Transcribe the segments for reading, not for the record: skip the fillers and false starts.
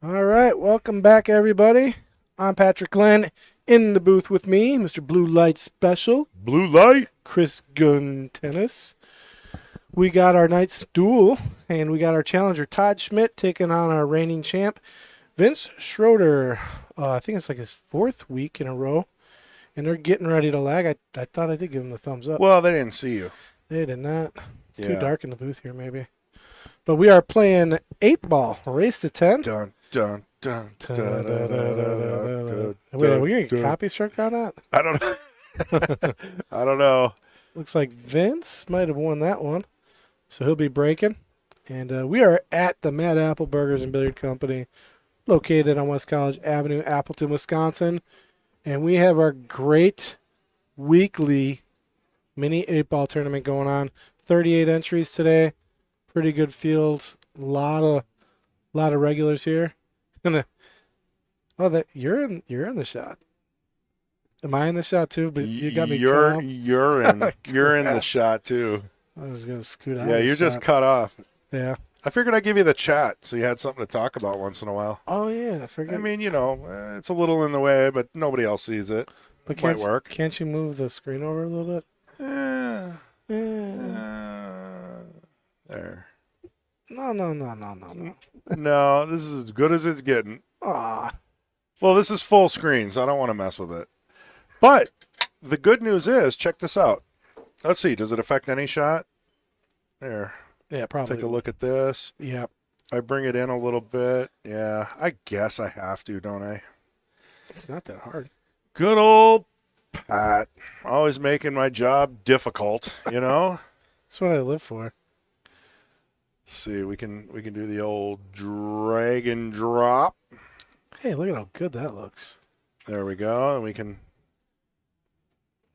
All right, welcome back, everybody. I'm Patrick Glenn. In the booth with me, Mr. Blue Light Special, Blue light. Chris Gun Tennis. We got our night's duel, and we got our challenger, Todd Schmidt, taking on our reigning champ, Vince Schroeder. I think it's like his fourth week in a row, and they're getting ready to lag. I thought I did give them the thumbs up. Well, they didn't see you. They did not. Too Yeah. dark in the booth here, maybe. But we are playing 8-ball, race to 10. Dun dun dun. Wait, are we going to get copy struck on that? I don't know. I don't know. Looks like Vince might have won that one. So he'll be breaking. And we are at the Mad Apple Burgers and Billiard Company, located on West College Avenue, Appleton, Wisconsin. And we have our great weekly mini 8-ball tournament going on. 38 entries today. Pretty good field. A lot of regulars here. You're in the shot. Am I in the shot too? But you got me. You're cut off. you're in the shot too. I was gonna scoot out. Yeah, of the you're just shot. cut off. Yeah. I figured I'd give you the chat so you had something to talk about once in a while. Oh yeah, I forget. I mean, it's a little in the way, but nobody else sees it. but might work. Can't you move the screen over a little bit? Eh, Eh. there. No. No, this is as good as it's getting. Ah, Well, this is full screen, so I don't want to mess with it. But the good news is, check this out. Let's see, does it affect any shot? There. yeah, probably. Take a look at this. Yeah. I bring it in a little bit. Yeah, I guess I have to, don't I? It's not that hard. Good old Pat. Always making my job difficult, That's what I live for. Let's see, we can do the old drag and drop. Hey, look at how good that looks. There we go. And we can.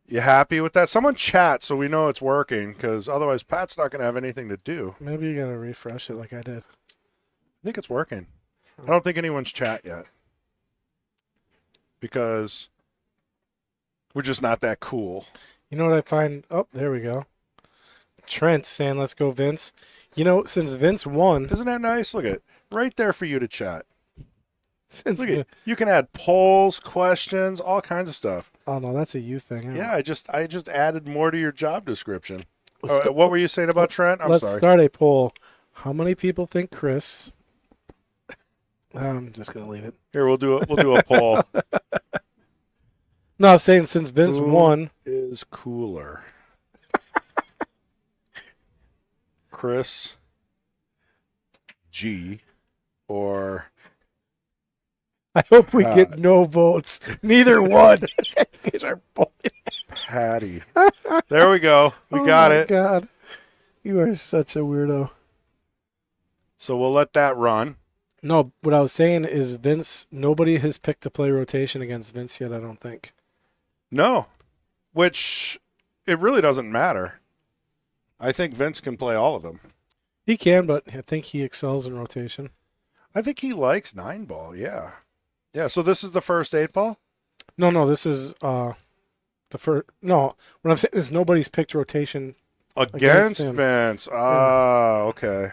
You happy with that? Someone chat so we know it's working, because otherwise Pat's not going to have anything to do. Maybe you gotta refresh it like I did. I think it's working. I don't think anyone's chat yet, because we're just not that cool. You know what I find? Oh, there we go. Trent saying, "Let's go, Vince." Since Vince won, Isn't that nice? Look at it. Right there for you to chat. since Look at it. You can add polls, questions, all kinds of stuff. oh no, that's a you thing. Yeah, I just added more to your job description. What were you saying about Trent? I'm Let's sorry. start a poll. How many people think Chris? I'm just gonna leave it. Here, we'll do a poll. No, I was saying since Vince Who won, is cooler? Chris G or I hope we get no votes. Neither one. These are both. Patty? There we go. We got Oh my it. God, you are such a weirdo. So we'll let that run. No, what I was saying is Vince. Nobody has picked to play rotation against Vince yet. I don't think. No, which it really doesn't matter. I think Vince can play all of them. He can, but I think he excels in rotation. I think he likes 9-ball. Yeah. Yeah. So this is the first 8-ball? No, this is the first. No, what I'm saying is nobody's picked rotation Against him. Vince. Ah, okay.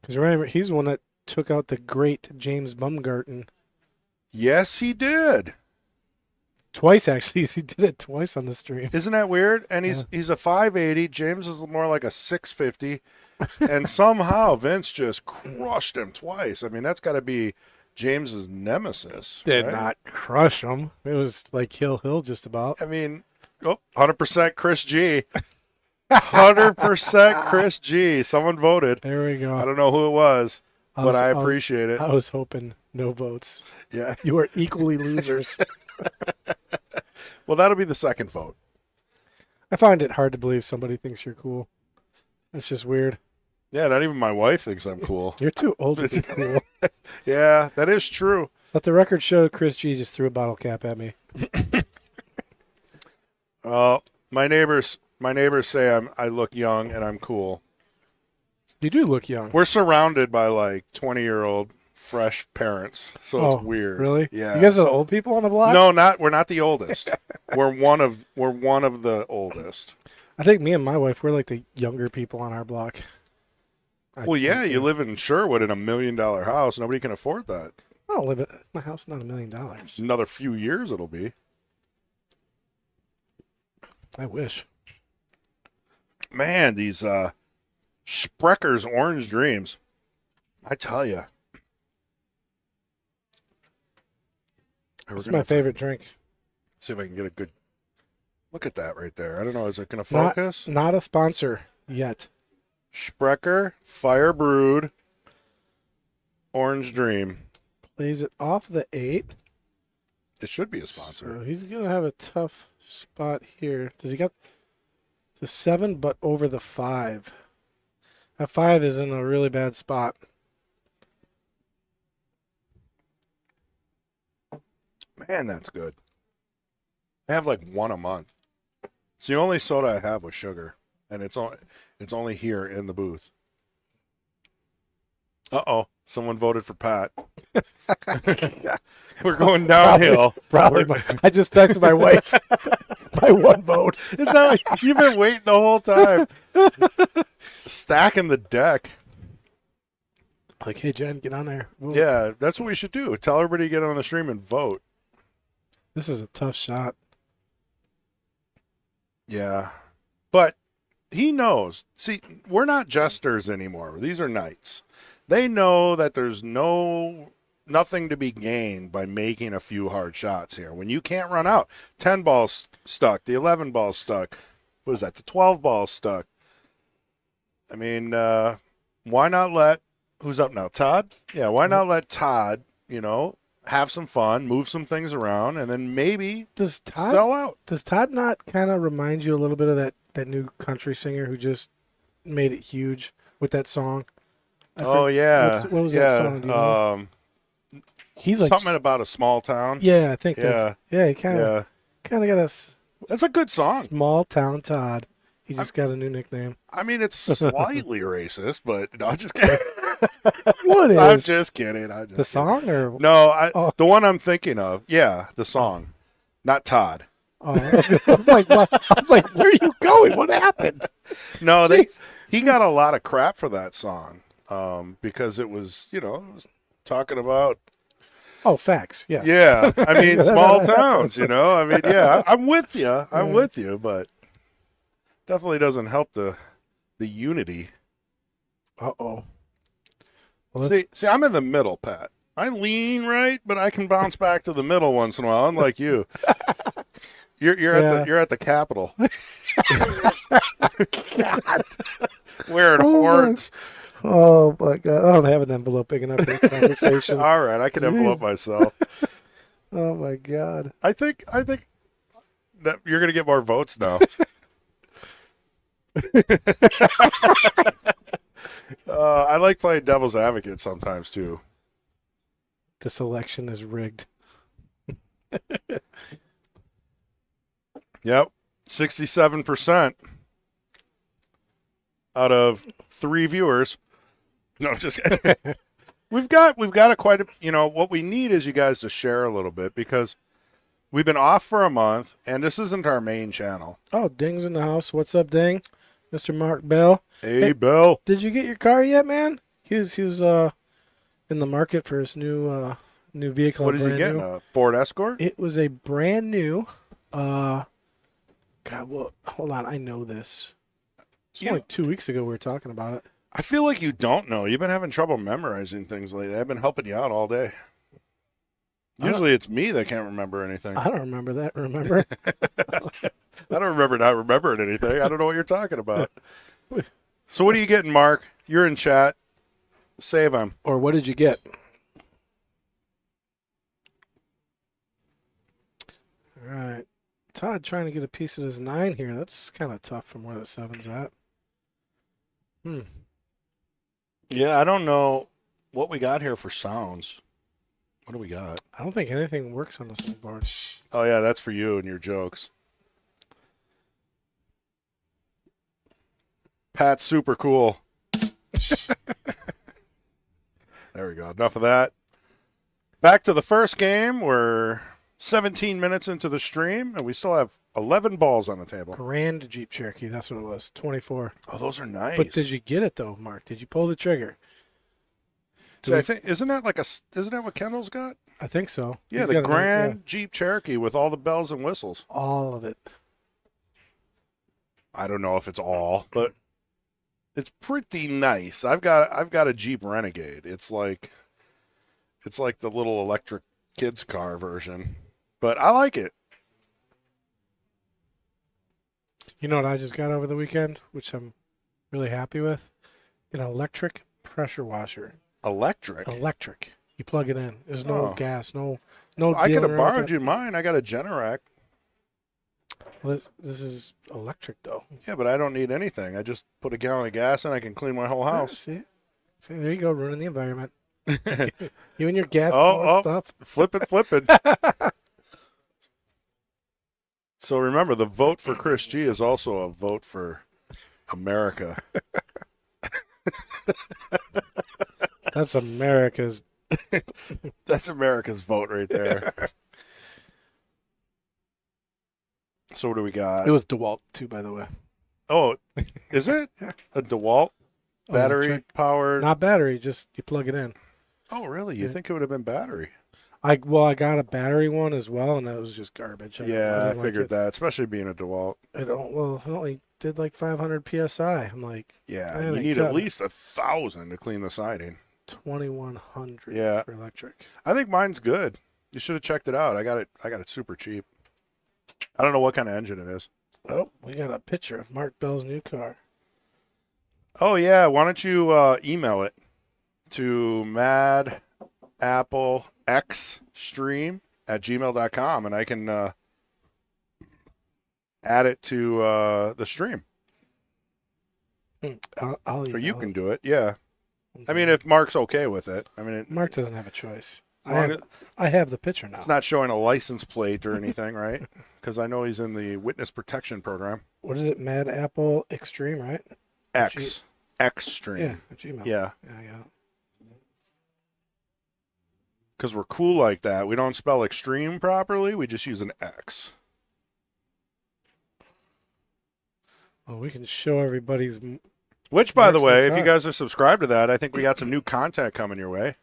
because remember he's the one that took out the great James Bumgarton Yes, he did. twice. Actually, he did it twice on the stream. Isn't that weird? And he's a 580. James is more like a 650. And somehow Vince just crushed him twice. I mean, that's got to be James's nemesis. Did right? not crush him. It was like hill just about. I mean, 100% Chris G. 100% Chris G. Someone voted. There we go. I don't know who it was, but I was- appreciate it. I was hoping no votes. Yeah. You are equally losers. Well, that'll be the second vote. I find it hard to believe somebody thinks you're cool. It's just weird. Yeah, not even my wife thinks I'm cool. You're too old to be cool. Yeah, that is true. Let the record show Chris G just threw a bottle cap at me. Well, my neighbors say I look young and I'm cool. You do look young. We're surrounded by like 20-year-old fresh parents, so it's weird. Really? Yeah. You guys are the old people on the block? No, we're not the oldest. we're one of the oldest. I think me and my wife, we're like the younger people on our block. Well, yeah, you live in Sherwood in $1 million house. Nobody can afford that. I don't live in my house, not $1 million. Another few years it'll be. I wish. Man, these Sprecker's Orange Dreams. I tell you. It's my favorite drink. See if I can get a good look at that right there. I don't know. Is it going to focus? Not a sponsor yet. Sprecher Fire Brewed Orange Dream. Plays it off the 8. It should be a sponsor. So he's going to have a tough spot here. Does he got the 7 but over the 5? That 5 is in a really bad spot. Man, that's good. I have like one a month. It's the only soda I have with sugar, and it's only here in the booth. Uh-oh, someone voted for Pat. We're going downhill. Probably. I just texted my wife. My one vote. Is that like, you've been waiting the whole time? Stacking the deck. Like, hey, Jen, get on there. Whoa. Yeah, that's what we should do. Tell everybody to get on the stream and vote. This is a tough shot. Yeah. But he knows. See, we're not jesters anymore. These are knights. They know that there's nothing to be gained by making a few hard shots here. When you can't run out, 10 balls stuck, the 11 balls stuck. What is that? The 12 balls stuck. I mean, why not let, who's up now? Todd? Yeah, why not let Todd, have some fun, move some things around, and then maybe sell out. Does Todd not kind of remind you a little bit of that new country singer who just made it huge with that song? Yeah. What was that song? Do you know? He's like something about a small town. Yeah, I think. Yeah. He kind of got us. That's a good song. Small Town Todd. He just got a new nickname. I mean, it's slightly racist, but no, I'm just kidding. What is? I'm just kidding. The song or no? The one I'm thinking of. Yeah, the song, not Todd. Oh, I was like, where are you going? What happened? No, he got a lot of crap for that song because it was, it was talking about. Oh, facts. Yeah. Yeah, I mean, small towns. I mean, yeah, I'm with you. I'm with you, but definitely doesn't help the unity. Uh-oh. Well, see, I'm in the middle, Pat. I lean right, but I can bounce back to the middle once in a while. Unlike you, you're at the Capitol, wearing horns. Oh my God! I don't have an envelope big enough for the conversation. All right, I can envelope myself. Oh my God! I think that you're gonna get more votes now. I like playing devil's advocate sometimes too. This election is rigged. Yep, 67% out of 3 viewers. No, just kidding. we've got a quite a, what we need is you guys to share a little bit because we've been off for a month and this isn't our main channel. Oh, Ding's in the house. What's up, Ding? Mr. Mark Bell. Hey, Bell. Did you get your car yet, man? He was in the market for his new vehicle. What is he getting? A Ford Escort? It was a brand new. God, well, hold on. I know this. It's only 2 weeks ago we were talking about it. I feel like you don't know. You've been having trouble memorizing things lately. I've been helping you out all day. Usually it's me that can't remember anything. I don't remember that. Remember? I don't remember not remembering anything. I don't know what you're talking about. So what are you getting, Mark? You're in chat. Save him. Or what did you get? All right. Todd trying to get a piece of his 9 here. That's kind of tough from where the 7's at. Yeah, I don't know what we got here for sounds. What do we got? I don't think anything works on this board. Oh, yeah, that's for you and your jokes. Pat's super cool. There we go. Enough of that. Back to the first game where 17 minutes into the stream, and we still have 11 balls on the table. Grand Jeep Cherokee. That's what it was. 24. Oh, those are nice. But did you get it though, Mark? Did you pull the trigger? So I think isn't that what Kendall's got? I think so. Yeah, He's the got Grand Jeep Cherokee with all the bells and whistles. all of it. I don't know if it's all, but it's pretty nice. I've got a Jeep Renegade. It's like the little electric kids car version, but I like it. You know what I just got over the weekend, which I'm really happy with? An electric pressure washer. Electric. You plug it in. There's no gas, no. I could dealing have around borrowed with you mine. I got a Generac. Well, this is electric though. Yeah, but I don't need anything. I just put a gallon of gas in. I can clean my whole house. See, there you go, ruining the environment. You and your gas stuff. Flip it. So remember, the vote for Chris G is also a vote for America. That's America's. That's America's vote right there. So what do we got? It was DeWalt too, by the way. Oh, is it a DeWalt battery powered? Not battery, just you plug it in. Oh, really? You think it would have been battery? I got a battery one as well, and that was just garbage. I figured that, especially being a DeWalt. It only did like 500 psi. I'm like, yeah, you need at least 1,000 to clean the siding. 2,100 for electric. I think mine's good. You should have checked it out. I got it super cheap. I don't know what kind of engine it is. Oh, we got a picture of Mark Bell's new car. Oh yeah, why don't you email it to madappleXstream@gmail.com and I can add it to the stream. Or you can do it. Yeah. I mean, if Mark's okay with it. I mean, Mark doesn't have a choice. I have the picture now. It's not showing a license plate or anything, right? Because I know he's in the witness protection program. What is it? Mad Apple Extreme, right? Extreme. Yeah, at Gmail. Yeah. Yeah. Because we're cool like that. We don't spell extreme properly. We just use an X. Well, we can show everybody's. Which, by the way, if you guys are subscribed to that, I think we got some new content coming your way.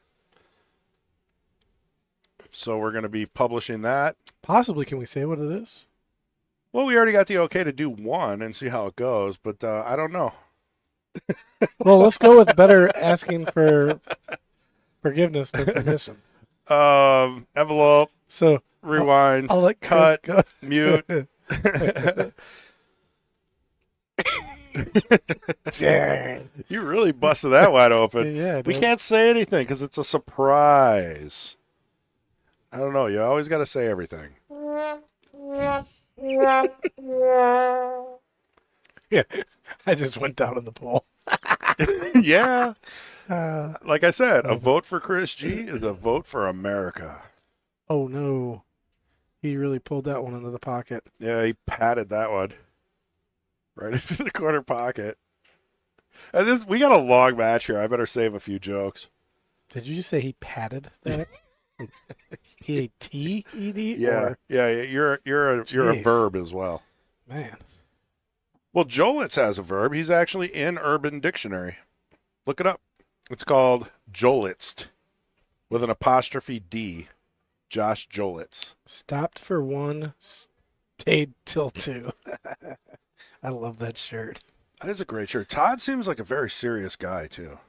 So we're going to be publishing that. Possibly, can we say what it is? Well, we already got the okay to do one and see how it goes, but I don't know. Well, let's go with better asking for forgiveness than permission. Envelope. So rewind. I'll let cut. Go. Mute. You really busted that wide open. Yeah, we can't say anything because it's a surprise. I don't know. You always got to say everything. Yeah, I just went down in the pool. Yeah. Like I said, a vote for Chris G is a vote for America. Oh, no. He really pulled that one into the pocket. Yeah, he patted that one right into the corner pocket. And we got a long match here. I better save a few jokes. Did you just say he patted that? P-A-T-E-D? Yeah, you're a verb as well. Man. Well, Jolitz has a verb. He's actually in Urban Dictionary. Look it up. It's called Jolitzed with an apostrophe D. Josh Jolitz. Stopped for one, stayed till two. I love that shirt. That is a great shirt. Todd seems like a very serious guy, too.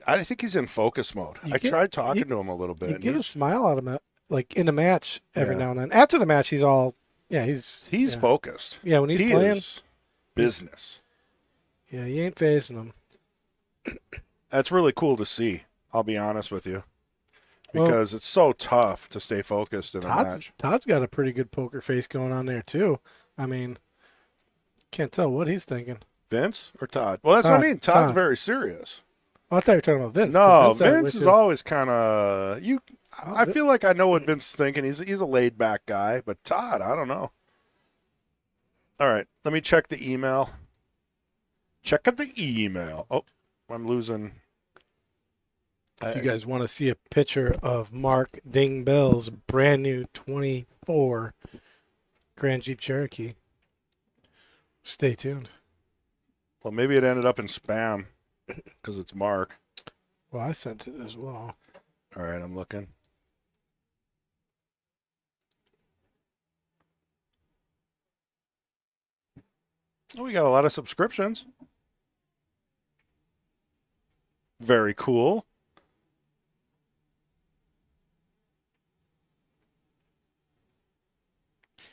I think he's in focus mode. I tried talking to him a little bit. You get a smile out of him, like in the match every now and then. After the match, he's all, he's focused. Yeah, when he's playing. Is business. Yeah, he ain't facing him. That's really cool to see, I'll be honest with you. Because it's so tough to stay focused in a match. Todd's got a pretty good poker face going on there, too. I mean, can't tell what he's thinking. Vince or Todd? Well, that's what I mean. Todd's very serious. Oh, I thought you were talking about Vince. No, Vince is always kind of I feel like I know what Vince is thinking. He's a laid back guy, but Todd, I don't know. All right, let me check the email. Check the email. Oh, I'm losing. If you guys want to see a picture of Mark Ding Bell's brand new 24 Grand Jeep Cherokee, stay tuned. Well, maybe it ended up in spam because it's Mark. Well, I sent it as well. All right, I'm looking. Oh, we got a lot of subscriptions. Very cool.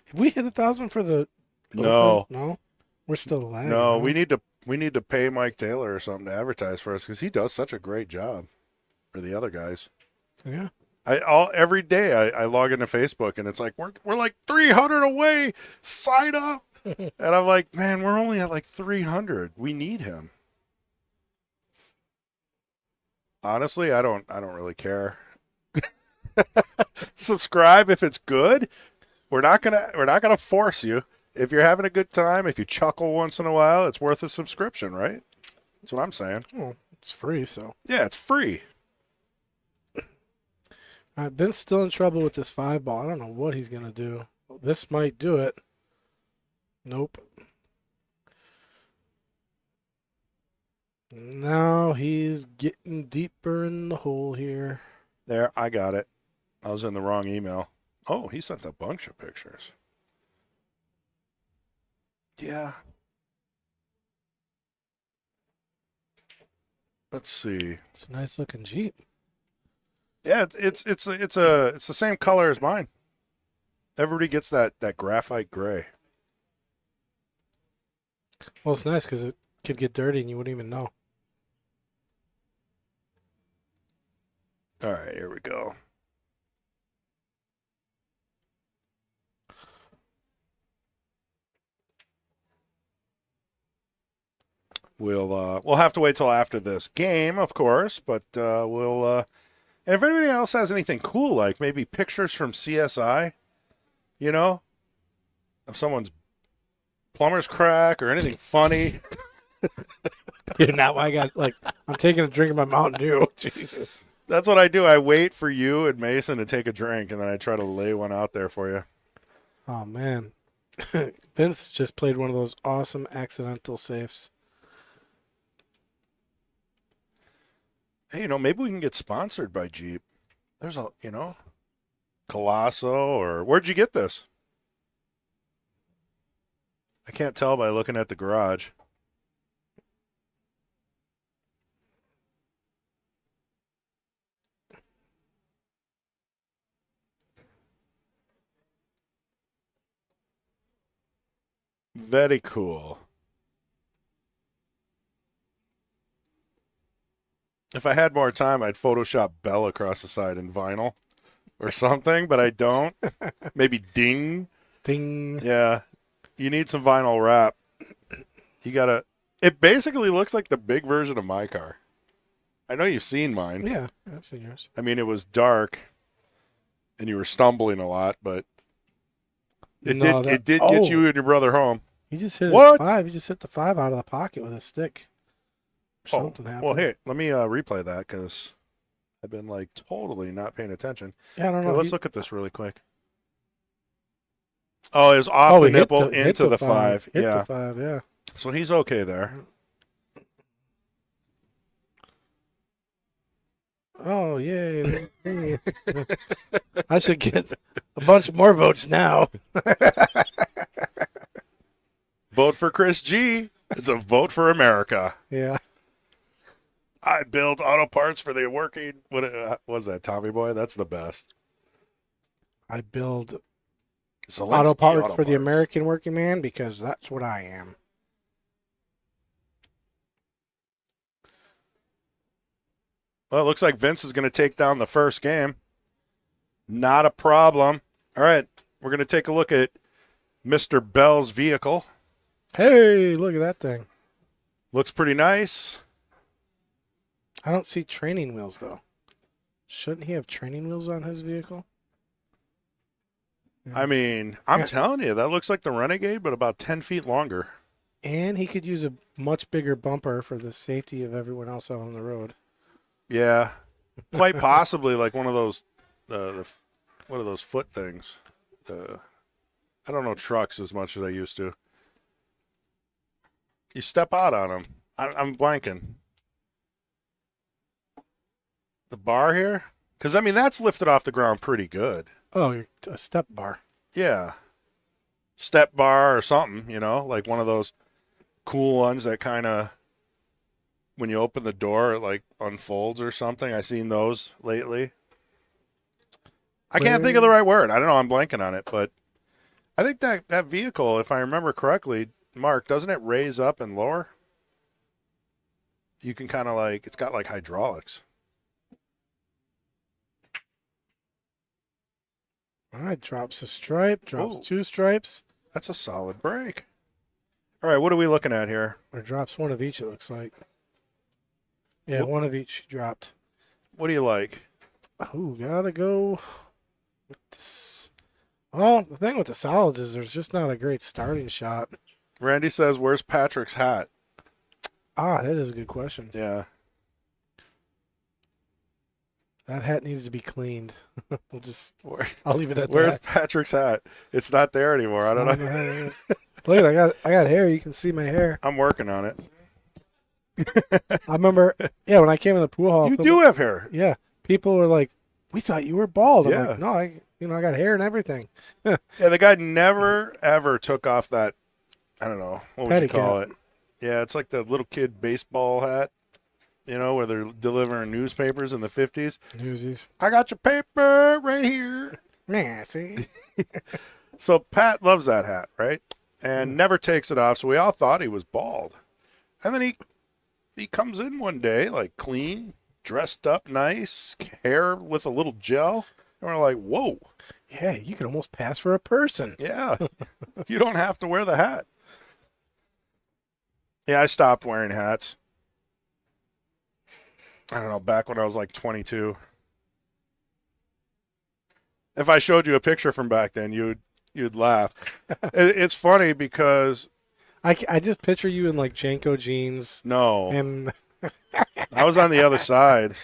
Have we hit 1,000 for the? No, no, we're still lagging. no, huh? we need to pay Mike Taylor or something to advertise for us because he does such a great job for the other guys. Yeah. Every day I log into Facebook and it's like we're like 300 away. Sign up. And I'm like, man, we're only at like 300. We need him. Honestly, I don't really care. Subscribe if it's good. We're not gonna force you. If you're having a good time, if you chuckle once in a while, it's worth a subscription, right? That's what I'm saying. Well, it's free, so. Yeah, it's free. Ben's still in trouble with this 5-ball. I don't know what he's gonna do. This might do it. Nope. Now he's getting deeper in the hole here. There, I got it. I was in the wrong email. Oh, he sent a bunch of pictures. Yeah. Let's see. It's a nice looking Jeep. Yeah, it's the same color as mine. Everybody gets that graphite gray. Well, it's nice because it could get dirty and you wouldn't even know. All right, here we go. We'll have to wait till after this game, of course, but and if anybody else has anything cool, like maybe pictures from CSI, you know, of someone's plumber's crack or anything funny. Dude, now I got, I'm taking a drink of my Mountain Dew. Jesus. That's what I do. I wait for you and Mason to take a drink, and then I try to lay one out there for you. Oh, man. Vince just played one of those awesome accidental safes. Hey, maybe we can get sponsored by Jeep. There's Colosso, or where'd you get this? I can't tell by looking at the garage. Very cool. If I had more time, I'd Photoshop Bell across the side in vinyl or something, but I don't. Maybe ding. Ding. Yeah. You need some vinyl wrap. It basically looks like the big version of my car. I know you've seen mine. Yeah, I've seen yours. I mean, it was dark and you were stumbling a lot, but it did get you and your brother home. He just hit What? 5. He just hit the 5 out of the pocket with a stick. Something happened. Well, here, let me replay that because I've been totally not paying attention. Yeah, I don't know. Let's look at this really quick. Oh, it was off the nipple into the 5. Hit Yeah. the 5, yeah. So he's okay there. Oh, yay. I should get a bunch more votes now. Vote for Chris G. It's a vote for America. Yeah. I build auto parts for the working. What was that, Tommy Boy? That's the best. I build Zelensky auto parts auto for the parts. American working man because that's what I am. Well, it looks like Vince is going to take down the first game. Not a problem. All right, we're going to take a look at Mr. Bell's vehicle. Hey, look at that thing. Looks pretty nice. I don't see training wheels, though. Shouldn't he have training wheels on his vehicle? I mean, I'm telling you, that looks like the Renegade, but about 10 feet longer. And he could use a much bigger bumper for the safety of everyone else out on the road. Yeah. Quite possibly like one of those, what are those foot things? I don't know trucks as much as I used to. You step out on them. I'm blanking. The bar here? Because, I mean, that's lifted off the ground pretty good. Oh, you're a step bar. Yeah. Step bar or something, like one of those cool ones that kind of, when you open the door, it like unfolds or something. I've seen those lately. I can't think of the right word. I don't know. I'm blanking on it, but I think that vehicle, if I remember correctly, Mark, doesn't it raise up and lower? You can kind of like, it's got like hydraulics. All right, drops a stripe, drops Ooh. 2 stripes. That's a solid break. All right, what are we looking at here? Or drops 1 of each, it looks like. Yeah, 1 of each dropped. What do you like? Oh, gotta go with this. Well, the thing with the solids is there's just not a great starting shot. Randy says, where's Patrick's hat? Ah, that is a good question. Yeah. That hat needs to be cleaned. I'll leave it at Where's that. Patrick's hat? It's not there anymore. I don't know. Look, I got hair. You can see my hair. I'm working on it. I remember, when I came in the pool hall. You do have hair. Yeah, people were like, "We thought you were bald." I'm Yeah. like, "No, I got hair and everything." Yeah, the guy never ever took off that. I don't know what would you call it. Yeah, it's like the little kid baseball hat. Where they're delivering newspapers in the 50s. Newsies. I got your paper right here. Yeah, see. So Pat loves that hat, right? And never takes it off. So we all thought he was bald. And then he comes in one day, like clean, dressed up nice, hair with a little gel. And we're like, whoa. Yeah, you could almost pass for a person. Yeah. You don't have to wear the hat. Yeah, I stopped wearing hats. I don't know, back when I was like 22. If I showed you a picture from back then, you'd laugh. It's funny because I just picture you in like Janko jeans. No. And I was on the other side.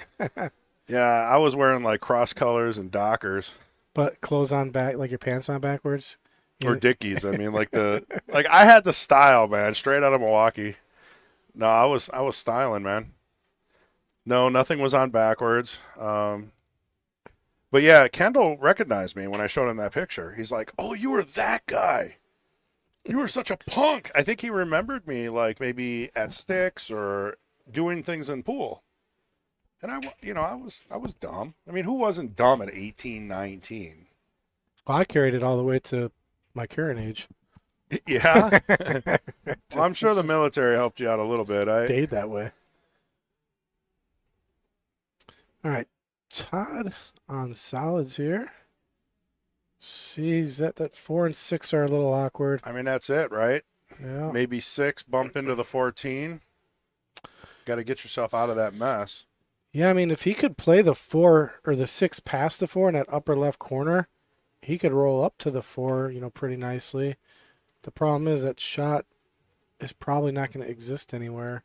Yeah, I was wearing like cross colors and Dockers. But clothes on back, like your pants on backwards. Or Dickies. I mean, like I had the style, man, straight out of Milwaukee. No, I was styling, man. No, nothing was on backwards. But yeah, Kendall recognized me when I showed him that picture. He's like, "Oh, you were that guy. You were such a punk." I think he remembered me like maybe at Sticks or doing things in pool. And I was dumb. I mean, who wasn't dumb at 18, 19? Well, I carried it all the way to my current age. Yeah. Well, I'm sure the military helped you out a little bit. Stayed that way. All right, Todd on solids here. See, that 4 and 6 are a little awkward. I mean, that's it, right? Yeah. Maybe 6, bump into the 14. Got to get yourself out of that mess. Yeah, I mean, if he could play the 4 or the 6 past the 4 in that upper left corner, he could roll up to the 4, pretty nicely. The problem is that shot is probably not going to exist anywhere.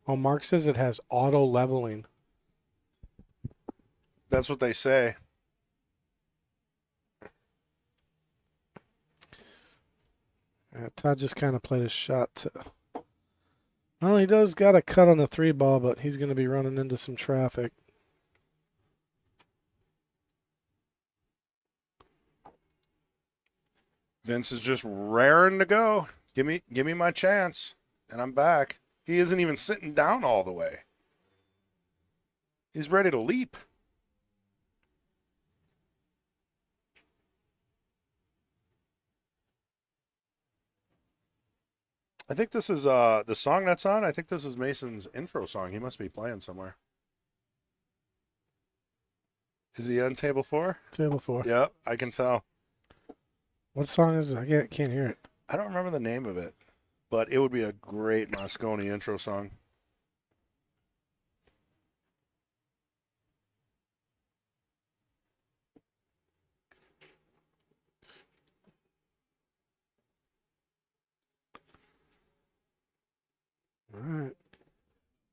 Well, Mark says it has auto leveling. That's what they say. Todd just kind of played his shot to... Well, he does got a cut on the 3 ball, but he's going to be running into some traffic. Vince is just raring to go. Give me my chance, and I'm back. He isn't even sitting down all the way. He's ready to leap. I think this is the song that's on. I think this is Mason's intro song. He must be playing somewhere. Is he on table 4? Table 4. Yep, I can tell. What song is it? I can't hear it. I don't remember the name of it, but it would be a great Moscone intro song.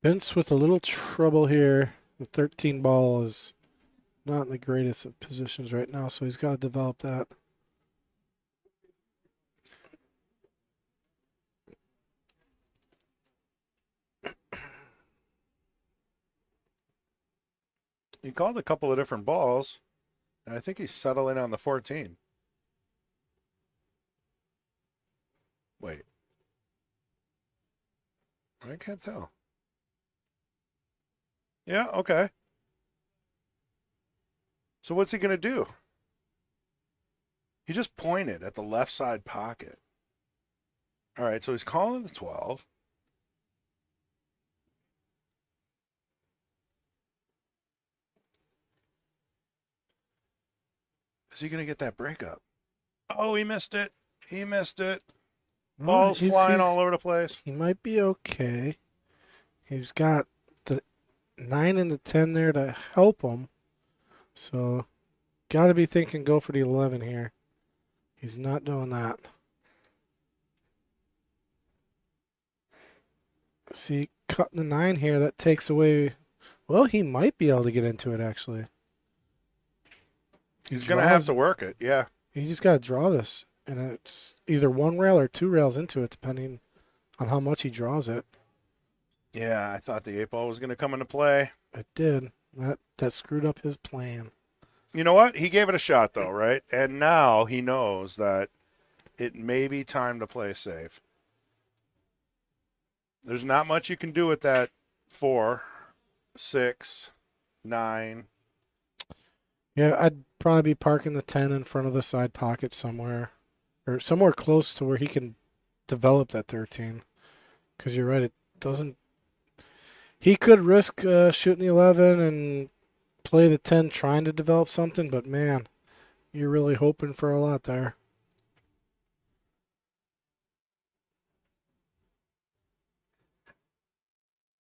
Vince with a little trouble here. The 13 ball is not in the greatest of positions right now, so he's got to develop that. He called a couple of different balls, and I think he's settling on the 14. Wait. I can't tell. Yeah, okay. So what's he going to do? He just pointed at the left side pocket. All right, so he's calling the 12. Is he going to get that breakup? Oh, he missed it. He missed it. Balls flying all over the place. He might be okay. He's got the 9 and the 10 there to help him. So, got to be thinking go for the 11 here. He's not doing that. See, cutting the 9 here, that takes away... Well, he might be able to get into it, actually. He's going to have to work it, yeah. You just got to draw this. And it's either one rail or two rails into it, depending on how much he draws it. Yeah, I thought the 8 ball was going to come into play. It did. That screwed up his plan. You know what? He gave it a shot, though, right? And now he knows that it may be time to play safe. There's not much you can do with that 4, 6, 9. Yeah, I'd probably be parking the 10 in front of the side pocket somewhere. Or somewhere close to where he can develop that 13. Because you're right, it doesn't... He could risk shooting the 11 and play the 10 trying to develop something, but man, you're really hoping for a lot there.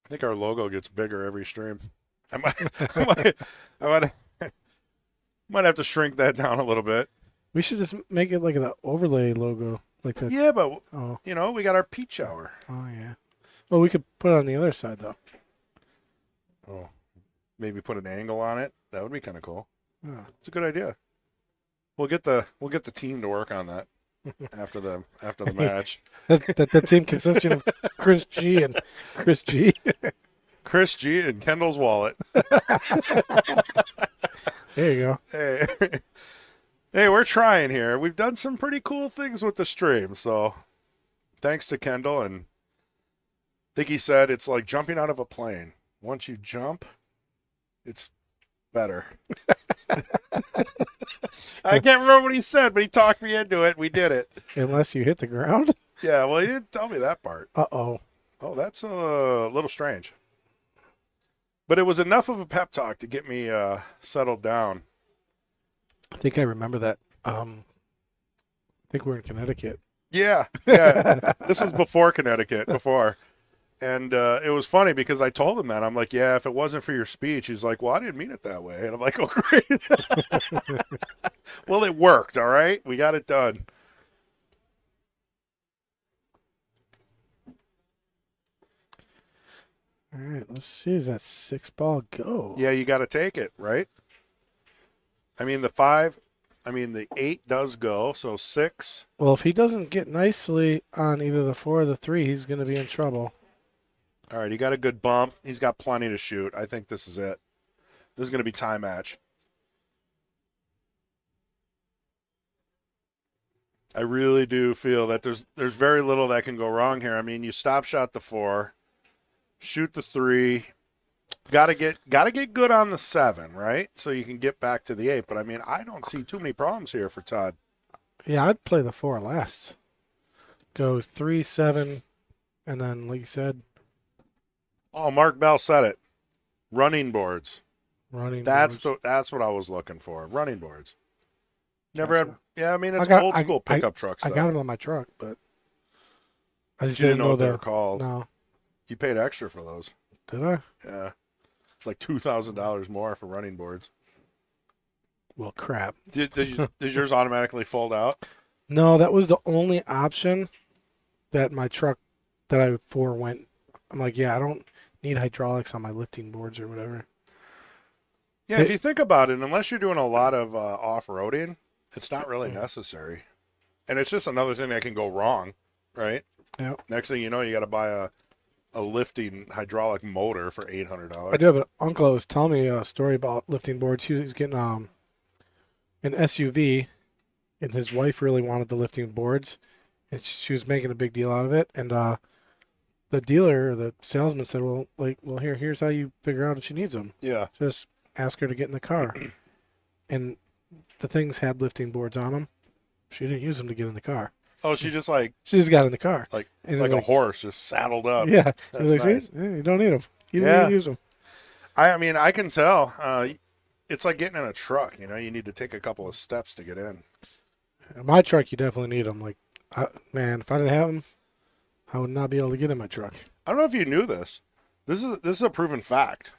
I think our logo gets bigger every stream. I might have to shrink that down a little bit. We should just make it like an overlay logo. Like that. Yeah, but, Oh. you know, we got our peach hour. Oh, yeah. Well, we could put it on the other side, though. Oh, maybe put an angle on it. That would be kind of cool. Oh. It's a good idea. We'll get the team to work on that after the match. that team consisting of Chris G and Chris G. Chris G and Kendall's wallet. There you go. Hey. Hey, we're trying here. We've done some pretty cool things with the stream, so thanks to Kendall. And I think he said it's like jumping out of a plane. Once you jump, it's better. I can't remember what he said, but he talked me into it. We did it. Unless you hit the ground. Yeah, well, he didn't tell me that part. Uh-oh. Oh, that's a little strange. But it was enough of a pep talk to get me settled down. I think I remember that. I think we're in Connecticut. Yeah. This was before Connecticut, And it was funny because I told him that. I'm like, yeah, if it wasn't for your speech, he's like, well, I didn't mean it that way. And I'm like, oh, great. Well, it worked, all right? We got it done. All right, let's see. Is that 6 ball go? Yeah, you got to take it, right? I mean, the 8 does go, so 6. Well, if he doesn't get nicely on either the 4 or the 3, he's going to be in trouble. All right, he got a good bump. He's got plenty to shoot. I think this is it. This is going to be tie match. I really do feel that there's very little that can go wrong here. I mean, you stop shot the 4, shoot the 3. Gotta get good on the 7, right? So you can get back to the 8. But I mean, I don't see too many problems here for Todd. Yeah, I'd play the 4 last. Go 3, 7, and then, like you said, Oh, Mark Bell said it. Running boards. That's boards. that's what I was looking for. Running boards. Never Gotcha. had. Yeah, I mean it's old school pickup trucks. I though. got them on my truck, but I just You didn't know what they the were called. No, You paid extra for those. did I? Yeah, it's like $2,000 more for running boards. Well, crap. Did yours automatically fold out? No, that was the only option that my truck that I for went. I'm like, yeah, I don't need hydraulics on my lifting boards or whatever. Yeah, if you think about it, unless you're doing a lot of off-roading, it's not really necessary. And it's just another thing that can go wrong, right? Yeah. Next thing you know, you got to buy a lifting hydraulic motor for $800. I do have an uncle that was telling me a story about lifting boards. He was getting an SUV, and his wife really wanted the lifting boards, and she was making a big deal out of it. And the dealer, or the salesman, said, "Well, here's how you figure out if she needs them. Yeah. Just ask her to get in the car." And the things had lifting boards on them. She didn't use them to get in the car. Oh, she just She just got in the car. like And a it's horse just saddled up. Yeah. That's He's like, nice. "See? You don't need them. You don't Yeah. need to use them." I mean, I can tell. It's like getting in a truck. You know, you need to take a couple of steps to get in. My truck, you definitely need them. Like, man, if I didn't have them, I would not be able to get in my truck. I don't know if you knew this. This is a proven fact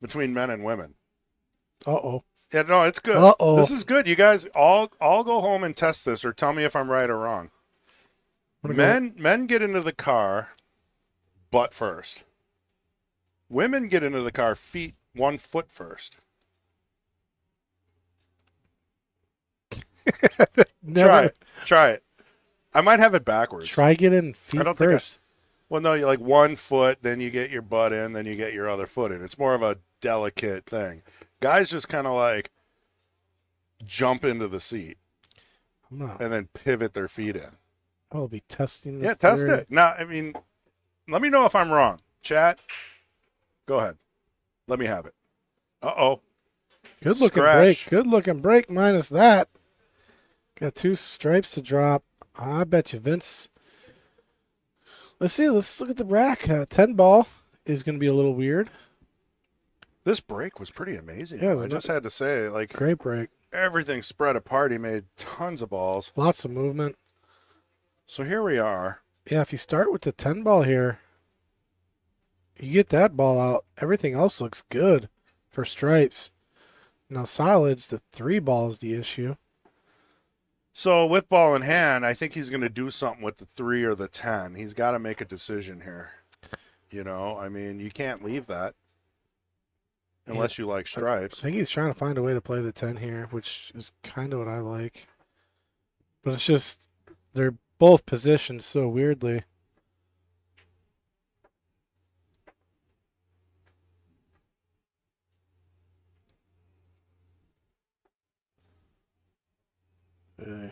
between men and women. Uh-oh. Yeah, no, it's good. Uh-oh. This is good. You guys all go home and test this, or tell me if I'm right or wrong. Men get into the car butt first. Women get into the car feet 1 foot first. Never. Try it. I might have it backwards. Try getting feet I don't think first. Well, no, you're like 1 foot, then you get your butt in, then you get your other foot in. It's more of a delicate thing. Guys just kind of like jump into the seat I'm not. and then pivot their feet in. I'll be testing this. Yeah, test theory. it. Now, I mean, let me know if I'm wrong. Chat, go ahead. Let me have it. Uh-oh. Good looking Scratch. break. Good looking break minus that. Got 2 stripes to drop. I bet you Vince. Let's see. Let's look at the rack. 10 ball is going to be a little weird. This break was pretty amazing. Yeah, I just had to say, like, Great break. everything spread apart. He made tons of balls. Lots of movement. So here we are. Yeah, if you start with the 10 ball here, you get that ball out. Everything else looks good for stripes. Now, solids, the 3 ball is the issue. So with ball in hand, I think he's going to do something with the 3 or the 10. He's got to make a decision here. You know, I mean, you can't leave that unless you like I stripes. think he's trying to find a way to play the 10 here, which is kind of what I like. But it's just, they're both positioned so weirdly. Yeah.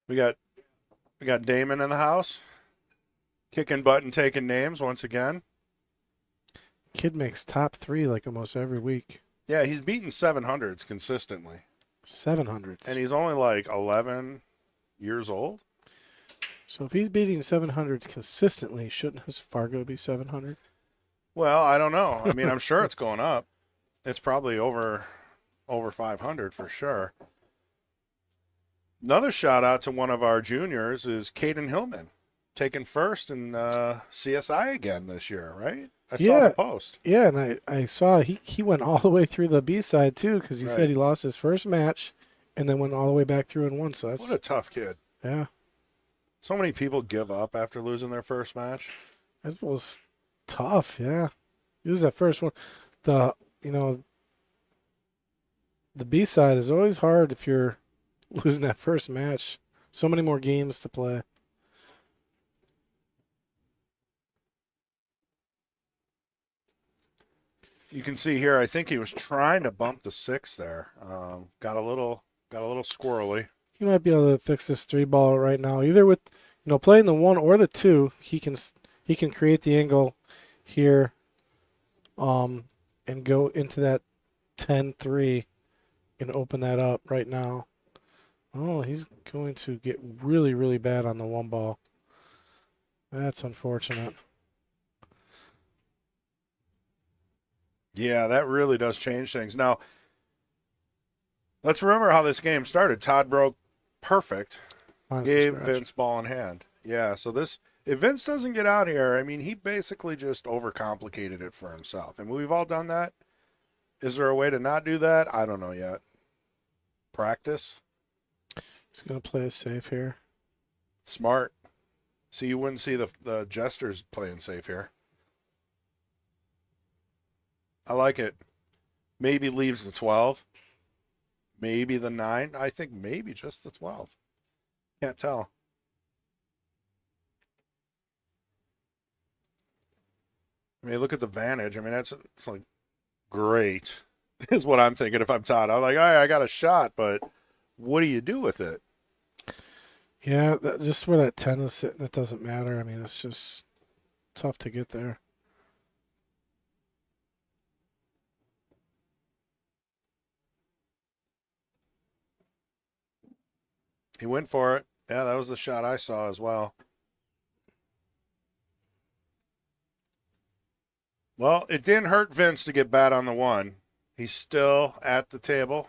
We got Damon in the house, kicking butt and taking names once again. Kid makes top 3 like almost every week. Yeah, he's beating 700s consistently. 700s. And he's only like 11 years old. So if he's beating 700s consistently, shouldn't his Fargo be 700? Well, I don't know. I mean, I'm sure it's going up. It's probably over 500 for sure. Another shout out to one of our juniors is Caden Hillman, taking first in CSI again this year, right? I saw the post. Yeah, and I saw he went all the way through the B side too, because he Right. said he lost his first match, and then went all the way back through and won. So that's What a tough kid. yeah, So many people give up after losing their first match. that was tough. Yeah, he was that first one. The B side is always hard if you're losing that first match. So many more games to play. You can see here, I think he was trying to bump the 6 there. Got a little squirrely. He might be able to fix this 3 ball right now. Either with playing the 1 or the 2, he can create the angle here, and go into that 10-3 and open that up right now. Oh, he's going to get really, really bad on the 1 ball. That's unfortunate. Yeah, that really does change things. Now, let's remember how this game started. Todd broke perfect, Minus the gave scratch. Vince ball in hand. Yeah, so if Vince doesn't get out here, I mean, he basically just overcomplicated it for himself. And we've all done that. Is there a way to not do that? I don't know yet. Practice. He's going to play it safe here. Smart. See, you wouldn't see the jesters playing safe here. I like it. Maybe leaves the 12. Maybe the 9. I think maybe just the 12. Can't tell. I mean, look at the vantage. I mean, it's like great is what I'm thinking if I'm Todd. I'm like, all right, I got a shot, but what do you do with it? Yeah, just where that 10 is sitting, it doesn't matter. I mean, it's just tough to get there. He went for it. Yeah, that was the shot I saw as well. Well, it didn't hurt Vince to get bat on the 1. He's still at the table.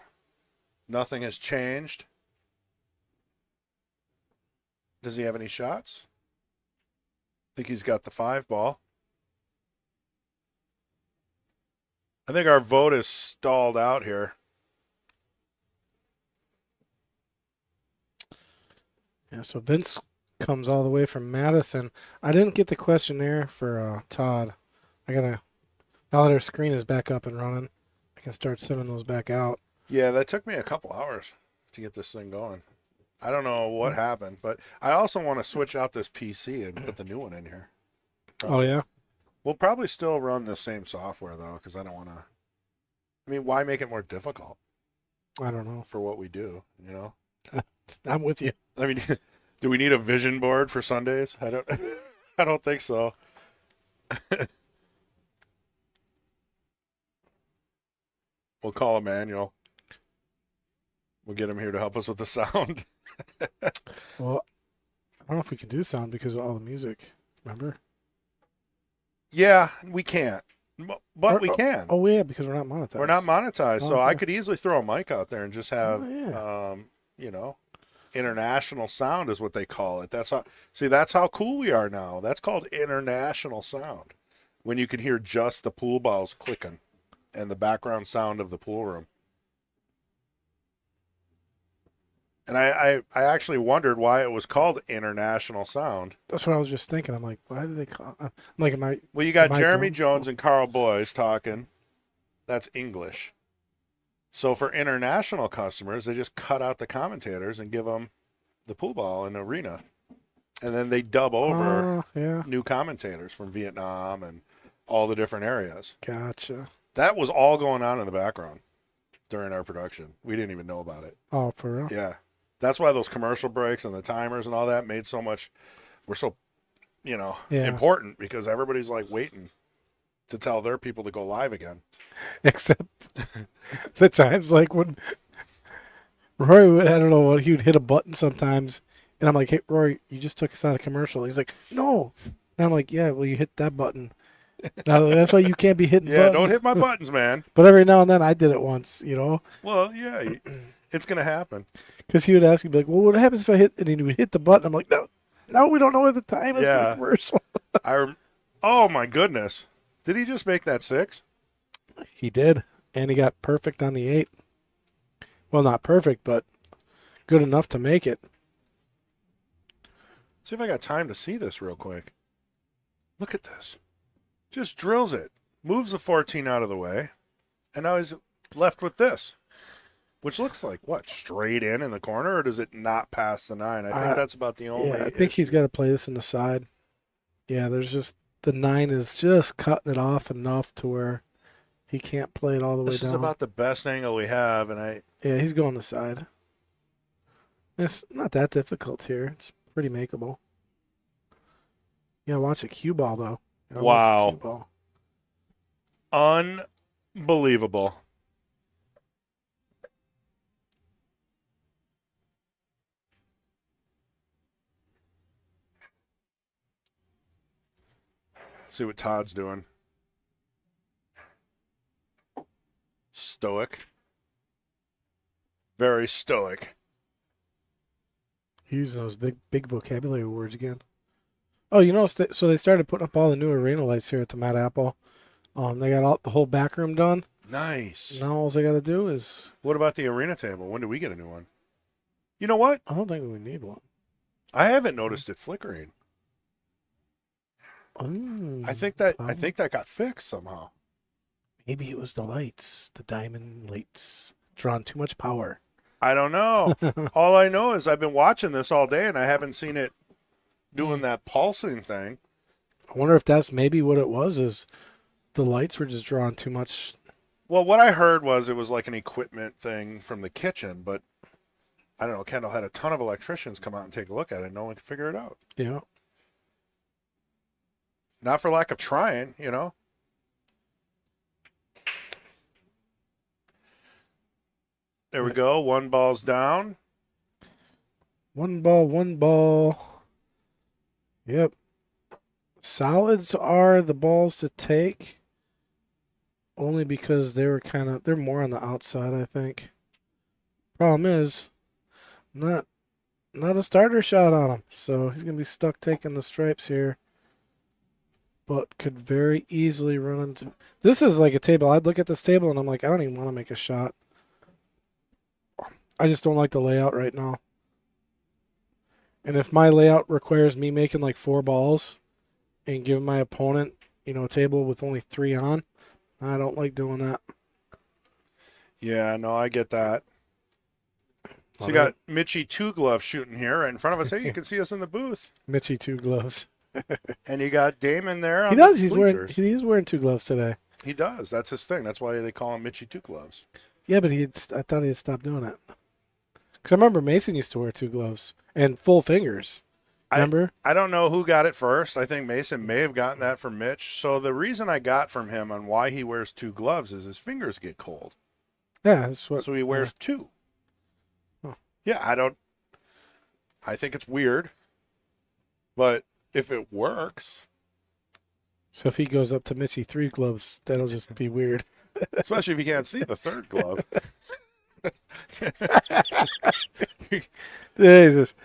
Nothing has changed. Does he have any shots? I think he's got the 5 ball. I think our vote is stalled out here. Yeah, so Vince comes all the way from Madison. I didn't get the questionnaire for Todd. I gotta, now that our screen is back up and running, I can start sending those back out. Yeah, that took me a couple hours to get this thing going. I don't know what happened, but I also want to switch out this PC and put the new one in here. Oh, yeah? We'll probably still run the same software, though, because I don't want to. I mean, why make it more difficult I don't know. for what we do, you know? I'm with you. I mean, do we need a vision board for Sundays? I don't think so. We'll call Emmanuel. We'll get him here to help us with the sound. Well, I don't know if we can do sound because of all the music. Remember? Yeah, we can't. But we can. Oh, yeah, because we're not monetized. We're not monetized, so okay. I could easily throw a mic out there and just have, yeah. you know, international sound is what they call it. That's how cool we are now. That's called international sound. When you can hear just the pool balls clicking and the background sound of the pool room. And I actually wondered why it was called international sound. That's what I was just thinking. I'm like, why do they call I'm like, am I... Well, you got Jeremy Jones and Carl Boyes talking. That's English. So for international customers, they just cut out the commentators and give them the pool ball in the arena. And then they dub over new commentators from Vietnam and all the different areas. Gotcha. That was all going on in the background during our production. We didn't even know about it. Oh, for real? Yeah. That's why those commercial breaks and the timers and all that made so much, we're so, important because everybody's like waiting to tell their people to go live again. Except the times like when Roy, I don't know what, he would hit a button sometimes and I'm like, hey, Roy, you just took us out of commercial. He's like, no. And I'm like, yeah, well, you hit that button. Now, that's why you can't be hitting buttons. Yeah, don't hit my buttons, man. But every now and then I did it once, Well, yeah, it's going to happen. Because he would ask, he'd be like, well, what happens if I hit, and he would hit the button. I'm like, no, we don't know what the time is for the commercial. Oh, my goodness. Did he just make that 6? He did, and he got perfect on the 8. Well, not perfect, but good enough to make it. See if I got time to see this real quick. Look at this. Just drills it. Moves the 14 out of the way, and now he's left with this. Which looks like, what, straight in the corner, or does it not pass the 9? I think that's about the only I think he's got to play this in the side. Yeah, there's just, the 9 is just cutting it off enough to where he can't play it all the way down. This is about the best angle we have, Yeah, he's going the side. It's not that difficult here. It's pretty makeable. You gotta watch a cue ball, though. Wow. Unbelievable. See what Todd's doing. Stoic. Very stoic. Using those big vocabulary words again. Oh, so they started putting up all the new arena lights here at the Mad Apple. They got the whole back room done. Nice. Now all I got to do is... What about the arena table? When do we get a new one? You know what? I don't think we need one. I haven't noticed it flickering. I think that got fixed somehow. Maybe it was the lights, the diamond lights, drawing too much power. I don't know. All I know is I've been watching this all day and I haven't seen it doing that pulsing thing. I wonder if that's maybe what it was, is the lights were just drawing too much. Well, what I heard was it was like an equipment thing from the kitchen, but I don't know. Kendall had a ton of electricians come out and take a look at it. No one could figure it out. Yeah. Not for lack of trying, you know. There we go. One ball's down. One ball. Yep. Solids are the balls to take. Only because they're more on the outside, I think. Problem is, not a starter shot on him. So he's going to be stuck taking the stripes here. But could very easily run into... This is like a table. I'd look at this table and I'm like, I don't even want to make a shot. I just don't like the layout right now. And if my layout requires me making like 4 balls and giving my opponent, a table with only 3 on, I don't like doing that. Yeah, no, I get that. So you got Mitchie Two Gloves shooting here right in front of us. Hey, you can see us in the booth. Mitchie Two Gloves. And you got Damon there. He does. He's wearing 2 gloves today. He does. That's his thing. That's why they call him Mitchie Two Gloves. Yeah, but I thought he had stopped doing it. Because I remember Mason used to wear 2 gloves and full fingers. Remember? I don't know who got it first. I think Mason may have gotten that from Mitch. So the reason I got from him on why he wears 2 gloves is his fingers get cold. Yeah, that's what. So he wears 2. Huh. Yeah, I think it's weird. But if it works. So if he goes up to Mitchie 3 gloves, that'll just be weird. Especially if you can't see the 3rd glove. Jesus.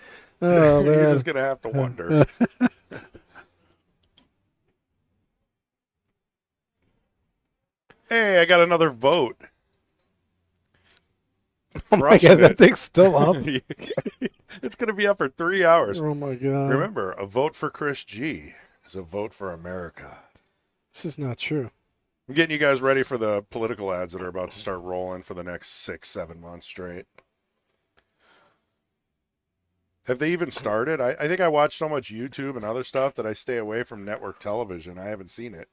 Oh, man. You're just going to have to wonder. Hey, I got another vote. Oh my God, that thing's still up. It's going to be up for 3 hours. Oh my God. Remember, a vote for Chris G is a vote for America. This is not true. I'm getting you guys ready for the political ads that are about to start rolling for the next 6-7 months straight. Have they even started? I think I watch so much YouTube and other stuff that I stay away from network television. I haven't seen it.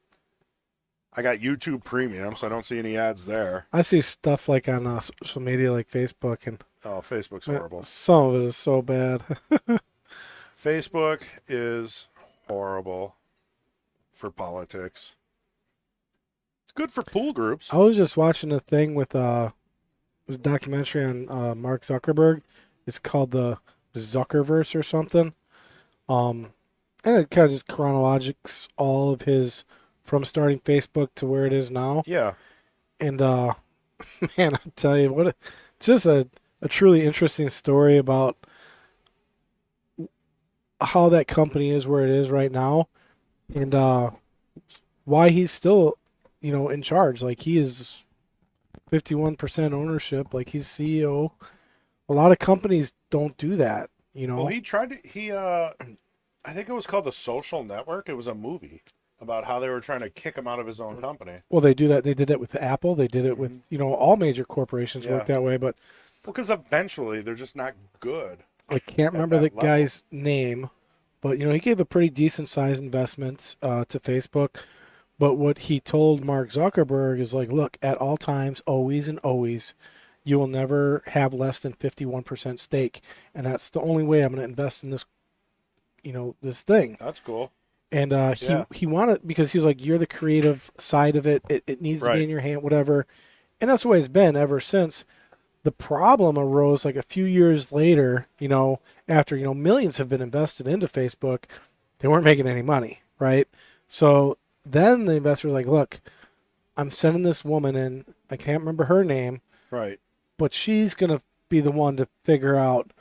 I got YouTube Premium, so I don't see any ads there. I see stuff like on social media like Facebook, and oh, Facebook's horrible. Some of it is so bad. Facebook is horrible for politics. It's good for pool groups. I was just watching a thing with it was a documentary on Mark Zuckerberg. It's called the Zuckerverse or something. And it kind of just chronologics all of his from starting Facebook to where it is now. Yeah. And man, I tell you just a truly interesting story about how that company is where it is right now, and why he's still, in charge. Like, he is 51% ownership. Like, he's CEO. A lot of companies don't do that. Well, he tried to. I think it was called The Social Network. It was a movie about how they were trying to kick him out of his own company. Well, they do that. They did that with Apple. They did it with, all major corporations work that way. But because eventually they're just not good. I can't remember the guy's name, but he gave a pretty decent size investment to Facebook. But what he told Mark Zuckerberg is like, look, at all times, always and always, you will never have less than 51% stake, and that's the only way I'm going to invest in this, this thing. That's cool. And he wanted, because he's like, you're the creative side of it. It needs to be in your hand, whatever. And that's the way it's been ever since. The problem arose like a few years later, after, millions have been invested into Facebook. They weren't making any money, right? So then the investor was like, look, I'm sending this woman in. I can't remember her name. Right. But she's going to be the one to figure out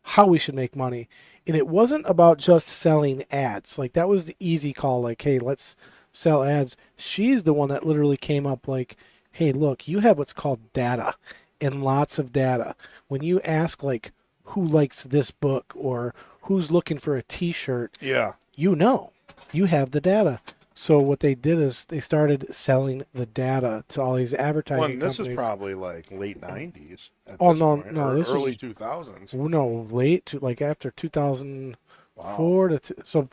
how we should make money. And it wasn't about just selling ads. Like, that was the easy call. Like, hey, let's sell ads. She's the one that literally came up like, hey, look, you have what's called data and lots of data. When you ask, like, who likes this book or who's looking for a T-shirt, Yeah. you know, you have the data. So what they did is they started selling the data to all these Well, advertising and this companies. is probably like late 90s at Oh, this no, point, no, or this early is 2000s. no late to like after 2004 Wow. so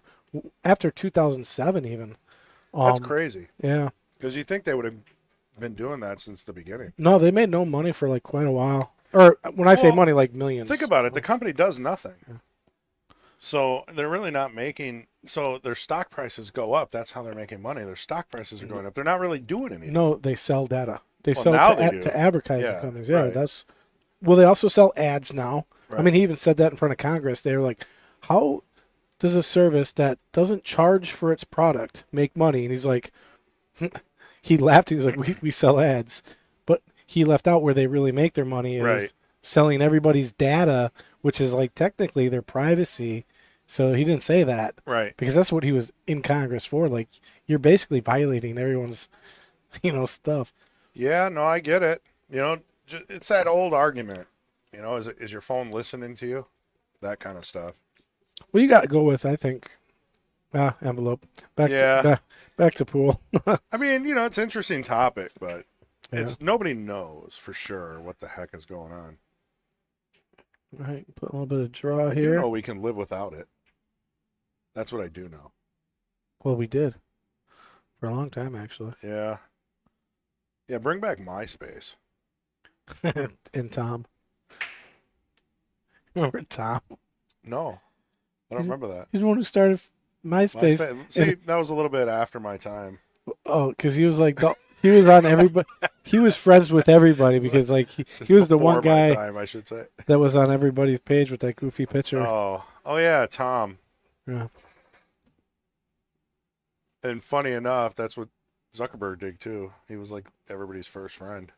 after 2007 even. That's Um, crazy. yeah. Because you think they would have been doing that since the beginning. No, they made no money for like quite a while. Or when I say Well, money, like millions. think about it. The company does nothing. So they're really not making. So their stock prices go up. That's how they're making money. Their stock prices are going up. They're not really doing anything. No, they sell data. They Well, sell now to, they do. to advertising Yeah, companies. Yeah, right. that's. Well, they also sell ads now. I Right. mean, he even said that in front of Congress. They were like, "How does a service that doesn't charge for its product make money?" And he's like, he laughed. He's like, "We sell ads," but he left out where they really make their money is Right. selling everybody's data, which is like technically their privacy. So he didn't say that Right. because that's what he was in Congress for. Like, you're basically violating everyone's, stuff. Yeah. No, I get it. It's that old argument. Is your phone listening to you? That kind of stuff. Well, you got to go with, I think, envelope. Yeah. Back to pool. I mean, it's an interesting topic, but Yeah. it's nobody knows for sure what the heck is going on. Right. Put a little bit of draw I do here. know we can live without it. That's what I do know. Well, we did for a long time, actually. Yeah. Yeah, bring back MySpace. And Tom. Remember Tom? No, I don't remember that. He's the one who started MySpace. See, that was a little bit after my time. Oh, because he was like, he was on everybody. He was friends with everybody because like he was the one Before my guy time, I should say. that was on everybody's page with that goofy picture. Oh yeah, Tom. Yeah. And funny enough, that's what Zuckerberg did too. He was like everybody's first friend.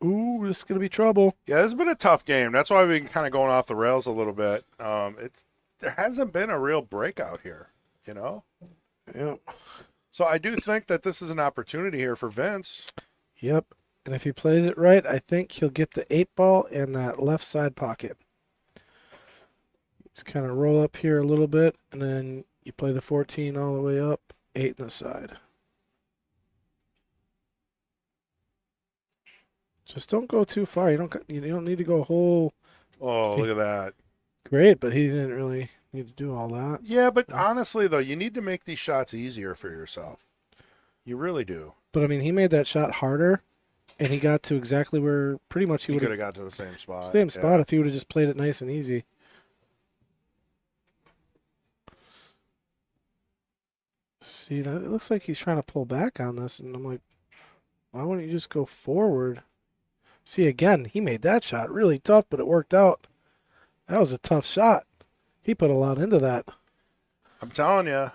Ooh, this is gonna be trouble. Yeah, this has been a tough game. That's why we've been kind of going off the rails a little bit. There hasn't been a real breakout here, Yeah. So I do think that this is an opportunity here for Vince. Yep. And if he plays it right, I think he'll get the 8-ball in that left side pocket. Just kind of roll up here a little bit, and then you play the 14 all the way up, 8 in the side. Just don't go too far. You don't need to go whole. Oh, look at that. Great, but he didn't really need to do all that. Yeah, but honestly, though, you need to make these shots easier for yourself. You really do. But I mean, he made that shot harder, and he got to exactly where pretty much he He would could have have got to the same spot. same spot if he would have just played it nice and easy. See, it looks like he's trying to pull back on this, and I'm like, why wouldn't you just go forward? See, again, he made that shot really tough, but it worked out. That was a tough shot. He put a lot into that. I'm telling you,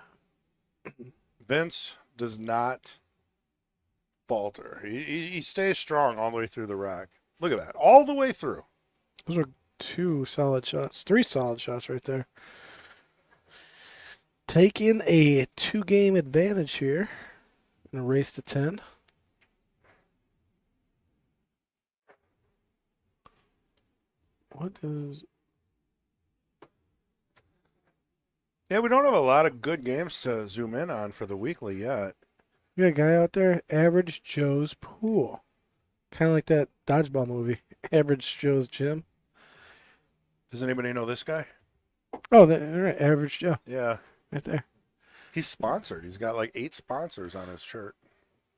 Vince does not falter. He stays strong all the way through the rack. Look at that. All the way through. Those were 2 solid shots. 3 solid shots right there. Taking a 2-game advantage here in a race to 10. What does... Yeah, we don't have a lot of good games to zoom in on for the weekly yet. We got a guy out there, Average Joe's Pool. Kind of like that dodgeball movie, Average Joe's Gym. Does anybody know this guy? Oh, right, Average Joe, Yeah. right there. He's sponsored. He's got like 8 sponsors on his shirt.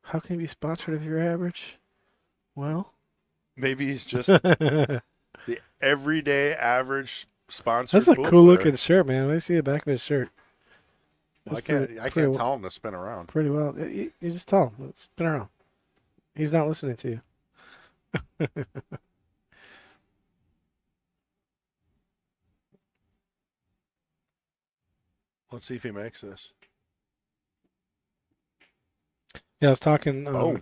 How can you be sponsored if you're average? Well, Maybe he's just the everyday average sponsor. that's a cool looking shirt, man. Let me see the back of his shirt. Well, I That's can't pretty tell him to spin around. Pretty well. You just tell him. Spin around. He's not listening to you. Let's see if he makes this. Yeah, I was talking. Oh.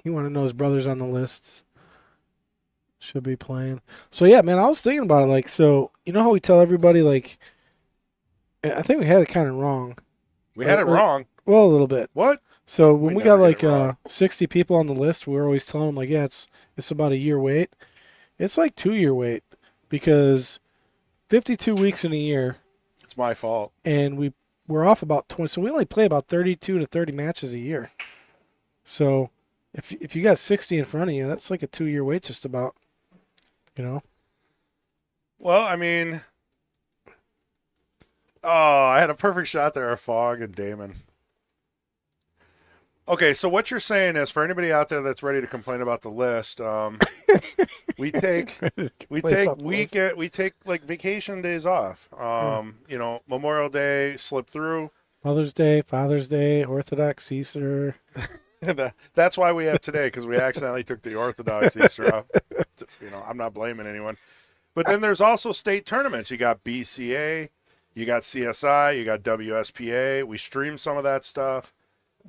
He wanted to know his brothers on the lists. Should be playing. So, yeah, man, I was thinking about it. Like, so, you know how we tell everybody, like, I think we had it kind of wrong. We had it wrong. Well, a little bit. What? So when we got never get like it wrong. 60 people on the list, we're always telling them like, yeah, it's about a year wait. It's like 2 year wait because 52 weeks in a year, It's my fault. and we're off about 20. So we only play about 32 to 30 matches a year. So if you got 60 in front of you, that's like a 2 year wait just about. You know. Well, I mean, oh, I had a perfect shot there of Fog and Damon. Okay, so what you're saying is, for anybody out there that's ready to complain about the list, we take we take like vacation days off. You know, Memorial Day slipped through. Mother's Day, Father's Day, Orthodox Easter. That's why we have today, because we accidentally took the Orthodox Easter off. You know, I'm not blaming anyone. But then there's also state tournaments. You got BCA, you got CSI, you got WSPA. We streamed some of that stuff.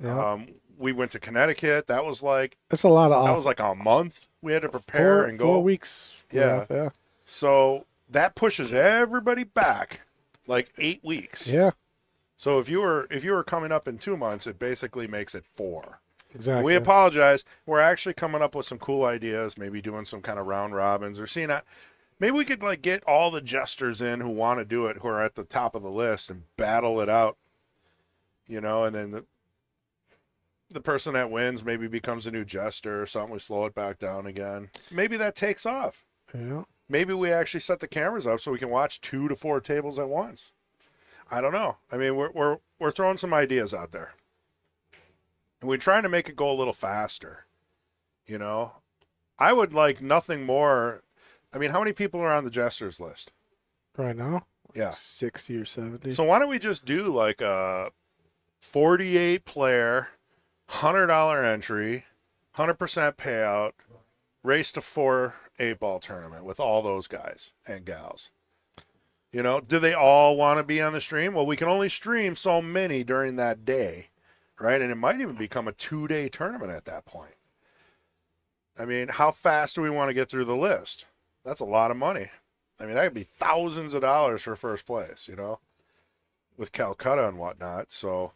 Yeah. We went to Connecticut. That was like That's a lot of that off. was like a month. We had to prepare and go. 4 weeks. Yeah. Yeah. So that pushes everybody back like 8 weeks. Yeah. So if you were coming up in 2 months, it basically makes it 4. Exactly. We apologize. We're actually coming up with some cool ideas, maybe doing some kind of round robins or seeing that. Maybe we could like get all the jesters in who want to do it, who are at the top of the list, and battle it out. You know, and then the person that wins maybe becomes a new jester or something. We slow it back down again. Maybe that takes off. Yeah. Maybe we actually set the cameras up so we can watch 2 to 4 tables at once. I don't know. I mean, we're throwing some ideas out there. And we're trying to make it go a little faster. You know, I would like nothing more. I mean, how many people are on the jesters list? Right now? Yeah. 60 or 70. So why don't we just do like a 48 player, $100 entry, 100% payout, race to 4 8-ball tournament with all those guys and gals. You know, do they all want to be on the stream? Well, we can only stream so many during that day, right? And it might even become a 2-day tournament at that point. I mean, how fast do we want to get through the list? That's a lot of money. I mean, that could be thousands of dollars for first place, you know, with Calcutta and whatnot. So,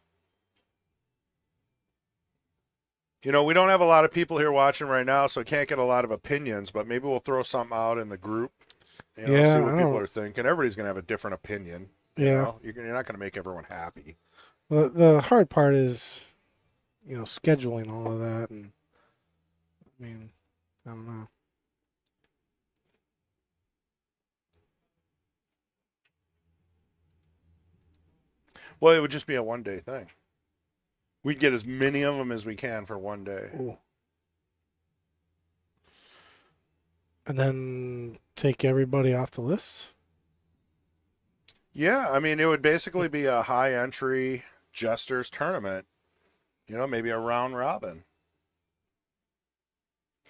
you know, we don't have a lot of people here watching right now, so can't get a lot of opinions, but maybe we'll throw something out in the group. You know, Yeah, see what I people don't- are thinking. Everybody's going to have a different opinion. You Yeah. know? You're not going to make everyone happy. The hard part is, scheduling all of that, and I mean, I don't know. Well, it would just be a 1-day thing. We'd get as many of them as we can for 1 day. Ooh. And then take everybody off the list. Yeah, I mean, it would basically be a high entry jesters tournament. You know, maybe a round robin.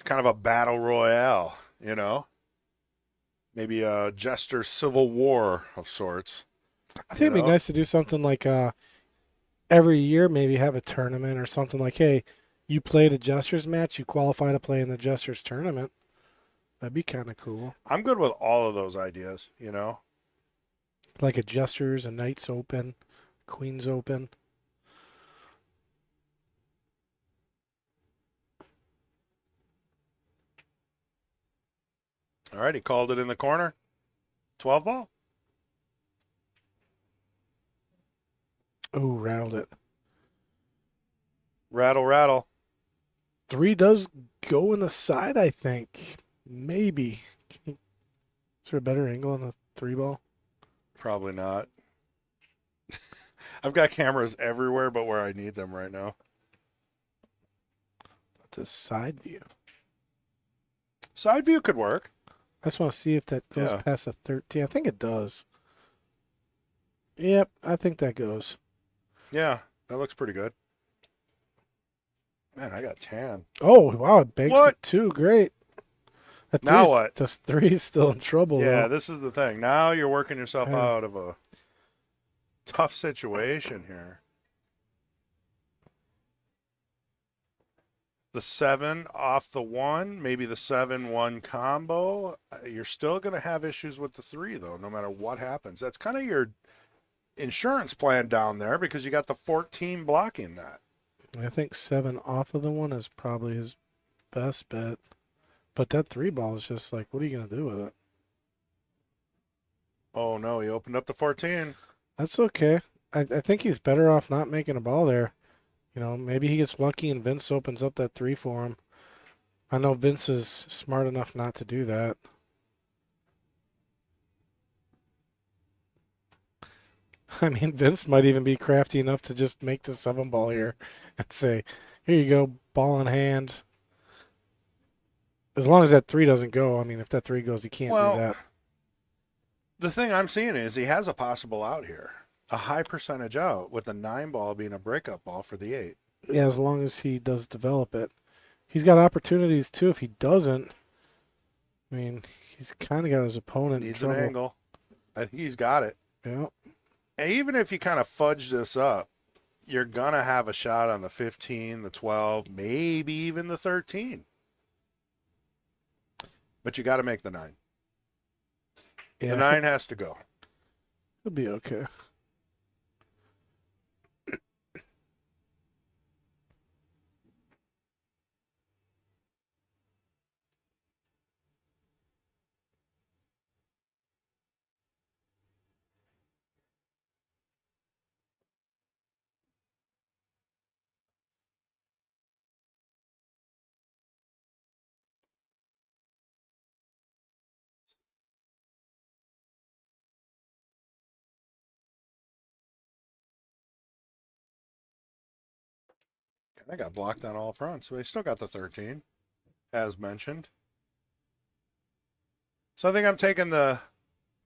Kind of a battle royale, you know? Maybe a jester civil war of sorts. I think it'd be nice to do something like every year, maybe have a tournament or something like, hey, you played a Jesters match, you qualify to play in the Jesters tournament. That'd be kind of cool. I'm good with all of those ideas, you know? Like a Jesters, a Knights Open, Queens Open. All right, he called it in the corner. 12 ball. Oh, rattled it. Rattle, rattle. 3 does go in the side, I think. Maybe. Is there a better angle on the 3 ball? Probably not. I've got cameras everywhere but where I need them right now. That's a side view. Side view could work. I just want to see if that goes Yeah. past a 13. I think it does. Yep, I think that goes. Yeah, that looks pretty good. Man, I got tan. Oh, wow, it banked What? it too. Great. That Now three's- what? This 3 is still in trouble. Yeah, though. this is the thing. Now you're working yourself Yeah. out of a tough situation here. The 7 off the 1, maybe the 7-1 combo. You're still going to have issues with the 3, though, no matter what happens. That's kind of your insurance plan down there because you got the 14 blocking that. I think 7 off of the one is probably his best bet. But that 3 ball is just like, what are you going to do with it? Oh, no, he opened up the 14. That's okay. I think he's better off not making a ball there. You know, maybe he gets lucky and Vince opens up that 3 for him. I know Vince is smart enough not to do that. I mean, Vince might even be crafty enough to just make the 7 ball here and say, here you go, ball in hand. As long as that 3 doesn't go. I mean, if that 3 goes, he can't do that. The thing I'm seeing is he has a possible out here. A high percentage out with the 9 ball being a breakup ball for the 8. Yeah, as long as he does develop it. He's got opportunities, too, if he doesn't. I mean, he's kind of got his opponent Needs in an trouble. angle. I think he's got it. Yeah. And even if you kind of fudge this up, you're going to have a shot on the 15, the 12, maybe even the 13. But you got to make the 9. Yeah. The 9 has to go. He'll be okay. I got blocked on all fronts, so he still got the 13, as mentioned. So I think I'm taking the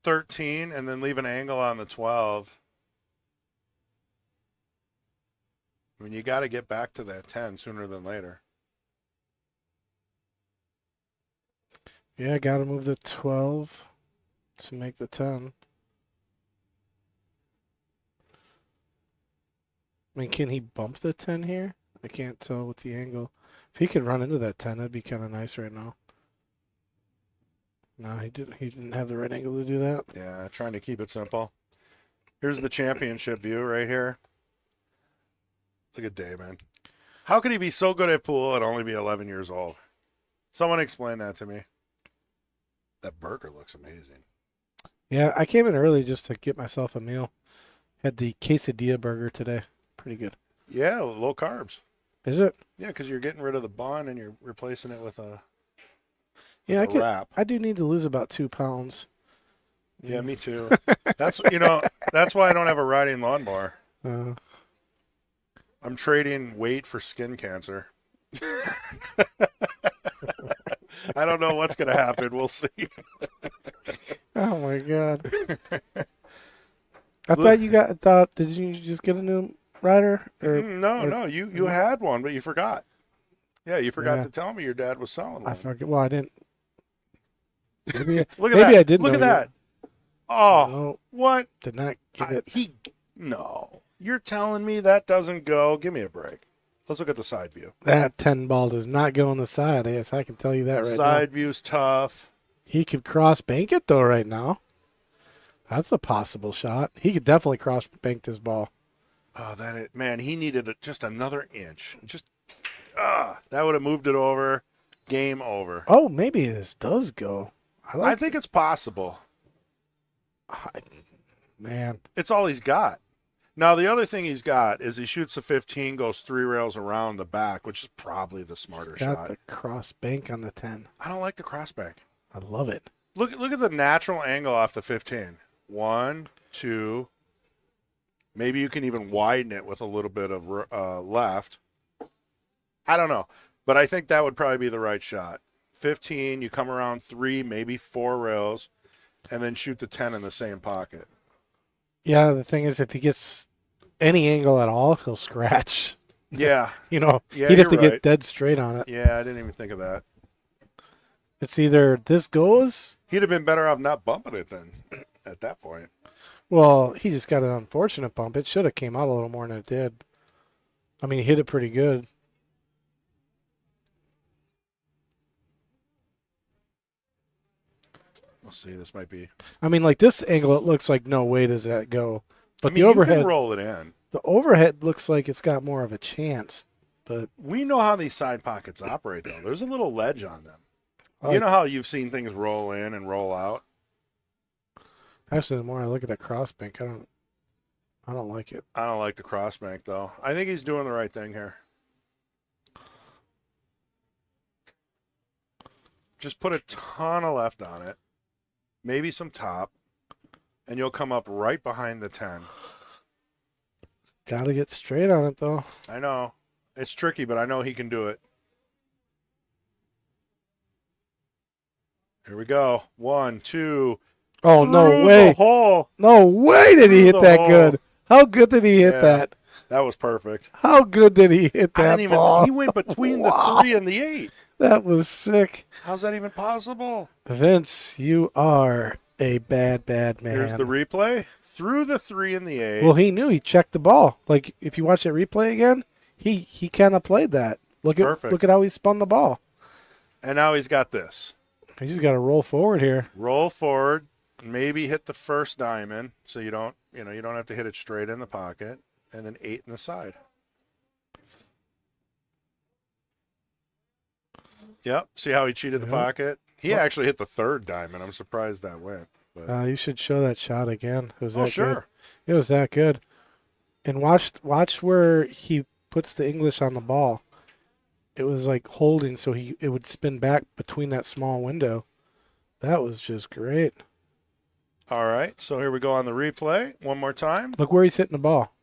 13 and then leave an angle on the 12. I mean, you got to get back to that 10 sooner than later. Yeah, got to move the 12 to make the 10. I mean, can he bump the 10 here? I can't tell with the angle. If he could run into that 10, that'd be kind of nice right now. No, he didn't have the right angle to do that. Yeah, trying to keep it simple. Here's the championship view right here. Look at Damon. How could he be so good at pool and only be 11 years old? Someone explain that to me. That burger looks amazing. Yeah, I came in early just to get myself a meal. Had the quesadilla burger today. Pretty good. Yeah, low carbs. Is it? Yeah, because you're getting rid of the bun and you're replacing it with a Yeah, wrap. I do need to lose about 2 pounds. Yeah, me too. That's why I don't have a riding lawnmower. I'm trading weight for skin cancer. I don't know what's gonna happen. We'll see. Oh my god. I thought did you just get a new rider? No, you had one, but you forgot. Yeah, you forgot to tell me your dad was selling one. I forget. Well, I didn't. Maybe Look at maybe that. I did. Look know at that. Oh, no, what? did not get it. No. You're telling me that doesn't go? Give me a break. Let's look at the side view. That 10 ball does not go on the side. Yes, I can tell you that right now. Side view's tough. He could cross bank it though right now. That's a possible shot. He could definitely cross bank this ball. Oh, man, he needed just another inch. That would have moved it over. Game over. Oh, maybe this does go. I think it's possible. Man. It's all he's got. Now, the other thing he's got is he shoots the 15, goes 3 rails around the back, which is probably the smarter Got shot. the cross bank on the 10. I don't like the crossback. I love it. Look at the natural angle off the 15. 1, 2. Maybe you can even widen it with a little bit of left. I don't know. But I think that would probably be the right shot. 15, you come around 3, maybe 4 rails, and then shoot the 10 in the same pocket. Yeah, the thing is, if he gets any angle at all, he'll scratch. Yeah. He'd Yeah, have to you're get right. dead straight on it. Yeah, I didn't even think of that. It's either this goes. He'd have been better off not bumping it then at that point. Well, he just got an unfortunate bump. It should have came out a little more than it did. I mean, he hit it pretty good. We'll see. This might be. I mean, like this angle, it looks like no way does that go. But I mean, the overhead, you can roll it in. the overhead looks like it's got more of a chance But We know how these side pockets operate, though. There's a little ledge on them. I You know how you've seen things roll in and roll out? actually, the more I look at that crossbank, I don't like it. I don't like the crossbank, though. I think he's doing the right thing here. Just put a ton of left on it, maybe some top, and you'll come up right behind the 10. Got to get straight on it, though. I know. It's tricky, but I know he can do it. Here we go. 1, 2. Oh, no Through way. the hole. No way did he Through hit the that hole. good. How good did he hit Yeah. that? That was perfect. How good did he hit I that didn't even. ball? He went between Wow. the 3 and the 8. That was sick. How's that even possible? Vince, you are a bad, bad man. Here's the replay. Through the 3 and the 8. Well, he knew. He checked the ball. Like, if you watch that replay again, he kind of played that. Perfect. Look at how he spun the ball. And now he's got this. He's just got to roll forward here. Roll forward, maybe hit the first diamond, so you don't have to hit it straight in the pocket, and then 8 in the side. Yep. See how he cheated the Yep. pocket? He actually hit the third diamond. I'm surprised that went. But You should show that shot again. It was that oh, sure. good. It was that good. And watch where he puts the English on the ball. It was like holding, so it would spin back between that small window. That was just great. All right. So here we go on the replay. One more time. Look where he's hitting the ball.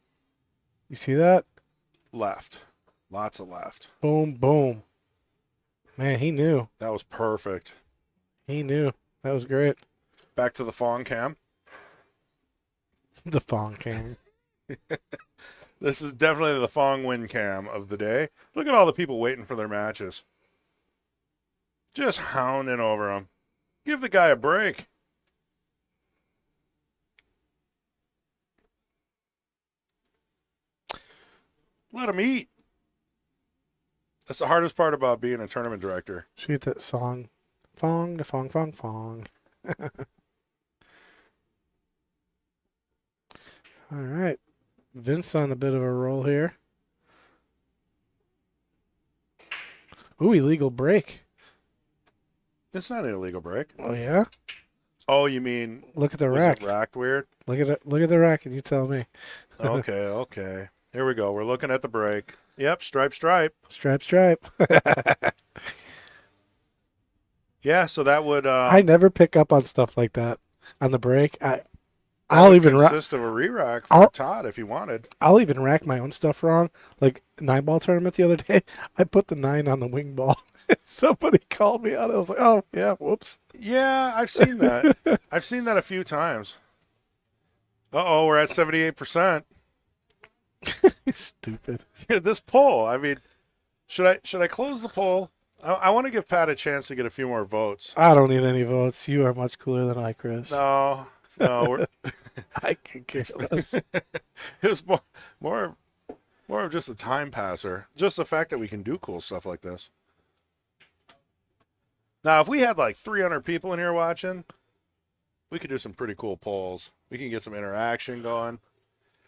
You see that? Left. Lots of left. Boom, boom. Man, he knew. That was perfect. He knew. That was great. Back to the Fong cam. The Fong came. This is definitely the Fong win cam of the day. Look at all the people waiting for their matches. Just hounding over them. Give the guy a break. Let him eat. That's the hardest part about being a tournament director. Shoot that song. Fong, the Fong, Fong, Fong. All right. Vince on a bit of a roll here. Ooh, illegal break. It's not an illegal break. Oh, yeah? Oh, you mean Look at the was rack. it racked weird? Look at it. Look at the rack, and you tell me. Okay. Here we go. We're looking at the break. Yep, stripe. Stripe, stripe. Yeah, so that would I never pick up on stuff like that on the break. that I'll would even consist of a re-rack for I'll- Todd if you wanted. I'll even rack my own stuff wrong. Like 9-ball tournament the other day, I put the 9 on the wing ball. Somebody called me out. I was like, oh yeah, whoops. Yeah, I've seen that. I've seen that a few times. Uh-oh, we're at 78%. Stupid. This poll, I mean, should I close the poll? I want to give Pat a chance to get a few more votes. I don't need any votes. You are much cooler than I, Chris. No, we're, I could care less. it was more of just a time passer. Just the fact that we can do cool stuff like this. Now, if we had like 300 people in here watching, we could do some pretty cool polls. We can get some interaction going.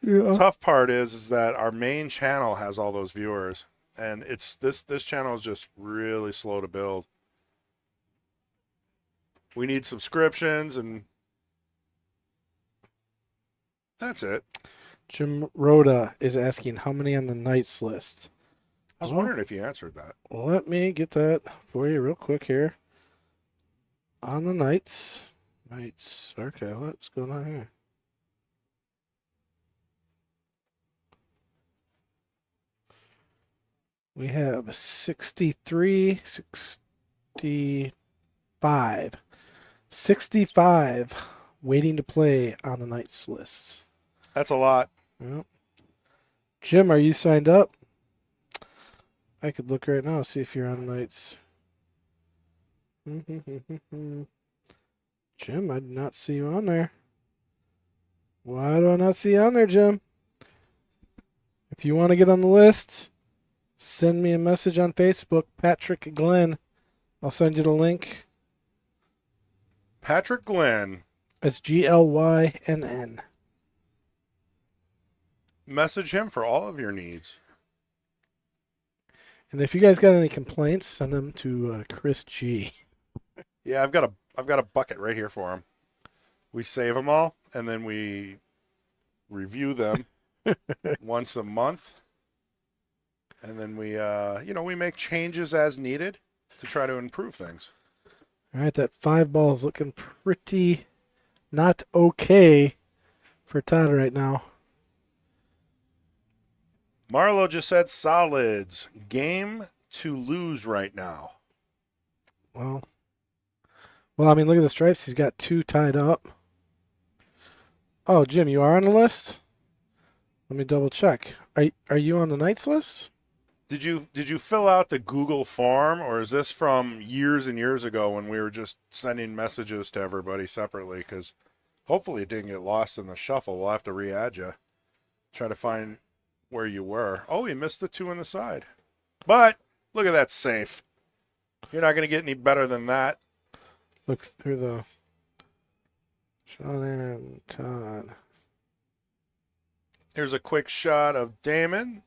Yeah. Tough part is that our main channel has all those viewers, and it's this channel is just really slow to build. We need subscriptions, and that's it. Jim Rhoda is asking how many on the Knights list. I was wondering if you answered that. Let me get that for you real quick here. On the Knights. Okay, what's going on here? We have 63, 65. 65 waiting to play on the Knights list. That's a lot. Yep. Jim, are you signed up? I could look right now, see if you're on Knights. Jim, I did not see you on there. Why do I not see you on there, Jim? If you want to get on the list, send me a message on Facebook, Patrick Glenn. I'll send you the link. Patrick Glenn. It's Glynn. Message him for all of your needs. And if you guys got any complaints, send them to Chris G. Yeah, I've got a bucket right here for them. We save them all, and then we review them once a month, and then we we make changes as needed to try to improve things. All right, that 5 ball is looking pretty not okay for Todd right now. Marlo just said solids. Game to lose right now. Well, I mean, look at the stripes. He's got 2 tied up. Oh, Jim, you are on the list? Let me double check. Are you on the Knights list? Did you fill out the Google form, or is this from years and years ago when we were just sending messages to everybody separately? Because hopefully it didn't get lost in the shuffle. We'll have to re-add you. Try to find where you were. Oh, you missed the 2 on the side. But look at that safe. You're not going to get any better than that. Look through the Sean and Todd. Here's a quick shot of Damon,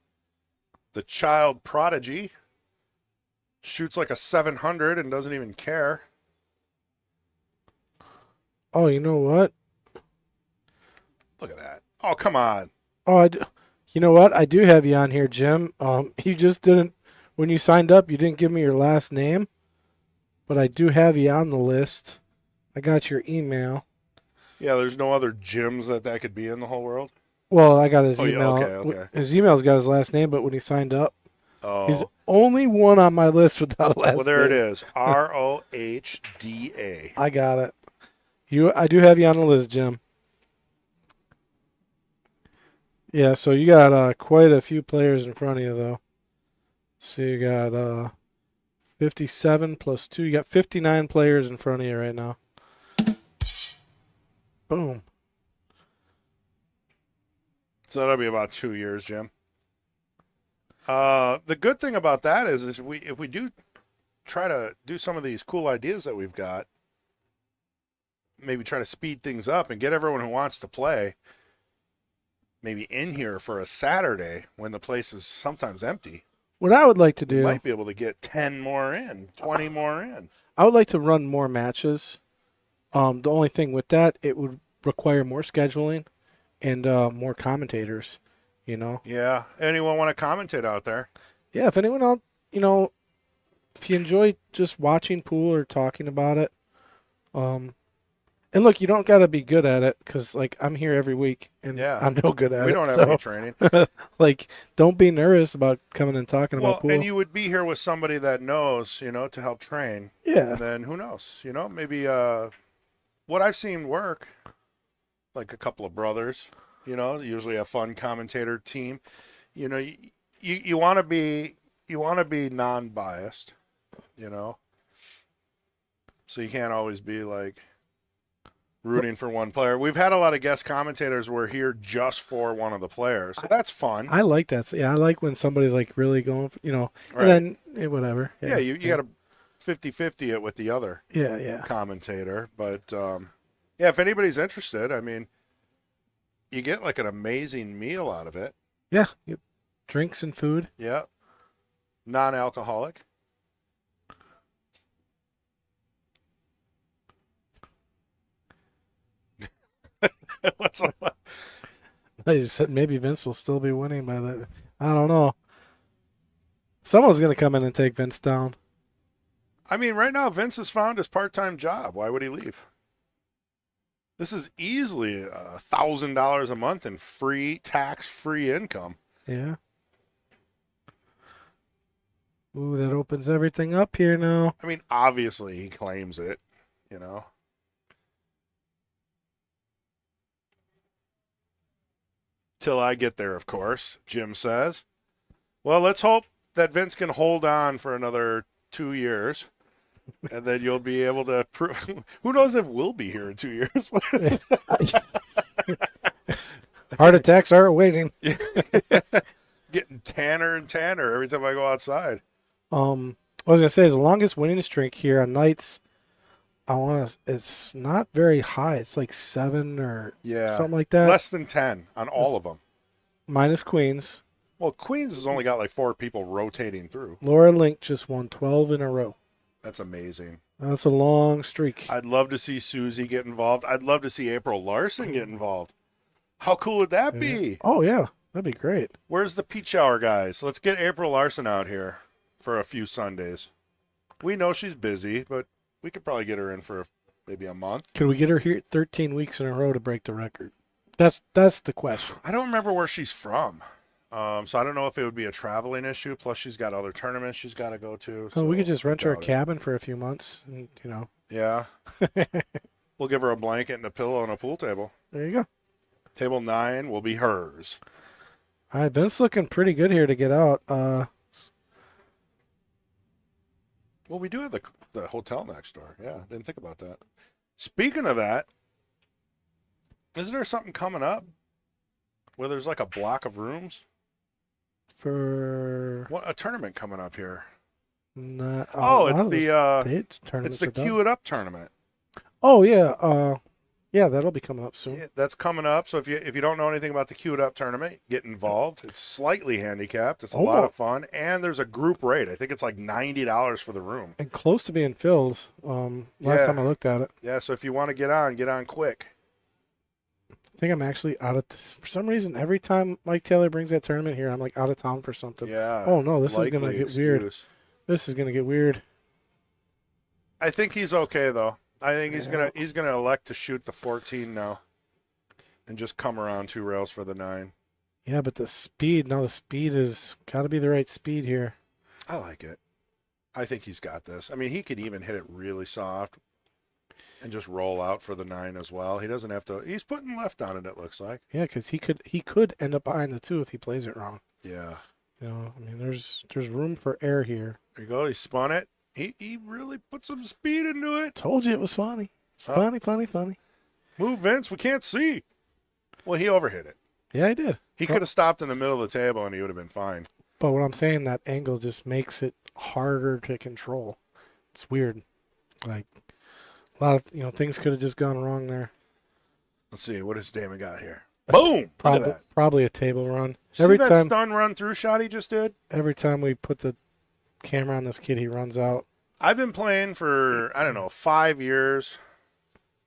the child prodigy. Shoots like a 700 and doesn't even care. Oh, you know what? Look at that. Oh, come on. Oh, you know what? I do have you on here, Jim. You just didn't, when you signed up, you didn't give me your last name, but I do have you on the list. I got your email. Yeah, there's no other gyms that could be in the whole world. Well, I got his Oh, yeah, email. okay. His email's got his last name, but when he signed up, he's the Oh, only one on my list without a last name. well, there it is. ROHDA. I got it. I do have you on the list, Jim. Yeah, so you got quite a few players in front of you, though. So you got 57 plus 2. You got 59 players in front of you right now. Boom. So that'll be about 2 years, Jim. The good thing about that is if we do try to do some of these cool ideas that we've got, maybe try to speed things up and get everyone who wants to play maybe in here for a Saturday when the place is sometimes empty. What I would like to We do, might be able to get 10 more in, 20 more in. I would like to run more matches. The only thing with that, it would require more scheduling and more commentators, you know? Yeah. Anyone want to commentate out there? Yeah, if anyone else, if you enjoy just watching pool or talking about it, and look, you don't got to be good at it because, like, I'm here every week and Yeah. I'm no good at it. We don't have any training. Like, don't be nervous about coming and talking Well, about pool. and you would be here with somebody that knows, to help train. Yeah. And then who knows, maybe what I've seen work, like a couple of brothers, usually a fun commentator team. You want to be non-biased, so you can't always be like rooting for one player. We've had a lot of guest commentators who are here just for one of the players, so that's fun. I like that. So, yeah, I like when somebody's like really going, Right. and then whatever. Yeah, you got to 50-50 it with the other Yeah. commentator. But, yeah, if anybody's interested, I mean, you get like an amazing meal out of it. Yeah. Drinks and food. Yeah. Non-alcoholic. What's up? I just said maybe Vince will still be winning by that. I don't know. Someone's going to come in and take Vince down. I mean, right now, Vince has found his part-time job. Why would he leave? This is easily $1,000 a month in free, tax-free income. Yeah. Ooh, that opens everything up here now. I mean, obviously, he claims it, Till I get there, of course, Jim says. Well, let's hope that Vince can hold on for another 2 years, and then you'll be able to prove. Who knows if we'll be here in 2 years? Heart attacks are waiting. Getting tanner and tanner every time I go outside. I was gonna say the longest winning streak here on nights. It's not very high. It's like 7 or something like that. Less than 10 on all of them. Minus queens. Well, Queens has only got like 4 people rotating through. Laura Link just won 12 in a row. That's amazing. That's a long streak. I'd love to see Susie get involved. I'd love to see April Larson get involved. How cool would that be? Oh, yeah. That'd be great. Where's the Peach Hour guys? Let's get April Larson out here for a few Sundays. We know she's busy, but we could probably get her in for maybe a month. Could we get her here 13 weeks in a row to break the record? That's the question. I don't remember where she's from. So I don't know if it would be a traveling issue. Plus, she's got other tournaments she's got to go to. So we could just rent her a doubt it. cabin for a few months, and Yeah. We'll give her a blanket and a pillow and a pool table. there you go. Table 9 will be hers. All right, Vince looking pretty good here to get out. Well, we do have the hotel next door. Yeah, didn't think about that. Speaking of that, isn't there something coming up where there's like a block of rooms? For What a tournament coming up here? not, Oh, a lot it's of the it's it's the Cue It Up tournament. Oh yeah, yeah, that'll be coming up soon. Yeah, that's coming up. So if you don't know anything about the Cue It Up tournament, get involved. It's slightly handicapped. It's a lot of fun, and there's a group rate. I think it's like $90 for the room. And close to being filled. Last Yeah. time I looked at it, Yeah, so if you want to get on quick. I think I'm actually out of. For some reason, every time Mike Taylor brings that tournament here, I'm like out of town for something. Yeah. Oh no, this is gonna likely get weird. excuse. This is gonna get weird. I think he's okay though. I think Yeah. he's gonna elect to shoot the 14 now, and just come around 2 rails for the 9. Yeah, but the speed is got to be the right speed here. I like it. I think he's got this. I mean, he could even hit it really soft, and just roll out for the 9 as well. He doesn't have to. He's putting left on it. It looks like. Yeah, because he could end up behind the 2 if he plays it wrong. Yeah. I mean, there's room for error here. There you go. He spun it. He really put some speed into it. Told you it was funny. It's funny. Move, Vince. We can't see. Well, he overhit it. Yeah, I did. He could have stopped in the middle of the table and he would have been fine. But what I'm saying, that angle just makes it harder to control. It's weird. Like a lot of things could have just gone wrong there. Let's see. What has Damon got here? Boom! Look at that. Probably a table run. See that stun run through shot he just did? Every time we put the camera on this kid, he runs out. I've been playing for, I don't know, 5 years,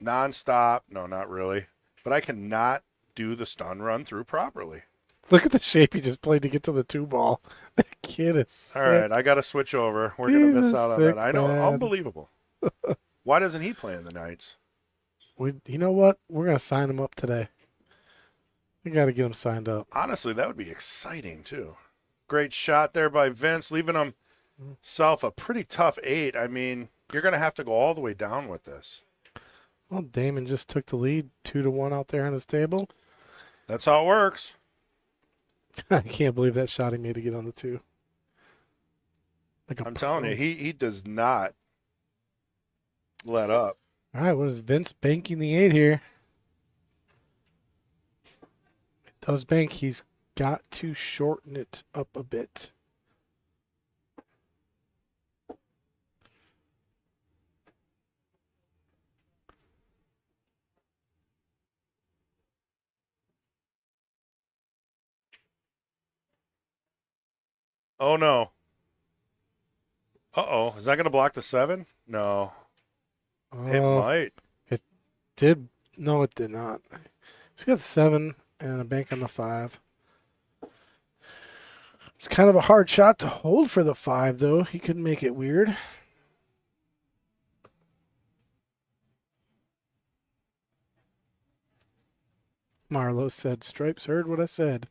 nonstop. No, not really. But I cannot do the stun run through properly. Look at the shape he just played to get to the 2 ball. That kid is sick. All right, I got to switch over. We're going to miss out on that. I know, McMahon. unbelievable. Why doesn't he play in the Knights? You know what? We're going to sign him up today. We got to get him signed up. Honestly, that would be exciting, too. Great shot there by Vince, leaving himself a pretty tough 8. I mean, you're going to have to go all the way down with this. Well, Damon just took the lead 2-1 out there on his table. That's how it works. I can't believe that shot he made to get on the 2. I'm telling you, he does not let up. All right, what is Vince banking the 8 here? It does bank. He's got to shorten it up a bit. Oh, no. Uh-oh. Is that going to block the 7? No. It might. It did. No, it did not. He's got 7 and a bank on the 5. It's kind of a hard shot to hold for the 5, though. He could make it weird. Marlowe said, Stripes heard what I said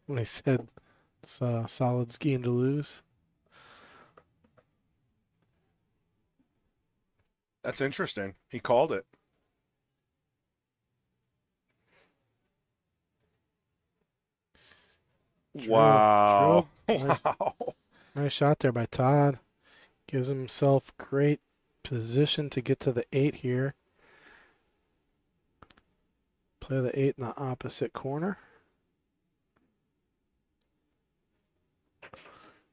when he said it's a solid scheme to lose. That's interesting. He called it. Wow. Wow. Nice shot there by Todd. Gives himself great position to get to the 8 here. Play the 8 in the opposite corner.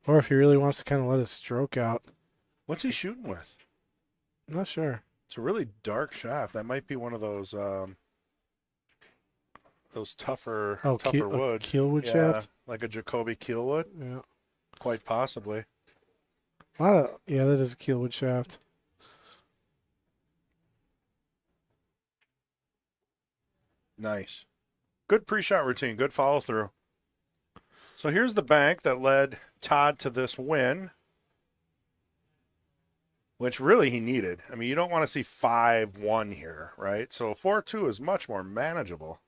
Or if he really wants to kind of let his stroke out. What's he shooting with? I'm not sure. It's a really dark shaft. That might be one of those those tougher Oh, wood. Keelwood Yeah, shaft. like a Jacoby Keelwood, Yeah. quite possibly. Yeah, that is a Keelwood shaft. Nice. Good pre-shot routine. Good follow through. So here's the bank that led Todd to this win, which really he needed. I mean, you don't want to see 5-1 here, right? So 4-2 is much more manageable.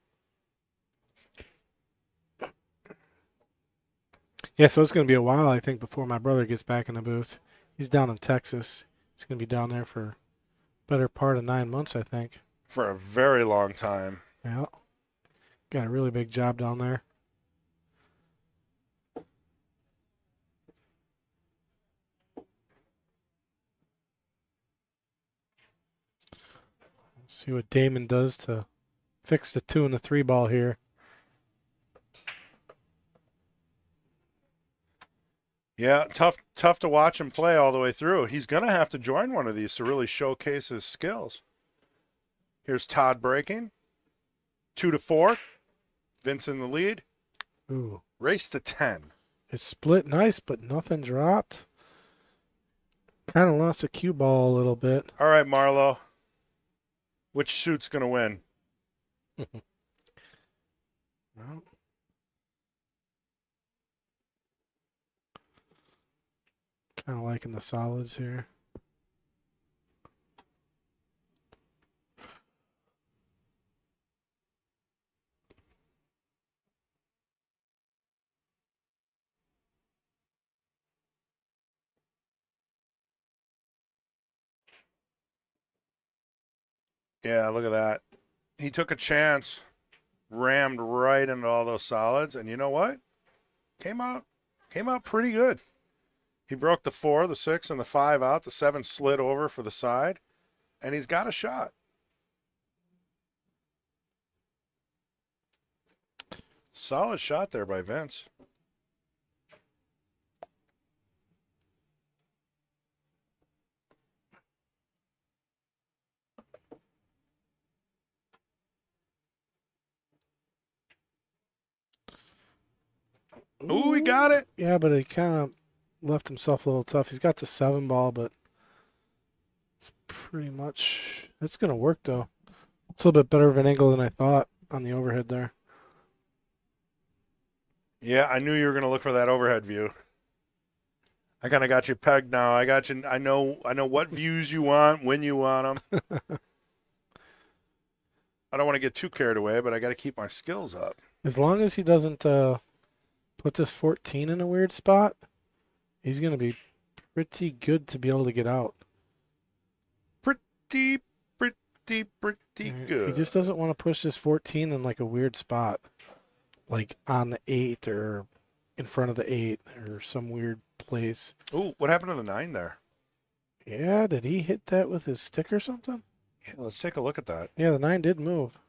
Yeah, so it's going to be a while, I think, before my brother gets back in the booth. He's down in Texas. He's going to be down there for better part of 9 months, I think. For a very long time. Yeah. Got a really big job down there. See what Damon does to fix the 2 and the 3 ball here. Yeah, tough to watch him play all the way through. He's going to have to join one of these to really showcase his skills. Here's Todd breaking. 2-4. Vince in the lead. Ooh. Race to 10. It split nice, but nothing dropped. Kind of lost a cue ball a little bit. All right, Marlo. Which suit's going to win? Well, kind of liking the solids here. Yeah, look at that. He took a chance, rammed right into all those solids, and you know what? Came out pretty good. He broke the 4, the 6, and the 5 out. The 7 slid over for the side, and he's got a shot. Solid shot there by Vince. Ooh, he got it. Yeah, but he kind of left himself a little tough. He's got the 7 ball, but it's pretty much, it's going to work though. It's a little bit better of an angle than I thought on the overhead there. Yeah, I knew you were going to look for that overhead view. I kind of got you pegged now. I got you. I know what views you want, when you want them. I don't want to get too carried away, but I got to keep my skills up. As long as he doesn't put this 14 in a weird spot, he's going to be pretty good to be able to get out. Pretty good. He just doesn't want to push this 14 in like a weird spot, like on the 8 or in front of the 8 or some weird place. Ooh, what happened to the 9 there? Yeah, did he hit that with his stick or something? Yeah, let's take a look at that. Yeah, the 9 did move.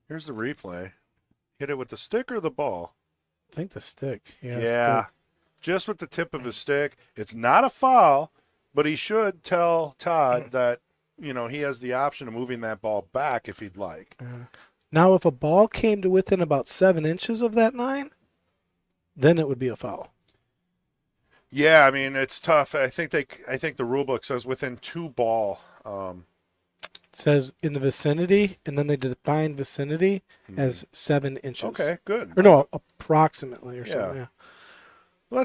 Here's the replay. Hit it with the stick or the ball? I think the stick. Yeah. Just with the tip of his stick. It's not a foul, but he should tell Todd that, you know, he has the option of moving that ball back if he'd like. Now, if a ball came to within about 7 inches of that 9, then it would be a foul. Yeah, I mean, it's tough. I think the rule book says within 2 ball. It says in the vicinity, and then they define vicinity as 7 inches. Okay, good. Or no, approximately or something. Yeah. Well,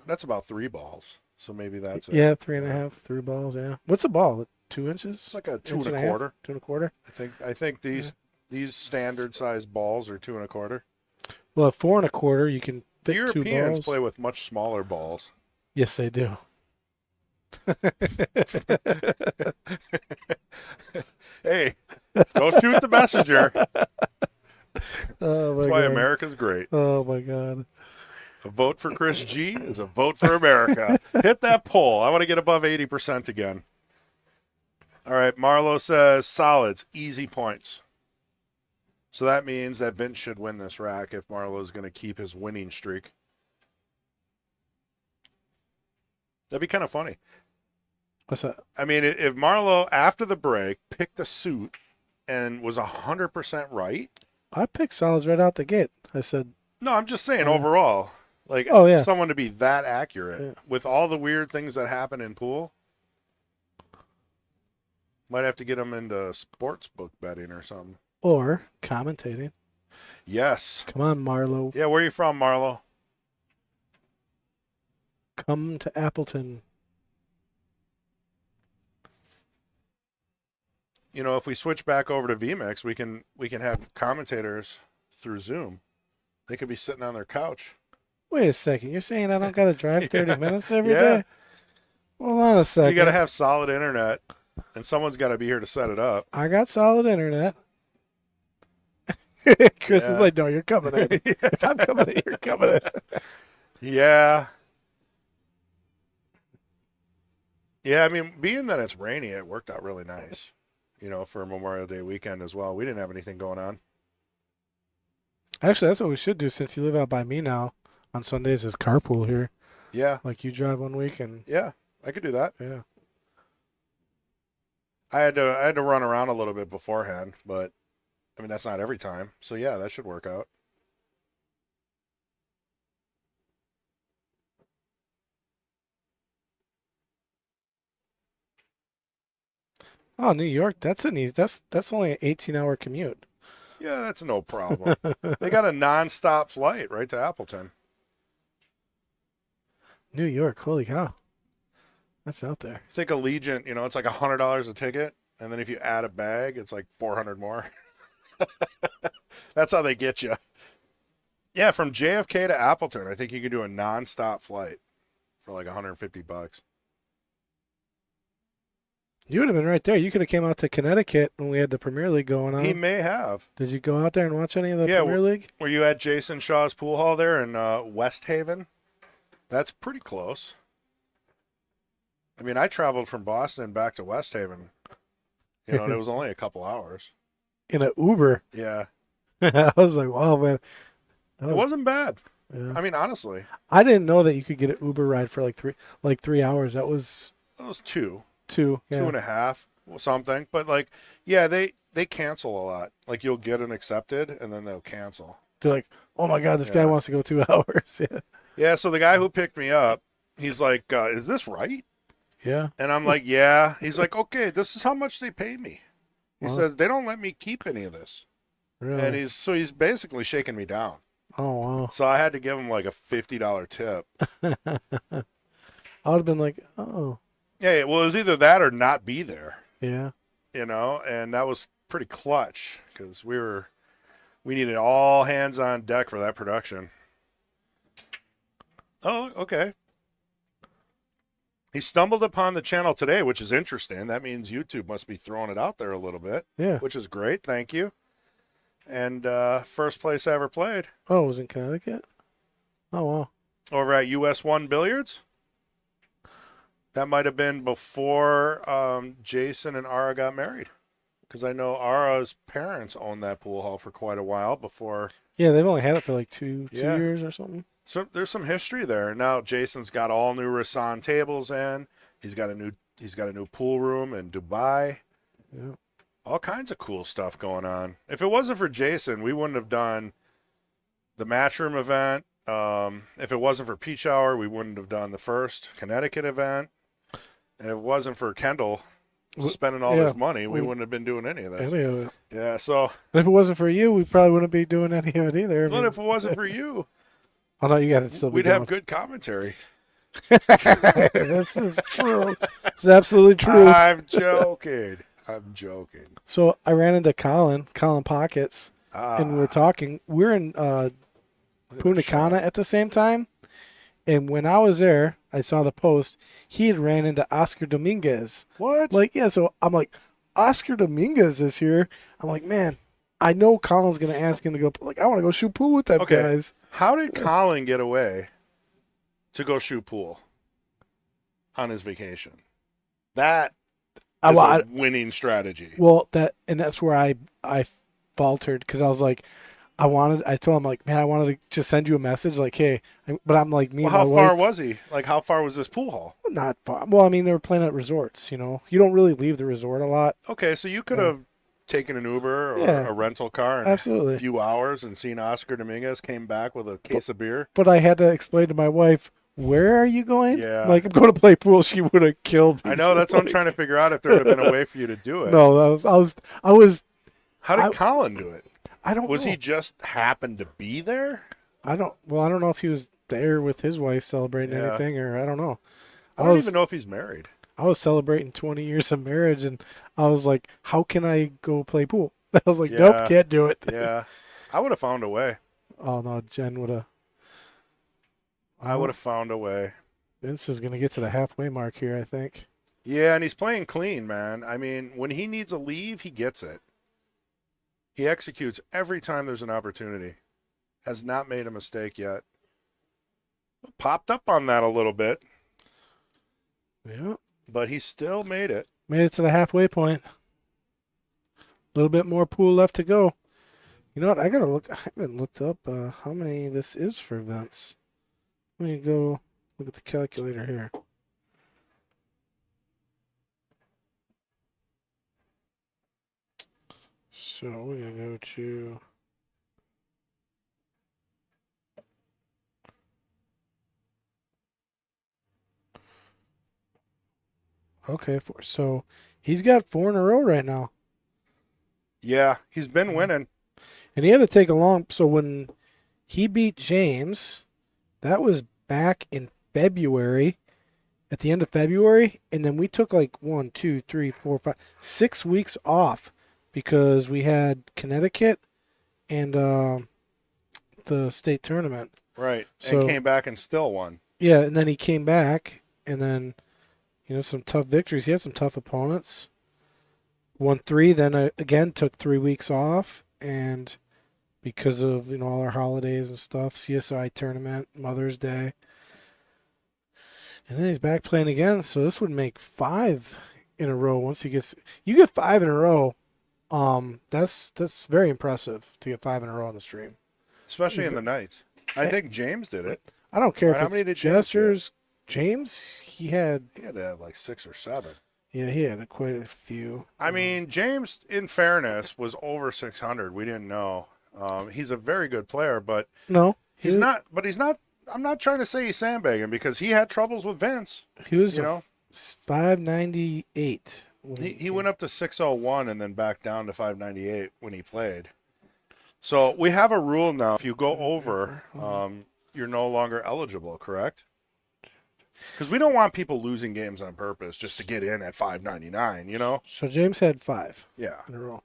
that's about 3 balls. So maybe that's it. Yeah, 3.5, 3 balls. Yeah. What's a ball? 2 inches? It's like a 2 Inch and a half? quarter. 2 and a quarter. I think these standard sized balls are 2 and a quarter. Well, at 4 and a quarter, you can The fit 2 Europeans balls. play with much smaller balls. Yes, they do. Hey, don't shoot the messenger. Oh my That's why God. America's great. Oh my God. A vote for Chris G is a vote for America. Hit that poll. I want to get above 80% again. All right, Marlo says solids, easy points. So that means that Vince should win this rack if Marlo's going to keep his winning streak. That'd be kind of funny. What's that? I mean, if Marlo, after the break, picked a suit and was 100% right, I picked solids right out the gate. I said, No, I'm just saying Oh, yeah. overall. Like Oh, yeah. someone to be that accurate Yeah. with all the weird things that happen in pool. Might have to get them into sports book betting or something. or commentating. Yes. Come on, Marlo. Yeah, where are you from, Marlo? Come to Appleton. You know, if we switch back over to VMix, we can have commentators through Zoom. They could be sitting on their couch. Wait a second. You're saying I don't got to drive 30 minutes every Yeah. day? Hold on a second. You got to have solid internet, and someone's got to be here to set it up. I got solid internet. Chris is like, no, you're coming in. If I'm coming in, you're coming in. Yeah. Yeah, I mean, being that it's rainy, it worked out really nice. You know, for Memorial Day weekend as well. We didn't have anything going on. Actually, that's what we should do since you live out by me now. On Sundays is carpool here. Yeah. Like you drive one week and Yeah, I could do that. yeah. I had to run around a little bit beforehand, but I mean that's not every time. So yeah, that should work out. Oh, New York, that's an easy. That's only an 18-hour commute. Yeah, that's no problem. They got a non-stop flight right to Appleton. New York, holy cow. That's out there. It's like Allegiant, you know, it's like $100 a ticket, and then if you add a bag, it's like 400 more. That's how they get you. Yeah, from JFK to Appleton, I think you could do a non-stop flight for like $150. You would have been right there. You could have came out to Connecticut when we had the Premier League going on. He may have. Did you go out there and watch any of the Yeah, Premier League? Were you at Jason Shaw's pool hall there in West Haven? That's pretty close. I mean, I traveled from Boston back to West Haven. You know, and it was only a couple hours. In an Uber. Yeah. I was like, wow, man. It wasn't bad. Yeah. I mean, honestly. I didn't know that you could get an Uber ride for like 3 hours. That was It was two. 2. Yeah. 2.5, something. But like, yeah, they cancel a lot. Like you'll get an accepted and then they'll cancel. They're like, oh my God, this guy wants to go 2 hours. Yeah. Yeah, so the guy who picked me up, he's like, is this right? Yeah. And I'm like, yeah. He's like, okay, this is how much they pay me. He Wow. says, they don't let me keep any of this. Really? And he's basically shaking me down. Oh, wow. So I had to give him like a $50 tip. I would have been like, oh. Yeah, well, it was either that or not be there, Yeah. you know, and that was pretty clutch because we needed all hands on deck for that production. Oh, okay. He stumbled upon the channel today, which is interesting. That means YouTube must be throwing it out there a little bit, Yeah. which is great. Thank you. And first place I ever played Oh, it was in Connecticut? Oh, wow. over at US1 Billiards. That might have been before Jason and Ara got married. Because I know Ara's parents owned that pool hall for quite a while before. Yeah, they've only had it for like two Yeah. years or something. So there's some history there. Now Jason's got all new Rasan tables in. He's got a new pool room in Dubai. Yeah. All kinds of cool stuff going on. If it wasn't for Jason, we wouldn't have done the Matchroom event. If it wasn't for Peach Hour, we wouldn't have done the first Connecticut event. And if it wasn't for Kendall spending all this money, we wouldn't have been doing any of this. Any of it. Yeah, so. If it wasn't for you, we probably wouldn't be doing any of it either. But if it wasn't for you, oh, no, you guys would still be we'd have doing. good commentary. This is true. It's absolutely true. I'm joking. I'm joking. So I ran into Colin Pockets, and we're talking. We're in Punta Cana at the same time. And when I was there, I saw the post. He had ran into Oscar Dominguez. What? Like, yeah, so I'm like, Oscar Dominguez is here. I'm like, man, I know Colin's going to ask him to go. Like, I want to go shoot pool with them guys. How did Colin get away to go shoot pool on his vacation? That is a winning strategy. Well, that's where I faltered because I was like, I told him like, man, I wanted to just send you a message like, hey, but I'm like me. Well, and how my far wife, was he? Like, how far was this pool hall? Not far. Well, I mean, they were playing at resorts. You know, you don't really leave the resort a lot. Okay, so you could have taking an Uber or Yeah. a rental car in Absolutely. a few hours and seeing Oscar Dominguez came back with a case of beer. But I had to explain to my wife, where are you going? Yeah. Like, I'm going to play pool. She would have killed me. I know, that's what I'm trying to figure out, if there would have been a way for you to do it. No, I was. How did Colin do it? I don't Was know. he just happened to be there? I don't know if he was there with his wife celebrating Yeah. anything, or I don't know. I don't even know if he's married. I was celebrating 20 years of marriage, and I was like, how can I go play pool? I was like, nope, can't do it. Yeah. I would have found a way. Oh, no, Jen would have. I would have found a way. Vince is going to get to the halfway mark here, I think. Yeah, and he's playing clean, man. I mean, when he needs a leave, he gets it. He executes every time there's an opportunity. Has not made a mistake yet. Popped up on that a little bit, Yeah. but he still made it. Made it to the halfway point. A little bit more pool left to go. You know what? I got to look. I haven't looked up how many this is for Vince. Let me go look at the calculator here. So we're going to go to. Okay, so he's got 4 in a row right now. Yeah, he's been winning. And he had to take a long. So when he beat James, that was back in February, at the end of February. And then we took like 6 weeks off because we had Connecticut and the state tournament. Right. So, and came back and still won. Yeah, and then he came back, and then, some tough victories. He had some tough opponents. Won 3, then again took 3 weeks off, and because of all our holidays and stuff, CSI tournament, Mother's Day, and then he's back playing again. So this would make 5 in a row. Once he gets, you get 5 in a row. That's very impressive to get 5 in a row on the stream, especially in the nights. I think James did it. I don't care How if many did it's James gestures. James, he had to have like 6 or 7. Yeah, he had quite a few. I mean, James, in fairness, was over 600. We didn't know. He's a very good player, but no, he's not. But he's not. I'm not trying to say he's sandbagging, because he had troubles with Vince. He was 598. He went up to 601 and then back down to 598 when he played. So we have a rule now: if you go over, you're no longer eligible. Correct? Because we don't want people losing games on purpose just to get in at 599, So James had 5 Yeah. in a row.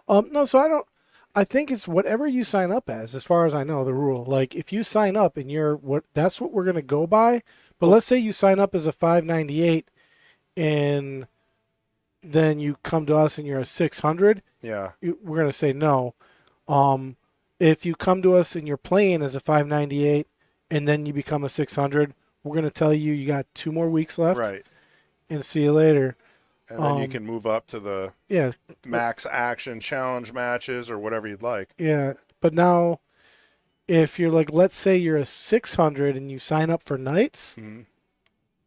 No, so I think it's whatever you sign up as far as I know, the rule. Like, if you sign up and that's what we're going to go by. But let's say you sign up as a 598 and then you come to us and you're a 600. Yeah. We're going to say no. If you come to us and you're playing as a 598 and then you become a 600, we're going to tell you got 2 more weeks left. Right. And see you later. And then you can move up to the max action challenge matches or whatever you'd like. Yeah. But now, if you're like, let's say you're a 600 and you sign up for nights,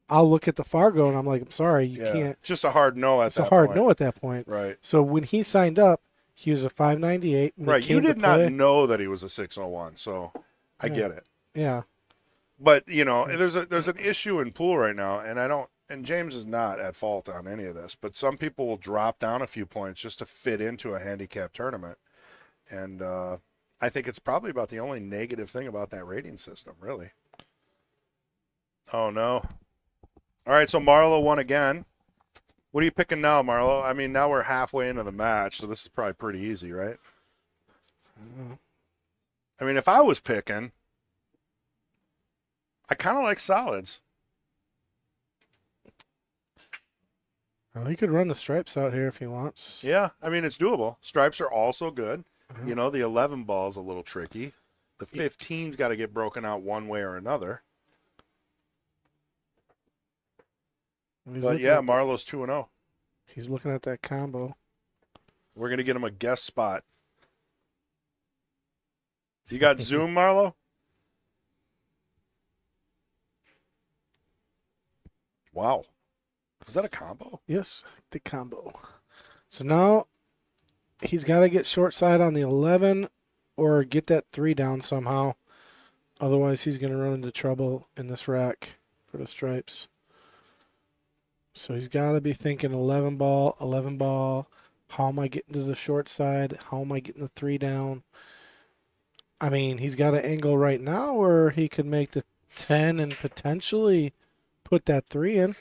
I'll look at the Fargo and I'm like, I'm sorry, you can't. Just a hard no at that point. It's a hard no at that point. Right. So when he signed up, he was a 598. Right. You did not know that he was a 601, so I get it. Yeah. But, there's an issue in pool right now, and James is not at fault on any of this, but some people will drop down a few points just to fit into a handicap tournament. And I think it's probably about the only negative thing about that rating system, really. Oh, no. All right, so Marlo won again. What are you picking now, Marlo? I mean, now we're halfway into the match, so this is probably pretty easy, right? I mean, if I was picking, I kind of like solids. Well, he could run the stripes out here if he wants. Yeah, I mean, it's doable. Stripes are also good. The 11 ball's a little tricky. The 15's got to get broken out one way or another. But yeah, Marlo's 2-0. He's looking at that combo. We're going to get him a guest spot. You got Zoom, Marlo? Wow. Was that a combo? Yes, the combo. So now he's got to get short side on the 11 or get that 3 down somehow. Otherwise, he's going to run into trouble in this rack for the stripes. So he's got to be thinking 11 ball, 11 ball. How am I getting to the short side? How am I getting the 3 down? I mean, he's got an angle right now where he could make the 10 and potentially put that 3 in.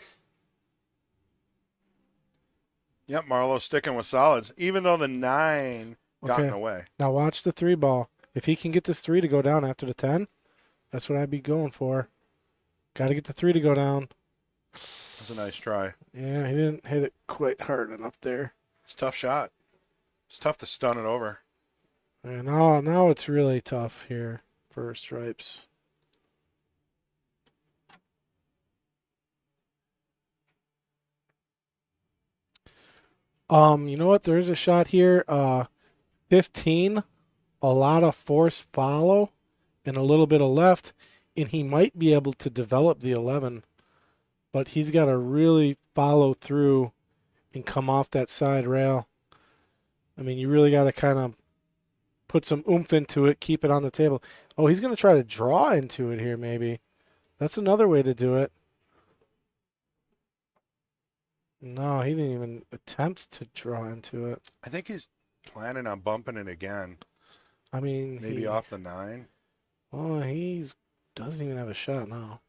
Yep, Marlowe's sticking with solids, even though the 9 got in the way. Now watch the 3 ball. If he can get this 3 to go down after the 10, that's what I'd be going for. Got to get the 3 to go down. That's a nice try. Yeah, he didn't hit it quite hard enough there. It's a tough shot. It's tough to stun it over. And now it's really tough here for stripes. You know what? There is a shot here. 15, a lot of force follow, and a little bit of left, and he might be able to develop the 11, but he's got to really follow through and come off that side rail. I mean, you really got to kind of put some oomph into it, keep it on the table. Oh, he's going to try to draw into it here, maybe. That's another way to do it. No, he didn't even attempt to draw into it. I think he's planning on bumping it again. I mean, maybe off the 9. Oh, doesn't even have a shot now.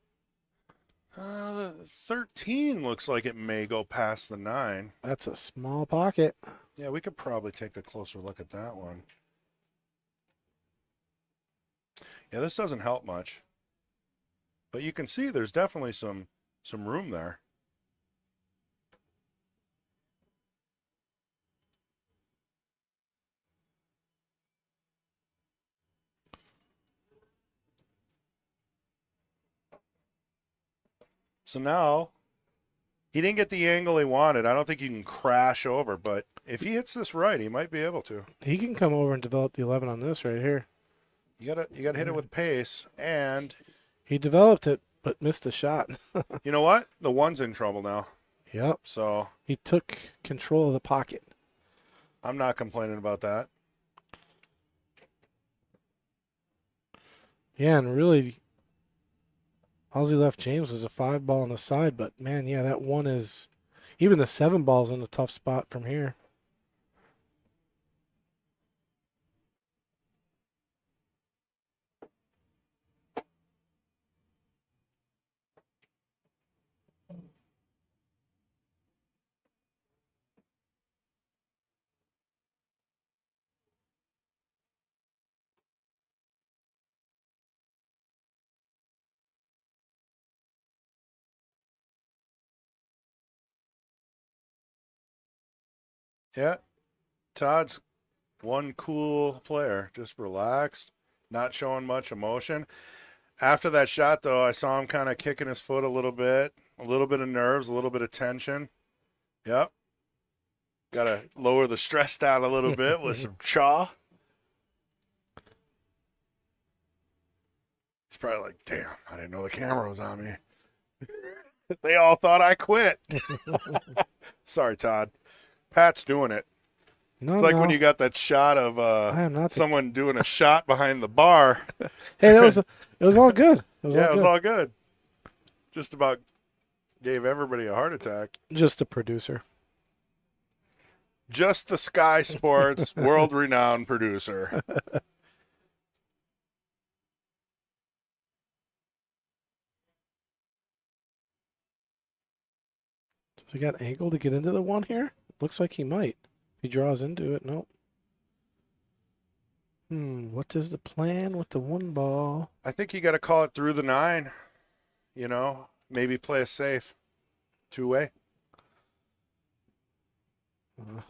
13 looks like it may go past the 9. That's a small pocket. Yeah, we could probably take a closer look at that one. Yeah, this doesn't help much. But you can see there's definitely some room there. So now, he didn't get the angle he wanted. I don't think he can crash over, but if he hits this right, he might be able to. He can come over and develop the 11 on this right here. You gotta hit it with pace, and he developed it, but missed a shot. You know what? The 1's in trouble now. Yep. So he took control of the pocket. I'm not complaining about that. Yeah, and really, all he left James was a 5 ball on the side, but man, yeah, that 1 is, even the 7 ball's in a tough spot from here. Yeah. Todd's one cool player, just relaxed, not showing much emotion. After that shot, though, I saw him kind of kicking his foot a little bit of nerves, a little bit of tension. Yep. Got to lower the stress down a little bit with some chaw. He's probably like, damn, I didn't know the camera was on me. They all thought I quit. Sorry, Todd. Pat's doing it. No, it's like when you got that shot of someone doing a shot behind the bar. Hey, it was all good. It was all good. Just about gave everybody a heart attack. Just a producer. Just the Sky Sports world-renowned producer. Does he got angle to get into the 1 here? Looks like he might. If he draws into it, nope. What is the plan with the 1 ball? I think you got to call it through the 9. You know, maybe play it safe. 2-way.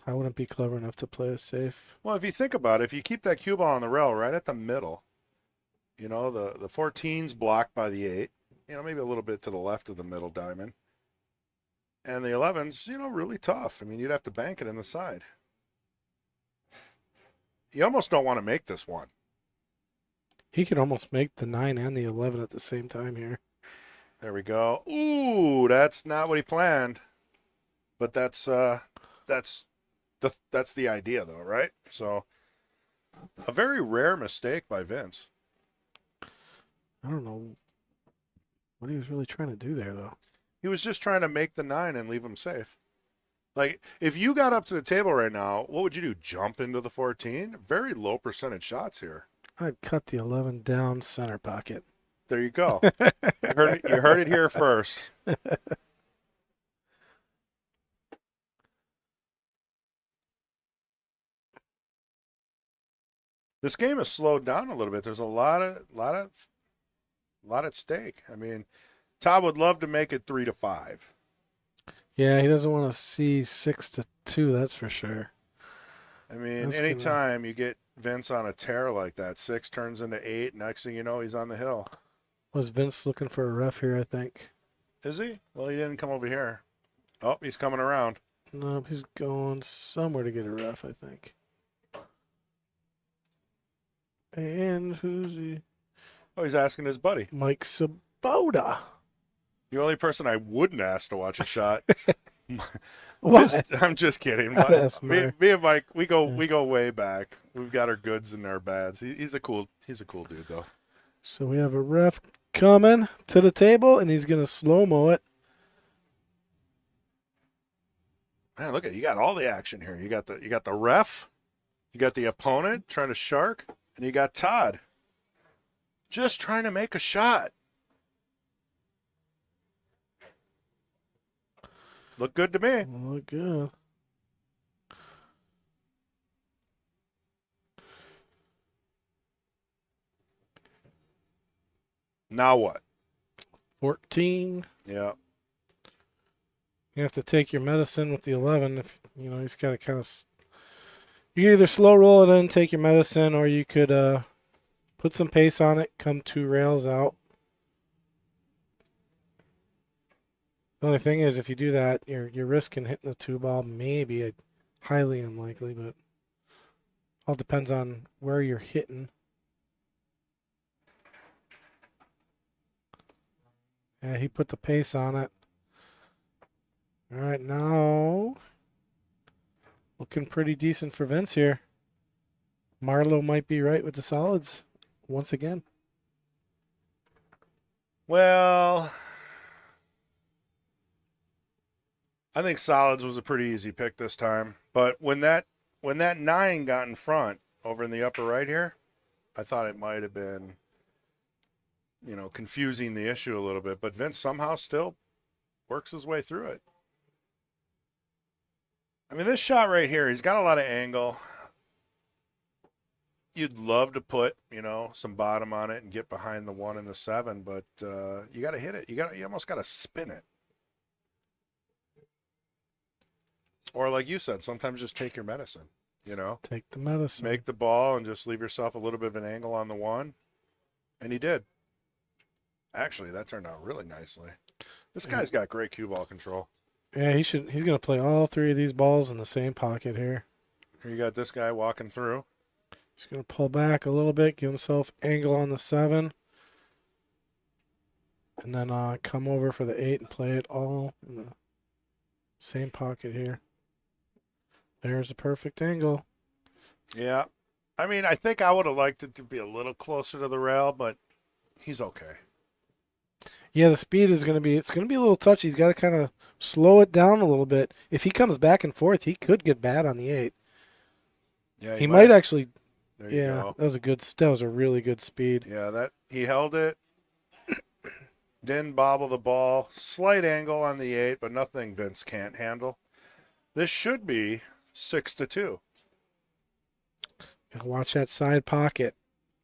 I wouldn't be clever enough to play it safe. Well, if you think about it, if you keep that cue ball on the rail right at the middle, you know, the 14's blocked by the 8, you know, maybe a little bit to the left of the middle diamond. And the 11's, you know, really tough. I mean, you'd have to bank it in the side. You almost don't want to make this 1. He could almost make the 9 and the 11 at the same time here. There we go. Ooh, that's not what he planned. But that's That's the idea, though, right? So, a very rare mistake by Vince. I don't know what he was really trying to do there, though. He was just trying to make the 9 and leave him safe. Like, if you got up to the table right now, what would you do? Jump into the 14? Very low percentage shots here. I'd cut the 11 down center pocket. There you go. You heard it here first. This game has slowed down a little bit. There's a lot at stake. I mean, Todd would love to make it 3-5. Yeah, he doesn't want to see 6-2. That's for sure. I mean, That's anytime you get Vince on a tear like that, 6 turns into 8. Next thing you know, he's on the hill. Was Vince looking for a ref here? I think. Is he? Well, he didn't come over here. Oh, he's coming around. No, he's going somewhere to get a ref. I think. And who's he? Oh, he's asking his buddy. Mike Sabota. The only person I wouldn't ask to watch a shot. What? I'm just kidding. That's Me and Mike, we go way back. We've got our goods and our bads. He's a cool dude though. So we have a ref coming to the table, and he's gonna slow-mo it. Man, look at you got all the action here. You got the ref, you got the opponent trying to shark, and you got Todd just trying to make a shot. Look good to me. Look good. Now what? 14. Yeah. You have to take your medicine with the 11. If you know he's got to kind of. You can either slow roll it in, take your medicine, or you could put some pace on it, come 2 rails out. The only thing is, if you do that, you're risking hitting the 2 ball. Maybe highly unlikely, but all depends on where you're hitting. Yeah, he put the pace on it. All right, now looking pretty decent for Vince here. Marlowe might be right with the solids once again. Well, I think solids was a pretty easy pick this time. But when that 9 got in front over in the upper right here, I thought it might have been, confusing the issue a little bit. But Vince somehow still works his way through it. I mean, this shot right here, he's got a lot of angle. You'd love to put, some bottom on it and get behind the 1 and the 7, but you got to hit it. You almost got to spin it. Or like you said, sometimes just take your medicine, Take the medicine. Make the ball and just leave yourself a little bit of an angle on the 1. And he did. Actually, that turned out really nicely. This guy's got great cue ball control. Yeah, he's going to play all 3 of these balls in the same pocket here. Here you got this guy walking through. He's going to pull back a little bit, give himself angle on the 7. And then come over for the 8 and play it all in the same pocket here. There's a perfect angle. Yeah. I mean, I think I would have liked it to be a little closer to the rail, but he's okay. Yeah, the speed is going to be, it's going to be a little touchy. He's got to kind of slow it down a little bit. If he comes back and forth, he could get bad on the 8. Yeah, he might actually. There you go. That was a really good speed. Yeah, that he held it. Didn't bobble the ball. Slight angle on the 8, but nothing Vince can't handle. This should be 6-2. Gotta watch that side pocket.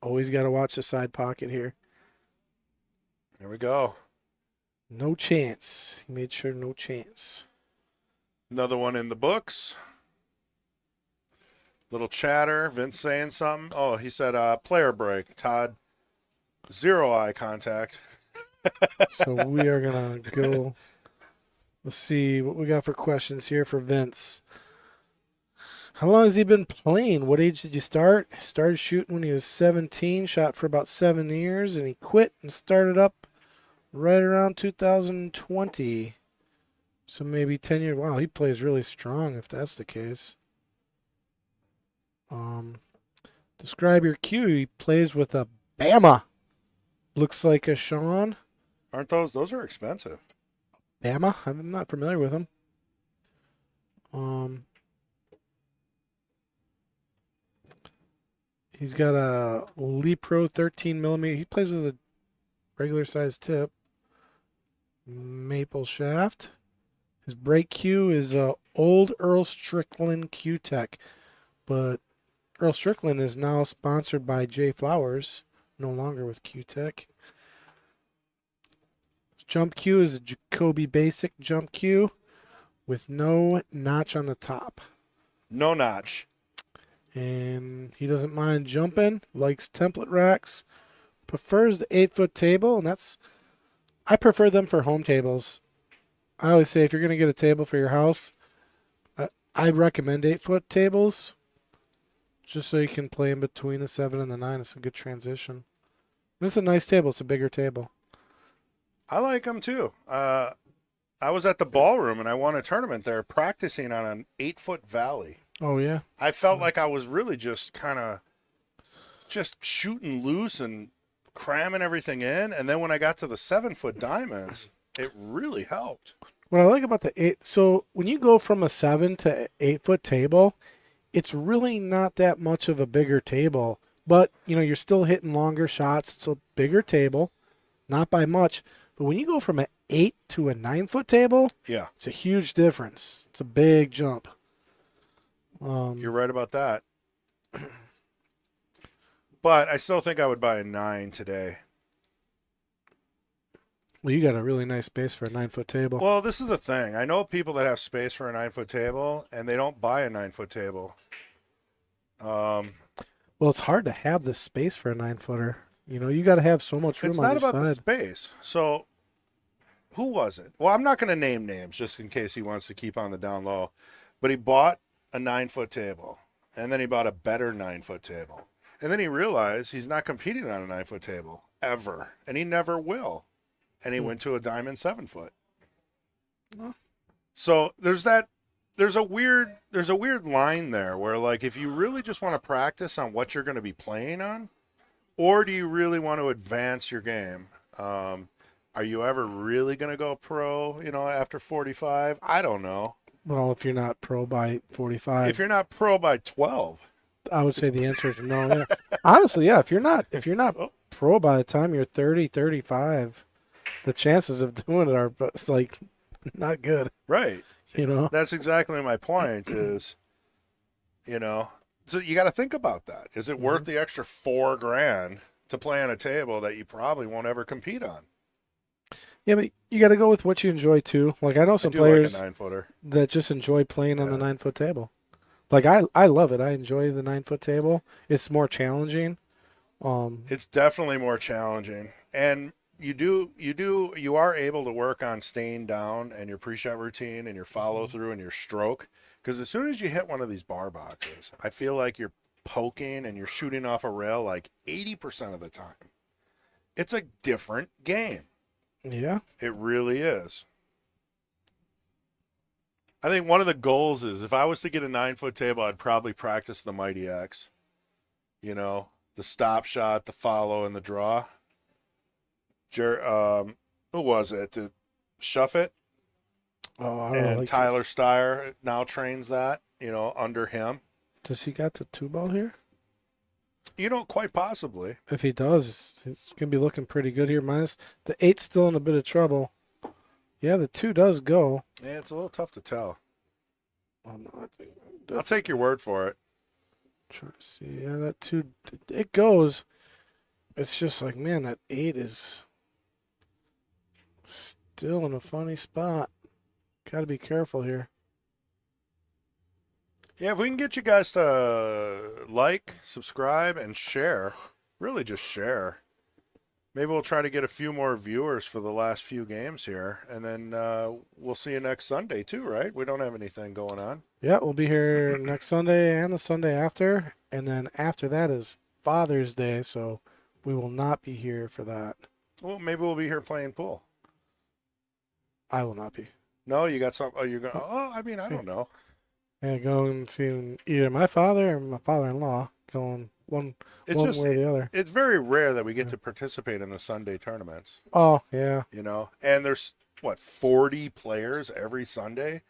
Always got to watch the side pocket here. Here we go. No chance. He made sure no chance. Another one in the books. Little chatter. Vince saying something. Oh, he said player break. Todd, 0 eye contact. So we are going to go. Let's see what we got for questions here for Vince. How long has he been playing? What age did you start? Started shooting when he was 17, shot for about 7 years, and he quit and started up right around 2020. So maybe 10 years. Wow, he plays really strong if that's the case. Describe your cue. He plays with a Bama. Looks like a Sean. Aren't those are expensive? Bama? I'm not familiar with him. He's got a Lee Pro 13 millimeter. He plays with a regular size tip. Maple shaft. His brake cue is old Earl Strickland Q-Tech, but Earl Strickland is now sponsored by Jay Flowers, no longer with Q-Tech. His jump cue is a Jacoby Basic jump cue with no notch on the top. No notch. And he doesn't mind jumping, likes template racks, prefers the 8-foot table, and I prefer them for home tables. I always say if you're going to get a table for your house, I recommend 8-foot tables just so you can play in between the 7 and the 9. It's a good transition. And it's a nice table. It's a bigger table. I like them too. I was at the ballroom and I won a tournament there practicing on an 8-foot valley. Oh, yeah? I felt like I was really just shooting loose and cramming everything in. And then when I got to the 7-foot diamonds, it really helped. What I like about the 8, so when you go from a 7 to 8-foot table, it's really not that much of a bigger table. But, you're still hitting longer shots. It's a bigger table, not by much. But when you go from an 8 to a 9-foot table, yeah, it's a huge difference. It's a big jump. You're right about that. But I still think I would buy a 9 today. Well, you got a really nice space for a 9-foot table. Well, this is the thing. I know people that have space for a 9-foot table, and they don't buy a 9-foot table. Well, it's hard to have the space for a 9-footer. You got to have so much room It's on not your about the side. space. So, who was it? Well, I'm not going to name names just in case he wants to keep on the down low. But he bought a 9-foot table, and then he bought a better 9-foot table. And then he realized he's not competing on a 9-foot table ever, and he never will. And he went to a diamond 7-foot. So there's a weird line there where, like, if you really just want to practice on what you're going to be playing on, or do you really want to advance your game? Are you ever really going to go pro, after 45? I don't know. Well, if you're not pro by 45, If you're not pro by 12, I would say the answer is no. Yeah. Honestly, yeah. If you're not pro by the time you're 30, 35, the chances of doing it are like not good. right? You That's exactly my point. Is so you got to think about that. Is it worth the extra $4,000 to play on a table that you probably won't ever compete on? Yeah, but you got to go with what you enjoy too. Like I know some players like a 9-footer that just enjoy playing on the 9-foot table. Like I love it. I enjoy the 9-foot table. It's more challenging. It's definitely more challenging, and you are able to work on staying down and your pre-shot routine and your follow through and your stroke. Because as soon as you hit one of these bar boxes, I feel like you're poking and you're shooting off a rail like 80% of the time. It's a different game. Yeah. It really is. I think one of the goals is if I was to get a 9-foot table, I'd probably practice the Mighty X. The stop shot, the follow, and the draw. Who was it? Shuffit? Oh, I don't And know. Like, Tyler Steyer now trains that, under him. does he got the 2-ball here? Quite possibly. If he does, it's gonna be looking pretty good here. Minus the 8's still in a bit of trouble. Yeah, the 2 does go. Yeah, it's a little tough to tell. Oh, no, I think I'll take your word for it. try to see. Yeah, that 2, it goes. It's just like, man, that 8 is still in a funny spot. Got to be careful here. Yeah, if we can get you guys to like, subscribe, and share, really just share. Maybe we'll try to get a few more viewers for the last few games here, and then we'll see you next Sunday too, right? We don't have anything going on. Yeah, we'll be here next Sunday and the Sunday after, and then after that is Father's Day, so we will not be here for that. Well, maybe we'll be here playing pool. I will not be. No, you got something. Oh, you're going. Oh, I mean, I don't know. Yeah, going seeing either my father or my father-in-law going one It's one just way or the other. it's very rare that we get Yeah. to participate in the Sunday tournaments, Oh yeah, and there's what 40 players every Sunday.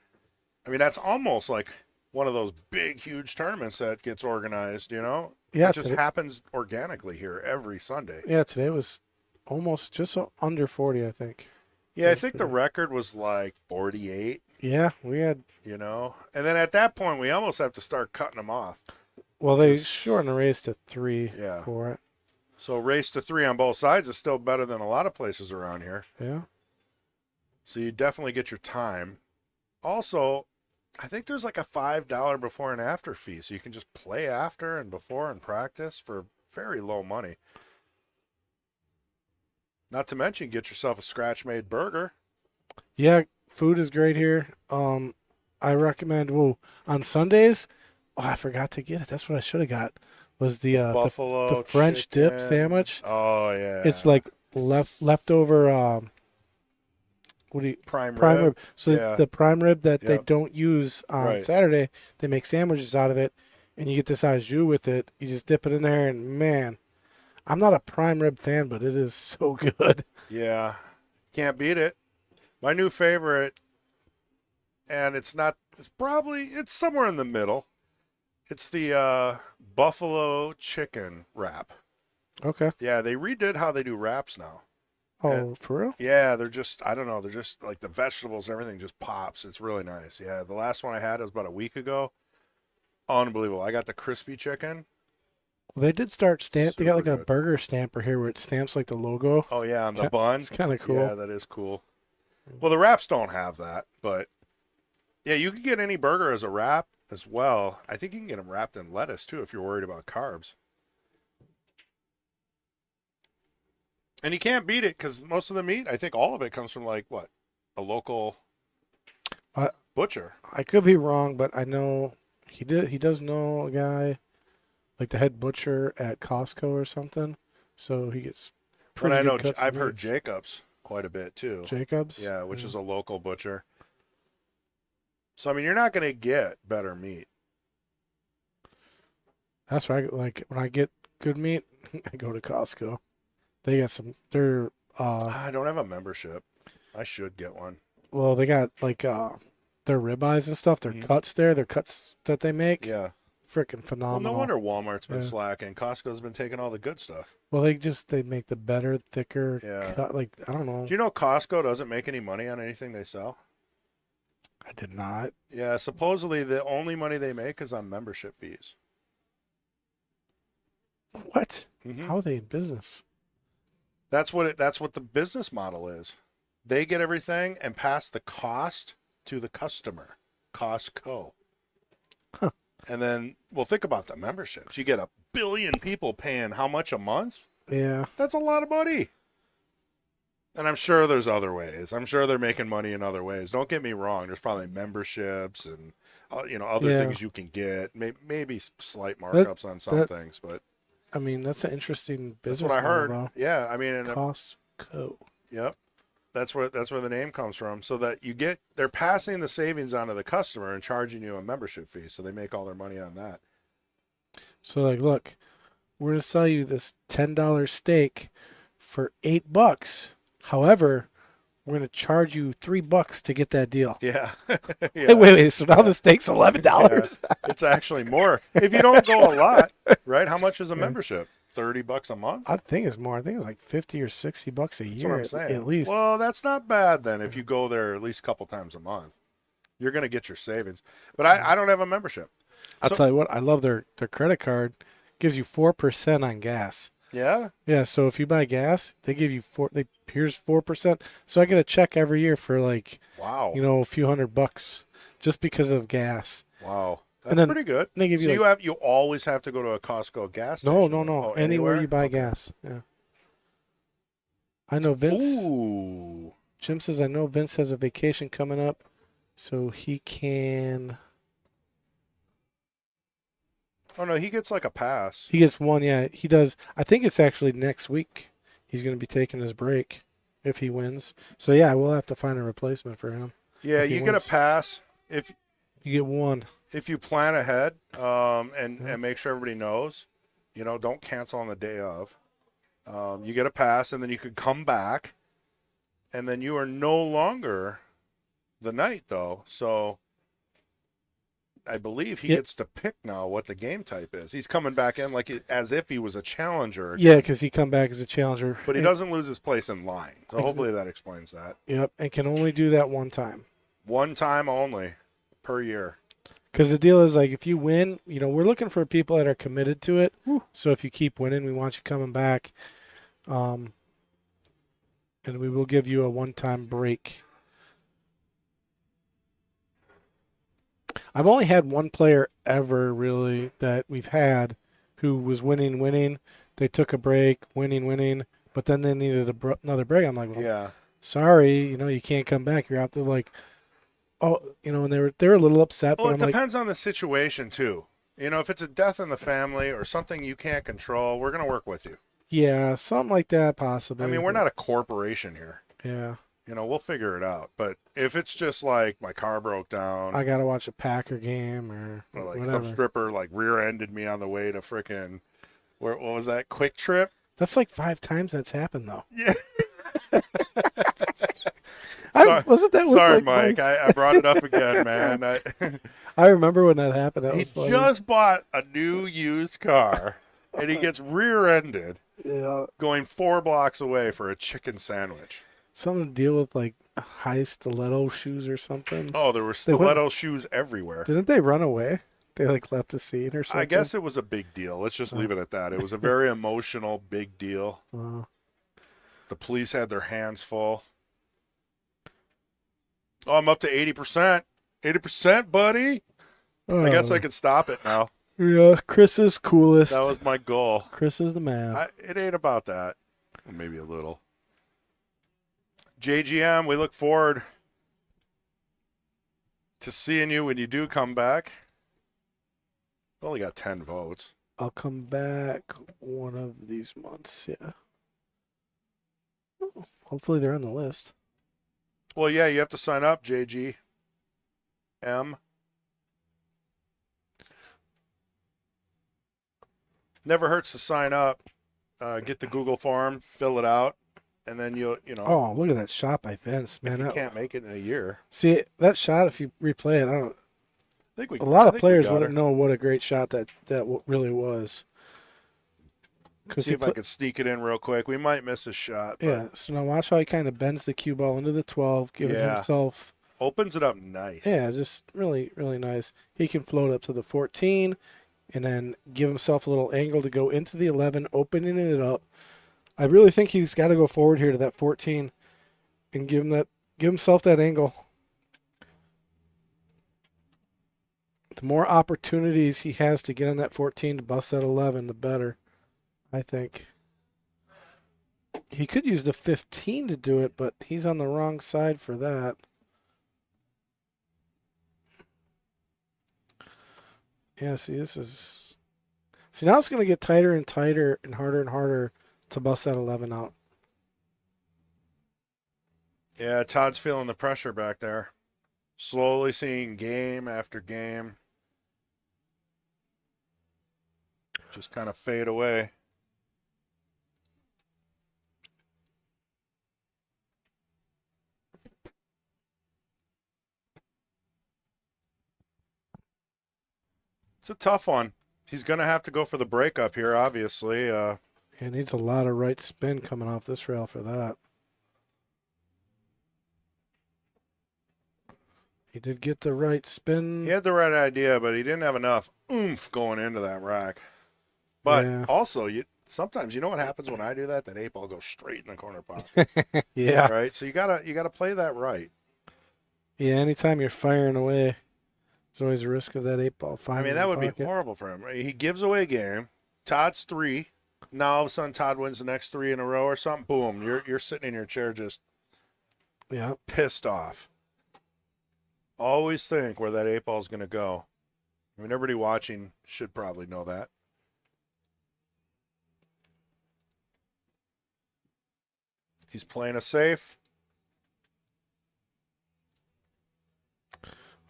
I mean, that's almost like one of those big, huge tournaments that gets organized. yeah. It just happens organically here every Sunday. Today was almost just under 40, I think. Yeah, I think the record was like 48, Yeah, we had. and then at that point, we almost have to start cutting them off. Well, they shortened the race to 3 Yeah. for it. So race to 3 on both sides is still better than a lot of places around here. Yeah. So you definitely get your time. Also, I think there's like a $5 before and after fee, so you can just play after and before and practice for very low money. Not to mention, get yourself a scratch-made burger. Yeah, food is great here. I recommend. Well, on Sundays. Oh, I forgot to get it. That's what I should have got. Was the Buffalo the French dip chicken. sandwich? Oh yeah, It's like leftover. What do you prime rib? rib. So Yeah. the prime rib that they Yep. don't use on Right. Saturday, they make sandwiches out of it, and you get this au jus with it. You just dip it in there, and man, I'm not a prime rib fan, but it is so good. Yeah, can't beat it. My new favorite, and it's somewhere in the middle. It's the buffalo chicken wrap. Okay. Yeah, they redid how they do wraps now. Oh, for real? Yeah, I don't know, they're just like the vegetables, everything just pops. It's really nice. Yeah, the last one I had was about a week ago. Unbelievable. I got the crispy chicken. Well, they did start stamp. They got like Super a good. burger stamper here where it stamps like the logo. Oh, yeah, on the bun. It's kind of cool. Yeah, that is cool. Well, the wraps don't have that, but yeah, you can get any burger as a wrap as well. I think you can get them wrapped in lettuce too if you're worried about carbs. And you can't beat it because most of the meat, I think all of it comes from like what? A local butcher. I could be wrong, but I know he does know a guy, like the head butcher at Costco or something. So he gets But pretty I good know cuts of I've heard meats. Jacobs quite a bit too. Jacobs. Yeah, which is a local butcher. So I mean, you're not going to get better meat. That's right. Like when I get good meat, I go to Costco. They got some. They're I don't have a membership. I should get one. well, they got like their ribeyes and stuff. Their cuts there. Their cuts that they make. Yeah. Freaking Well, phenomenal. no wonder Walmart's been Yeah. slacking. Costco's been taking all the good stuff. Well, they make the better, thicker. Yeah. Cut, like I don't know. Do you know Costco doesn't make any money on anything they sell? I did not. Yeah, supposedly the only money they make is on membership fees. What? Mhm. How are they in business? That's what the business model is. They get everything and pass the cost to the customer, Costco. Huh. And then, well, think about the memberships. You get 1 billion people paying how much a month? Yeah. That's a lot of money. And I'm sure there's other ways. I'm sure they're making money in other ways. Don't get me wrong. There's probably memberships and other Yeah. things you can get. Maybe slight markups on some things, but I mean, that's an interesting business. that's what I heard. model, Yeah, I mean, though. Costco. yep. That's where the name comes from. So that they're passing the savings on to the customer and charging you a membership fee. So they make all their money on that. So like, look, we're gonna sell you this $10 steak for $8. However, we're gonna charge you $3 to get that deal. Yeah. Hey, wait. So now the steak's $11. Yeah. It's actually more if you don't go a lot, right? How much is a membership? $30 a month? I think it's more. I think it's like $50 or $60 a That's year what I'm saying. at least. Well, that's not bad then if you go there at least a couple times a month. You're going to get your savings. But I don't have a membership. I'll tell you what. I love their credit card. Gives you 4% on gas. Yeah? Yeah. So if you buy gas, they give you here's 4%. So I get a check every year for like Wow. a few $100 just because of gas. Wow. That's And then pretty good. they give you So you always have to go to a Costco gas station? No. Oh, Anywhere you buy Okay. gas. Yeah. I know Vince. Ooh. Jim says I know Vince has a vacation coming up, so he can. Oh, no, he gets like a pass. He gets one. Yeah, he does. I think it's actually next week. He's going to be taking his break if he wins. So yeah, we'll have to find a replacement for him. Yeah, if he you get wins. a pass. If You get one. if you plan ahead and make sure everybody knows, don't cancel on the day of. You get a pass, and then you could come back, and then you are no longer the knight, though. So I believe he gets to pick now what the game type is. He's coming back in as if he was a challenger. Yeah, because he come back as a challenger. But he doesn't lose his place in line. So hopefully that explains that. Yep, and can only do that one time. One time only per year. Because the deal is, like, if you win, we're looking for people that are committed to it. Woo. So if you keep winning, we want you coming back. And we will give you a one-time break. I've only had one player ever, really, that we've had who was winning. They took a break, winning, but then they needed another break. I'm like, well, yeah, sorry, you can't come back. You're out there like, oh, and they were a little upset. Well, but it depends on the situation, too. If it's a death in the family or something you can't control, we're going to work with you. Yeah, something like that, possibly. I mean, we're not a corporation here. Yeah. We'll figure it out. But if it's just like my car broke down, I got to watch a Packer game or like whatever. some stripper rear-ended me on the way to frickin' what was that, Quick Trip? That's like 5 times that's happened, though. Yeah. Wasn't that sorry, Mike. I brought it up again, man. I remember when that happened. That he was funny. just bought a new used car, and he gets rear-ended going 4 blocks away for a chicken sandwich. Something to deal with, like, high stiletto shoes or something. Oh, there were stiletto shoes everywhere. Didn't they run away? They, like, left the scene or something? I guess it was a big deal. Let's just leave it at that. It was a very emotional, big deal. The police had their hands full. Oh, I'm up to 80%. 80%, buddy. I guess I could stop it now. Yeah, Chris is coolest. That was my goal. Chris is the man. It ain't about that. Maybe a little. JGM, we look forward to seeing you when you do come back. Only got 10 votes. I'll come back one of these months, yeah. Hopefully they're on the list. Well, yeah, you have to sign up, JGM. Never hurts to sign up. Get the Google form, fill it out, and then you'll. Oh, look at that shot by Vince, man. You can't make it in a year. See, that shot, if you replay it, a lot of players wouldn't know what a great shot that really was. See if I could sneak it in real quick. We might miss a shot. Yeah, so now watch how he kind of bends the cue ball into the 12, giving himself... Opens it up nice. Yeah, just really, really nice. He can float up to the 14 and then give himself a little angle to go into the 11, opening it up. I really think he's got to go forward here to that 14 and give himself that angle. The more opportunities he has to get on that 14 to bust that 11, the better, I think. He could use the 15 to do it, but he's on the wrong side for that. Yeah, see, now it's going to get tighter and tighter and harder to bust that 11 out. Yeah, Todd's feeling the pressure back there. Slowly seeing game after game just kind of fade away. It's a tough one. He's going to have to go for the breakup here, obviously. He needs a lot of right spin coming off this rail for that. He did get the right spin. He had the right idea, but he didn't have enough oomph going into that rack. But also, sometimes you know what happens when I do that? That 8 ball goes straight in the corner pocket. Yeah. Right? So you gotta play that right. Yeah, anytime you're firing away, there's always a risk of that 8 ball finding. I mean, that would be horrible for him. Right? He gives away a game. Todd's 3. Now all of a sudden Todd wins the next 3 in a row or something. Boom. You're sitting in your chair just pissed off. Always think where that 8 ball is going to go. I mean, everybody watching should probably know that. He's playing a safe.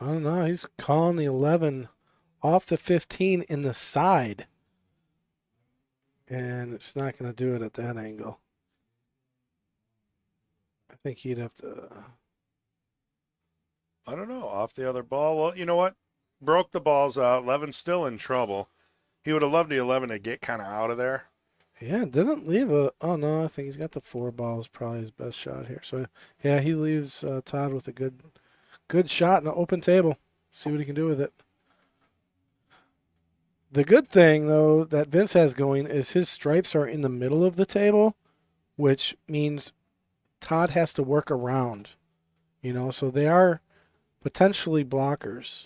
I don't know. He's calling the 11 off the 15 in the side. And it's not going to do it at that angle. I think he'd have to. I don't know. Off the other ball. Well, you know what? Broke the balls out. 11's still in trouble. He would have loved the 11 to get kind of out of there. Yeah, didn't leave a. Oh, no, I think he's got the 4 balls, probably his best shot here. So, yeah, he leaves Todd with a good shot in the open table. See what he can do with it. The good thing, though, that Vince has going is his stripes are in the middle of the table, which means Todd has to work around, so they are potentially blockers.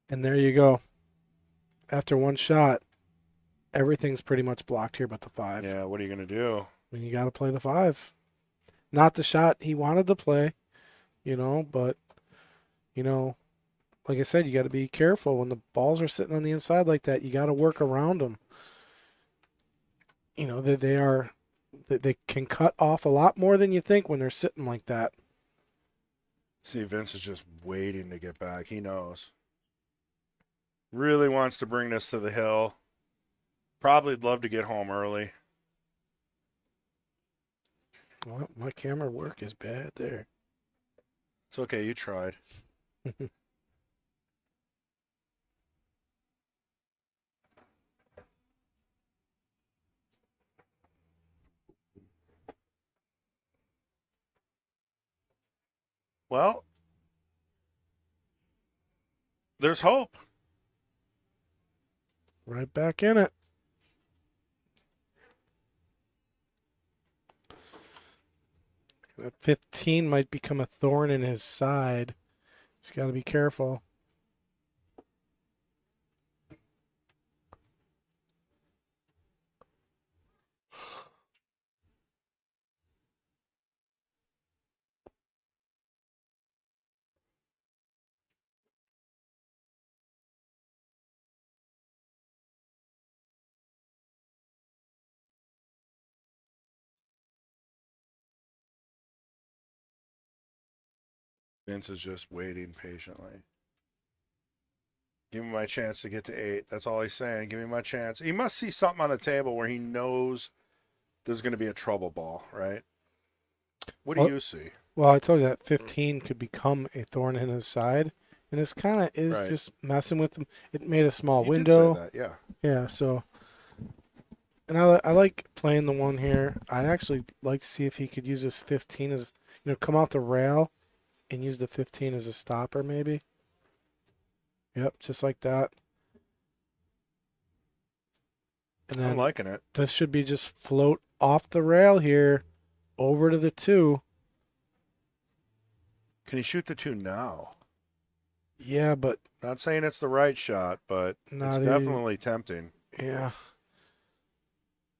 And there you go. After one shot, everything's pretty much blocked here but the 5. Yeah, what are you going to do? I mean, you got to play the 5. Not the shot he wanted to play, but, like I said, you got to be careful. When the balls are sitting on the inside like that, you got to work around them. They can cut off a lot more than you think when they're sitting like that. See, Vince is just waiting to get back. He knows. Really wants to bring this to the hill. Probably love to get home early. Well, my camera work is bad there. It's okay. You tried. Well, there's hope. Right back in it. That 15 might become a thorn in his side. He's got to be careful. Vince is just waiting patiently. Give me my chance to get to 8. That's all he's saying. Give me my chance. He must see something on the table where he knows there's going to be a trouble ball, right? What do you see? Well, I told you that 15 could become a thorn in his side, and it's kind of Right. just messing with him. It made a small You window. did say that, yeah. Yeah, so. And I like playing the one here. I'd actually like to see if he could use this 15 as, come off the rail and use the 15 as a stopper maybe. Yep, just like that. And then I'm liking it. this should be just float off the rail here over to the 2. Can he shoot the 2 now? Yeah, but Not saying it's the right shot, but Not it's definitely tempting. yeah.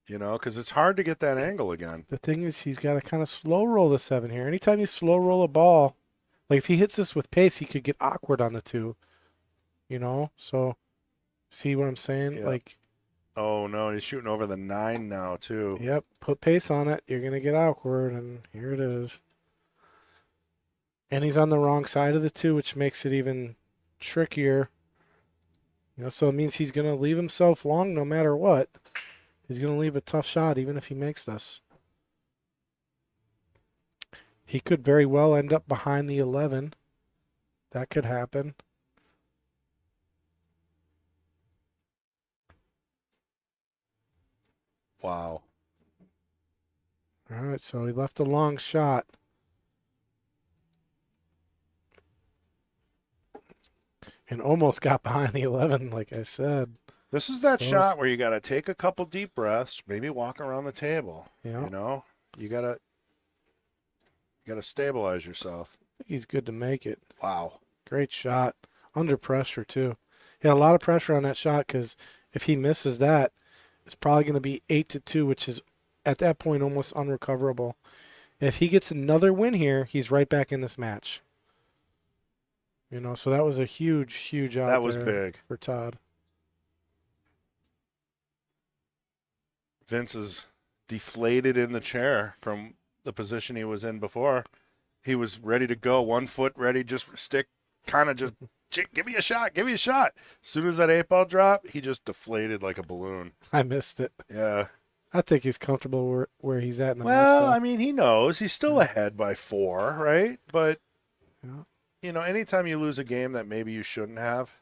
Because it's hard to get that angle again. The thing is, he's got to kind of slow roll the 7 here. Anytime you slow roll a ball, like if he hits this with pace, he could get awkward on the 2. So see what I'm saying? Yeah. Like, Oh, no, he's shooting over the 9 now, too. yep, put pace on it. You're going to get awkward, and here it is. And he's on the wrong side of the 2, which makes it even trickier. So it means he's going to leave himself long no matter what. He's going to leave a tough shot even if he makes this. He could very well end up behind the 11. That could happen. Wow. All right, so he left a long shot. And almost got behind the 11, like I said. This is that shot where you got to take a couple deep breaths, maybe walk around the table. Yeah. You got to stabilize yourself. I think he's good to make it. Wow. Great shot. Under pressure, too. He had a lot of pressure on that shot because if he misses that, it's probably going to be 8-2, which is at that point almost unrecoverable. If he gets another win here, he's right back in this match. So that was a huge, huge out That was there big. for Todd. Vince is deflated in the chair from the position he was in before. He was ready to go, 1 foot ready, just stick, kind of just, give me a shot, give me a shot. As soon as that 8-ball dropped, he just deflated like a balloon. I missed it. Yeah. I think he's comfortable where he's at in the Well, match, I mean, he knows he's still ahead by 4, right? But, anytime you lose a game that maybe you shouldn't have,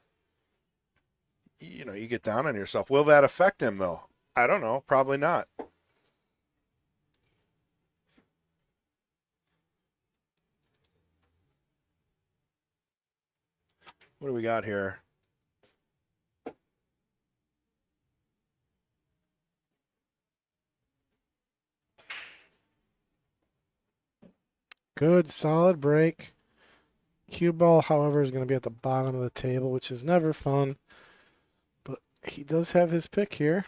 you get down on yourself. Will that affect him, though? I don't know. Probably not. What do we got here? Good, solid break. Cue ball, however, is going to be at the bottom of the table, which is never fun. But he does have his pick here.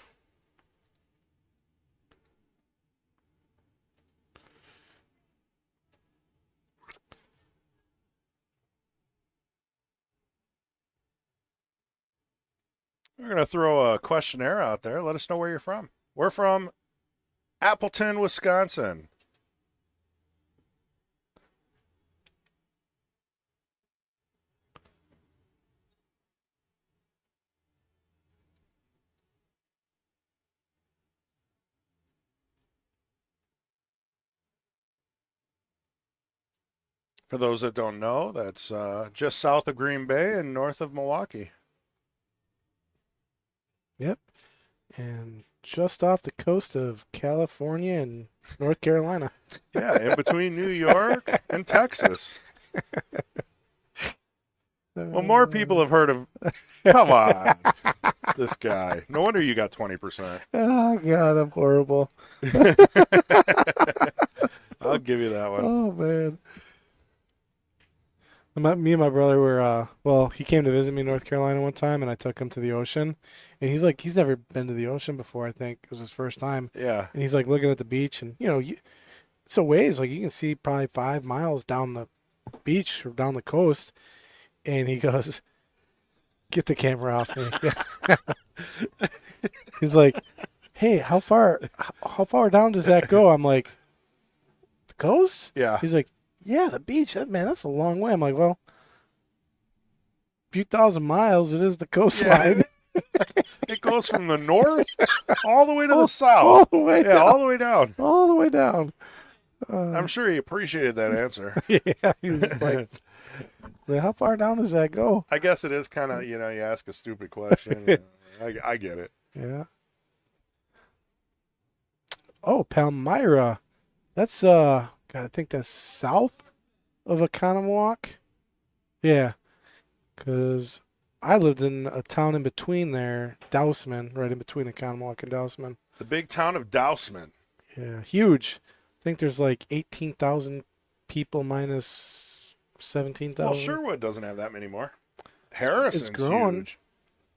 We're going to throw a questionnaire out there. Let us know where you're from. We're from Appleton, Wisconsin. For those that don't know, that's just south of Green Bay and north of Milwaukee. Yep. And just off the coast of California and North Carolina. Yeah, in between New York and Texas. Well, more people have heard of... Come on. This guy. No wonder you got 20%. Oh, God, I'm horrible. I'll give you that one. Oh, man. Me and my brother were, he came to visit me in North Carolina one time, and I took him to the ocean. And he's like, he's never been to the ocean before, I think. It was his first time. Yeah. And he's like looking at the beach, and, it's a ways. Like, you can see probably 5 miles down the beach or down the coast. And he goes, get the camera off me. He's like, hey, how far down does that go? I'm like, the coast? Yeah. He's like, yeah, the beach. Man, that's a long way. I'm like, well, a few thousand miles. It is the coastline. Yeah. It goes from the north all the way to the south. All the way down. All the way down. All the way down. I'm sure he appreciated that answer. Yeah, he was like, how far down does that go? I guess it is kind of, you ask a stupid question. I get it. Yeah. Oh, Palmyra. That's, God, I think that's south of Oconomowoc. Yeah. Because I lived in a town in between there, Dousman, right in between Oconomowoc and Dousman. The big town of Dousman. Yeah, huge. I think there's like 18,000 people minus 17,000. Well, Sherwood doesn't have that many more. Harrison's growing. huge.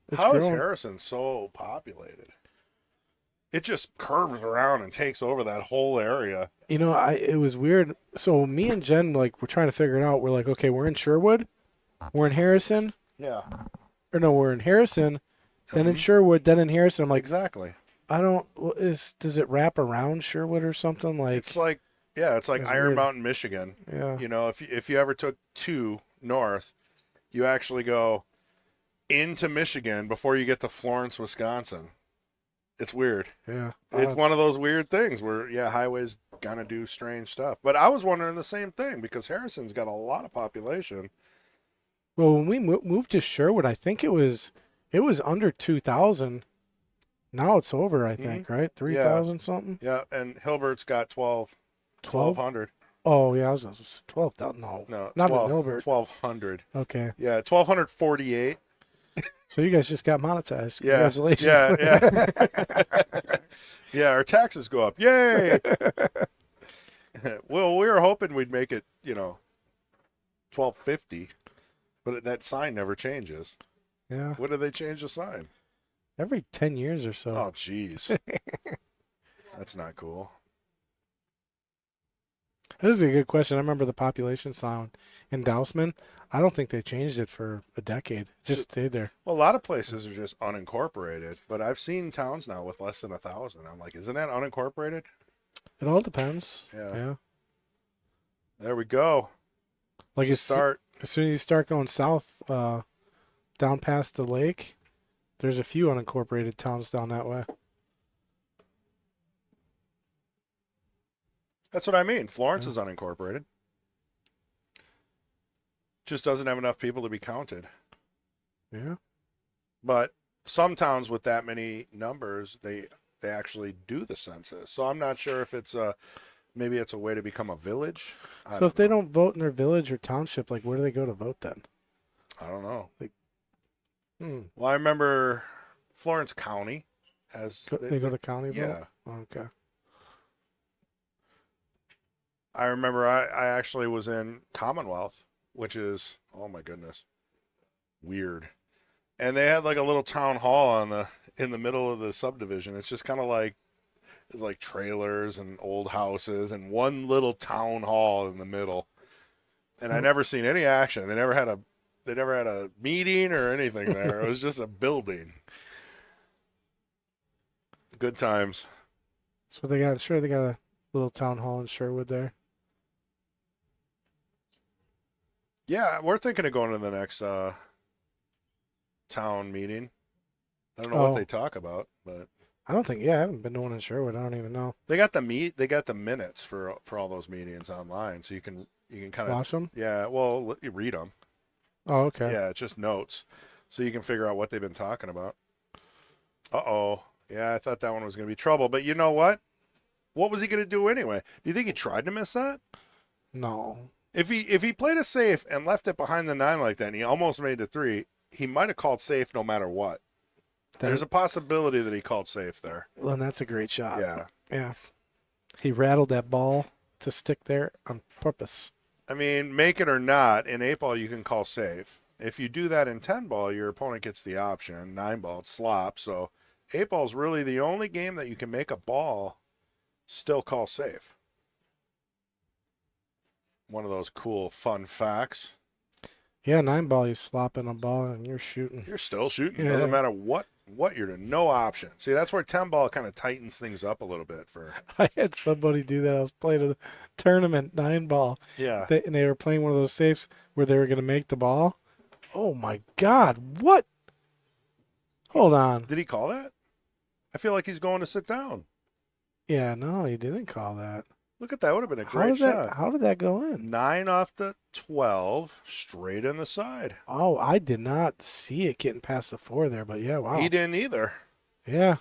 It's How is growing. Harrison so populated? It just curves around and takes over that whole area. It was weird. So me and Jen, we're trying to figure it out. We're like, okay, we're in Sherwood, we're in Harrison, Yeah. or no, we're in Harrison, then in Sherwood, then in Harrison. I'm like, Exactly. does it wrap around Sherwood or something? It's like Iron weird. Mountain, Michigan. Yeah. If you ever took 2 north, you actually go into Michigan before you get to Florence, Wisconsin. It's weird. Yeah. It's one of those weird things where, highways gonna do strange stuff. But I was wondering the same thing because Harrison's got a lot of population. Well, when we moved to Sherwood, I think it was under 2,000. Now it's over, I think, right? 3,000 something. Yeah, and Hilbert's got 1,200. Oh yeah, I was 12,000. No, not 12, in Hilbert. 1,200. Okay. Yeah, 1,248. So you guys just got monetized. Yeah. Congratulations. Yeah. Yeah, our taxes go up. Yay! Well, we were hoping we'd make it, 1,250, but that sign never changes. Yeah. When do they change the sign? Every 10 years or so. Oh, jeez. That's not cool. That is a good question. I remember the population sound in Dousman. I don't think they changed it for a decade. It just stayed there. Well, a lot of places are just unincorporated, but I've seen towns now with less than 1,000. I'm like, isn't that unincorporated? It all depends. Yeah. Yeah. There we go. Like To start. as soon as you start going south, down past the lake, there's a few unincorporated towns down that way. That's what I mean. Florence is unincorporated. Just doesn't have enough people to be counted. Yeah. But some towns with that many numbers, they actually do the census. So I'm not sure if it's maybe it's a way to become a village. So if they don't vote in their village or township, like where do they go to vote then? I don't know. Hmm. Well, I remember Florence County has. They go to county vote? Yeah. Okay. I remember I actually was in Commonwealth, which is, oh my goodness, weird. And they had like a little town hall in the middle of the subdivision. It's just kind of like it's like trailers and old houses and one little town hall in the middle. And I never seen any action. They never had a meeting or anything there. It was just a building. Good times. So they got a little town hall in Sherwood there. Yeah, we're thinking of going to the next town meeting. I don't know Oh. what they talk about, but I haven't been to one in Sherwood. I don't even know. they got the minutes for all those meetings online, so you can kind of Watch them? yeah, well, you read them. Oh, okay. Yeah, it's just notes, so you can figure out what they've been talking about. Uh-oh. Yeah, I thought that one was going to be trouble, but you know what? What was he going to do anyway? Do you think he tried to miss that? No. If he played it safe and left it behind the 9 like that, and he almost made it 3, he might have called safe no matter what. There's a possibility that he called safe there. Well, and that's a great shot. Yeah. Yeah. He rattled that ball to stick there on purpose. I mean, make it or not, in 8 ball you can call safe. If you do that in 10 ball, your opponent gets the option. 9 ball, it's slop. So 8 ball is really the only game that you can make a ball still call safe. One of those cool, fun facts. Yeah, 9 ball, you slopping a ball and you're shooting. You're still shooting. Yeah. Doesn't matter what you're doing. No option. See, that's where 10 ball kind of tightens things up a little bit for. I had somebody do that. I was playing a tournament 9 ball. Yeah. And they were playing one of those safes where they were going to make the ball. Oh my God! What? Hold on. Did he call that? I feel like he's going to sit down. Yeah, no, he didn't call that. Look at that. Would have been a great shot. How did that go in? 9 off the 12, straight in the side. Oh, I did not see it getting past the 4 there, but yeah, wow. He didn't either. Yeah.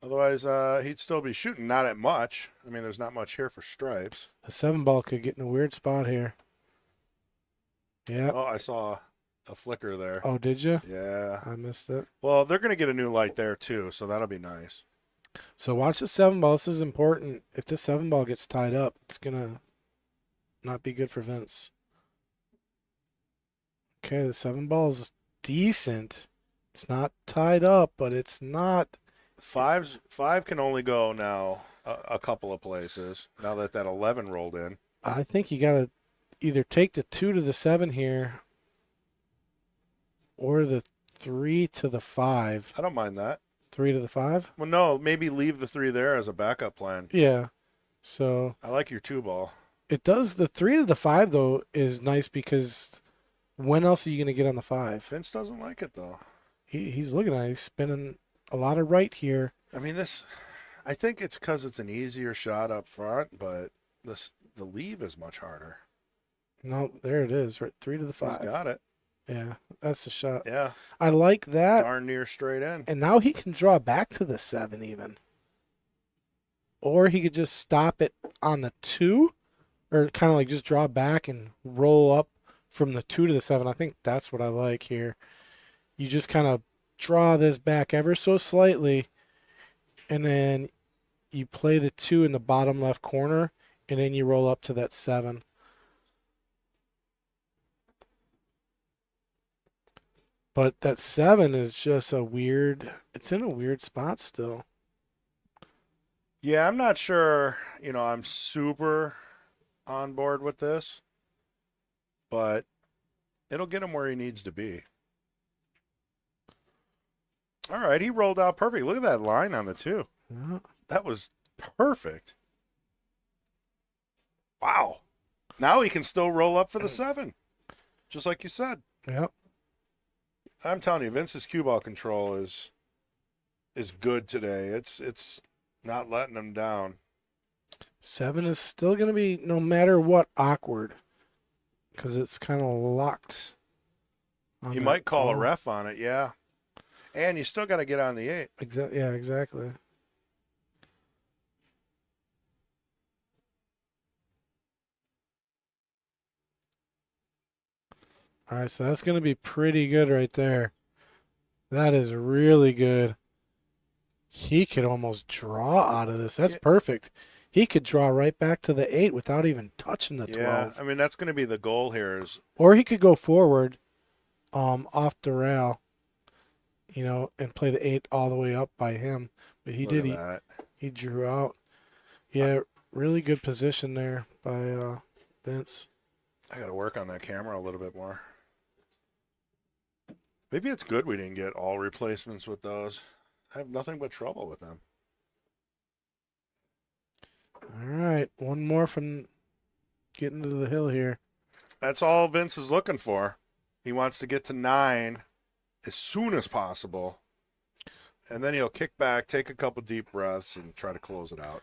Otherwise, he'd still be shooting. Not at much. I mean, there's not much here for stripes. The 7 ball could get in a weird spot here. Yeah. Oh, I saw a flicker there. Oh, did you? Yeah. I missed it. Well, they're going to get a new light there, too, so that'll be nice. So watch the 7 ball. This is important. If this 7 ball gets tied up, it's going to not be good for Vince. Okay, the 7 ball is decent. It's not tied up, but it's not. 5 can only go now a couple of places, now that 11 rolled in. I think you got to either take the 2 to the 7 here or the 3 to the 5. I don't mind that. 3 to the 5? Well, no, maybe leave the 3 there as a backup plan. Yeah. So I like your 2 ball. it does. The 3 to the 5, though, is nice because when else are you going to get on the 5? Vince doesn't like it, though. He's looking at it. He's spinning a lot of right here. I mean, I think it's because it's an easier shot up front, but the leave is much harder. No, there it is. Right, 3 to the 5. He's got it. Yeah, that's the shot. Yeah. I like that. Darn near straight in. And now he can draw back to the 7 even. Or he could just stop it on the 2, or kind of like just draw back and roll up from the 2 to the 7. I think that's what I like here. You just kind of draw this back ever so slightly, and then you play the 2 in the bottom left corner, and then you roll up to that 7. But that 7 is just it's in a weird spot still. Yeah, I'm not sure. I'm super on board with this, but it'll get him where he needs to be. All right, he rolled out perfect. Look at that line on the 2. Yeah. That was perfect. Wow. Now he can still roll up for the 7, just like you said. Yep. I'm telling you, Vince's cue ball control is good today. It's not letting him down. 7 is still going to be, no matter what, awkward because it's kind of locked. You might call a ref on it, yeah. And you still got to get on the 8. Yeah, exactly. All right, so that's going to be pretty good right there. That is really good. He could almost draw out of this. That's perfect. He could draw right back to the 8 without even touching the 12. Yeah, I mean, that's going to be the goal here. Or he could go forward off the rail, and play the 8 all the way up by him. But he did. He drew out. Yeah, really good position there by Vince. I got to work on that camera a little bit more. Maybe it's good we didn't get all replacements with those. I have nothing but trouble with them. All right, one more from getting to the hill here. That's all Vince is looking for. He wants to get to 9 as soon as possible. And then he'll kick back, take a couple deep breaths, and try to close it out.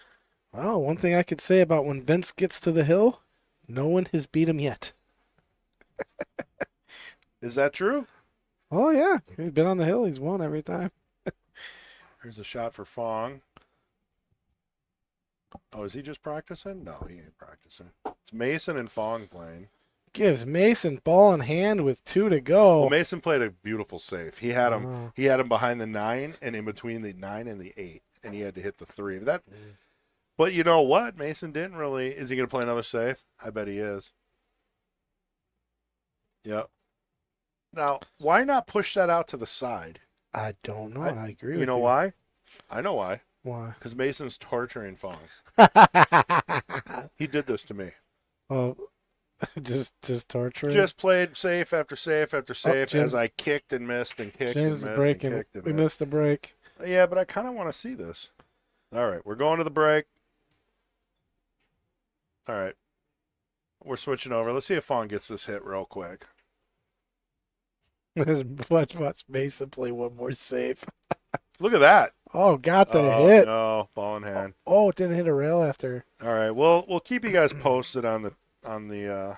Well, one thing I could say about when Vince gets to the hill, no one has beat him yet. Is that true? Oh, yeah. He's been on the hill. He's won every time. Here's a shot for Fong. Oh, is he just practicing? No, he ain't practicing. It's Mason and Fong playing. Gives Mason ball in hand with 2 to go. Well, Mason played a beautiful save. He had him. He had him behind the 9 and in between the 9 and the 8, and he had to hit the 3. But you know what? Mason didn't really. Is he going to play another save? I bet he is. Yep. Now, why not push that out to the side? I don't know. I agree with you. You know why? I know why. Why? Because Mason's torturing Fong. He did this to me. Oh, just torturing. Just played safe after safe after safe as I kicked and missed and kicked James and is missed breaking. and kicked and We missed. missed a break. Yeah, but I kind of want to see this. All right, we're going to the break. All right. We're switching over. Let's see if Fong gets this hit real quick. Watch Mason play one more save. Look at that. Oh, got the hit. No, ball in hand. Oh, it didn't hit a rail after. All right. Well, we'll keep you guys posted on the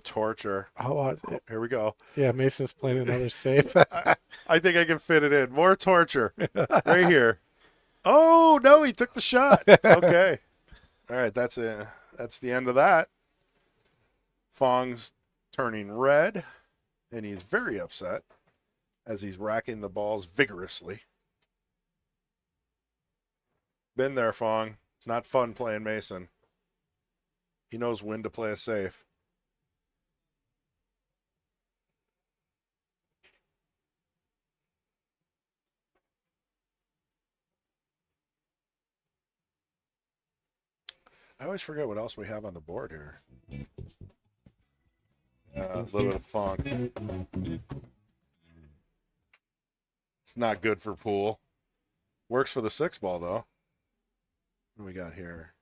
torture. I'll watch it. Here we go. Yeah, Mason's playing another save. I think I can fit it in. More torture. Right here. Oh, no, he took the shot. Okay. All right, that's it. That's the end of that. Fong's turning red, and he's very upset as he's racking the balls vigorously. Been there, Fong. It's not fun playing Mason. He knows when to play a safe. I always forget what else we have on the board here. A little bit of funk. It's not good for pool. Works for the 6-ball, though. What do we got here?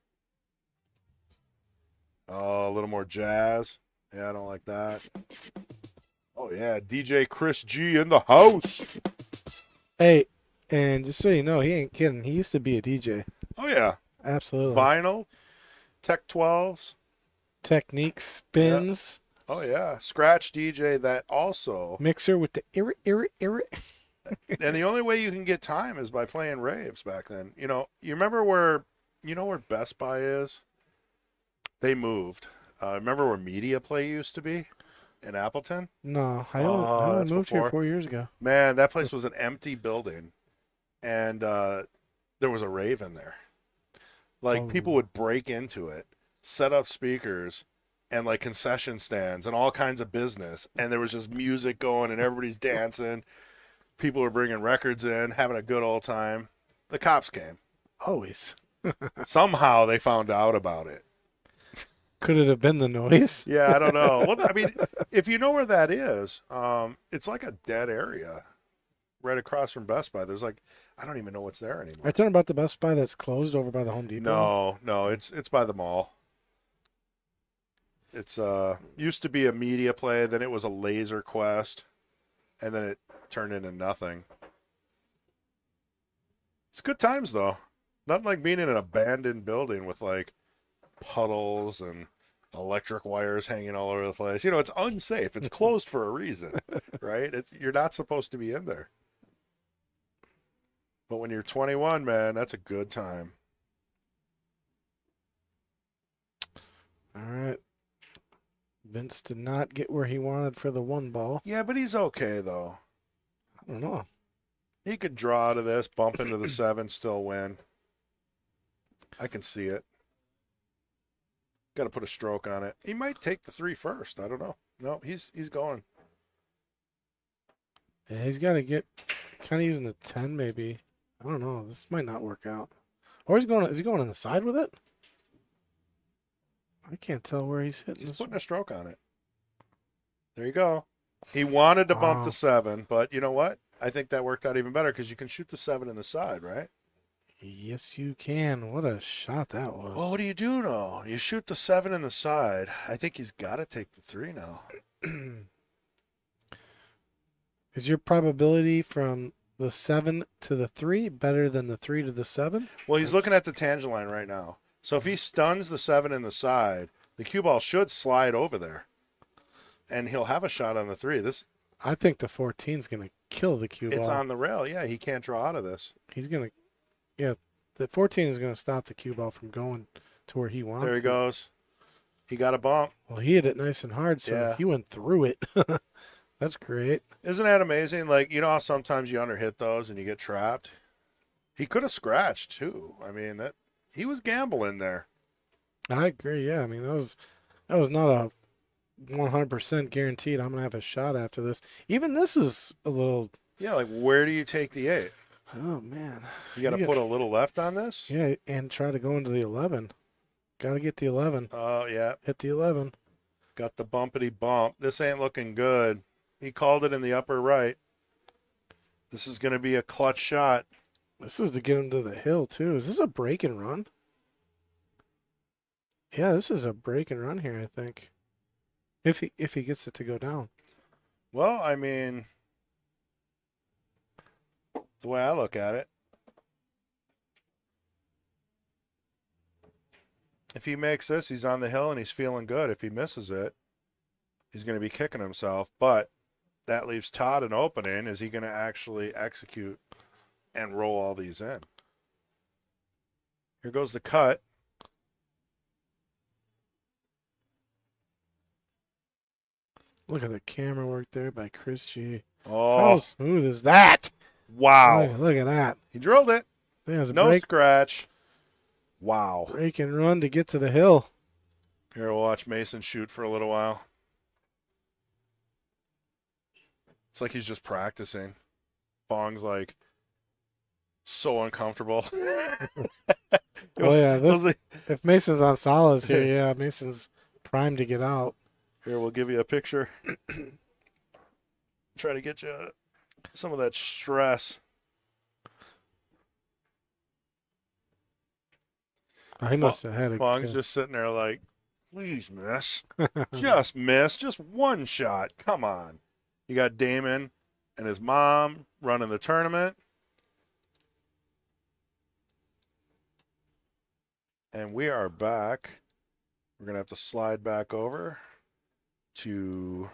Oh, a little more jazz. Yeah, I don't like that. Oh, yeah. DJ Chris G in the house. Hey, and just so you know, he ain't kidding. He used to be a DJ. Oh, yeah. Absolutely. Vinyl. Tech 12s. Technique spins. Yeah. Oh, yeah. Scratch DJ that also. Mixer with the irrit. And the only way you can get time is by playing raves back then. You know, you remember where Best Buy is? They moved. Remember where Media Play used to be in Appleton? No, I only moved before. here 4 years ago. Man, that place was an empty building, and there was a rave in there. Like, people would break into it, set up speakers, and, like, concession stands and all kinds of business, and there was just music going, and everybody's dancing. People were bringing records in, having a good old time. The cops came. Always. Somehow they found out about it. Could it have been the noise? Yeah, I don't know. Well, I mean, if you know where that is, it's like a dead area right across from Best Buy. There's like, I don't even know what's there Are anymore. you talking about the Best Buy that's closed over by the Home Depot? No, it's by the mall. It's used to be a media play, then it was a laser quest, and then it turned into nothing. It's good times though. Not like being in an abandoned building with like puddles and electric wires hanging all over the place. You know, it's unsafe. It's closed for a reason, right? You're not supposed to be in there. But when you're 21, man, that's a good time. All right. Vince did not get where he wanted for the one ball. Yeah, but he's okay though. I don't know. He could draw out of this, bump into the 7, still win. I can see it. Got to put a stroke on it. He might take the 3 first. I don't know. No, he's going. Yeah, he's got to get kind of using the 10 maybe. I don't know. This might not work out. Or is he going on the side with it? I can't tell where he's hitting He's this putting one. a stroke on it. There you go. He wanted to bump Wow. the 7, but you know what? I think that worked out even better because you can shoot the 7 in the side, right? Yes, you can. What a shot that was. Well, what do you do now? You shoot the 7 in the side. I think he's got to take the 3 now. Is your probability from the 7 to the 3 better than the 3 to the 7? Well, he's looking at the tangent line right now. So if he stuns the 7 in the side, the cue ball should slide over there. And he'll have a shot on the 3. I think the 14 is going to kill the cue ball. It's on the rail. Yeah, he can't draw out of this. He's going to, yeah, the 14 is going to stop the cue ball from going to where he wants There he it. goes. He got a bump. Well, he hit it nice and hard, so Yeah. he went through it. That's great. Isn't that amazing? Like, you know how sometimes you underhit those and you get trapped? He could have scratched, too. I mean, he was gambling there. I agree. Yeah, I mean that was not a 100% guaranteed. I'm gonna have a shot after this. Even this is a little. Yeah, like, where do you take the 8? Oh man. You got to put a little left on this? Yeah, and try to go into the 11. Got to get the 11. Oh, yeah. Hit the 11. Got the bumpity bump. This ain't looking good. He called it in the upper right. This is going to be a clutch shot. This is to get him to the hill too. Is this a break and run? Yeah, this is a break and run here. I think. If he gets it to go down. Well, I mean, the way I look at it, if he makes this, he's on the hill and he's feeling good. If he misses it, he's going to be kicking himself. But that leaves Todd an opening. Is he going to actually execute and roll all these in? Here goes the cut. Look at the camera work there by Chris G. How Oh, smooth is that? wow. Look at that. He drilled it. There's a No scratch. Wow. break and run to get to the hill. Here, we'll watch Mason shoot for a little while. It's like he's just practicing. Fong's like so uncomfortable. Oh yeah, I was like, if Mason's on solids here, yeah, Mason's primed to get out. here, we'll give you a picture. Try to get you some of that stress. Oh, he must have had a Fong's just sitting there like, please miss. Just miss. Just one shot. Come on. You got Damon and his mom running the tournament. And we are back. We're going to have to slide back over to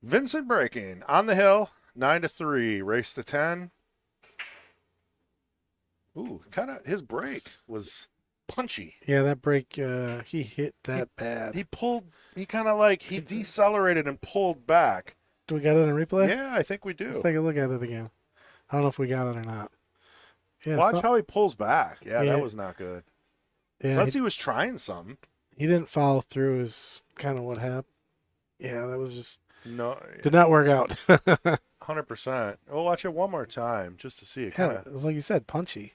Vincent breaking on the hill, 9-3, race to 10. Ooh, kind of his break was punchy. Yeah, that break, he hit that bad. He kind of like, he decelerated and pulled back. Do we got it in replay? Yeah, I think we Let's do. take a look at it again. I don't know if we got it or not. Yeah, Watch how he pulls back. Yeah, Yeah. that was not good. yeah, Unless he was trying something. he didn't follow through is kind of what happened. Yeah, that was just, No, did not work out. 100%. We'll watch it one more time just to see it. Yeah, Kind it of. was like you said, punchy.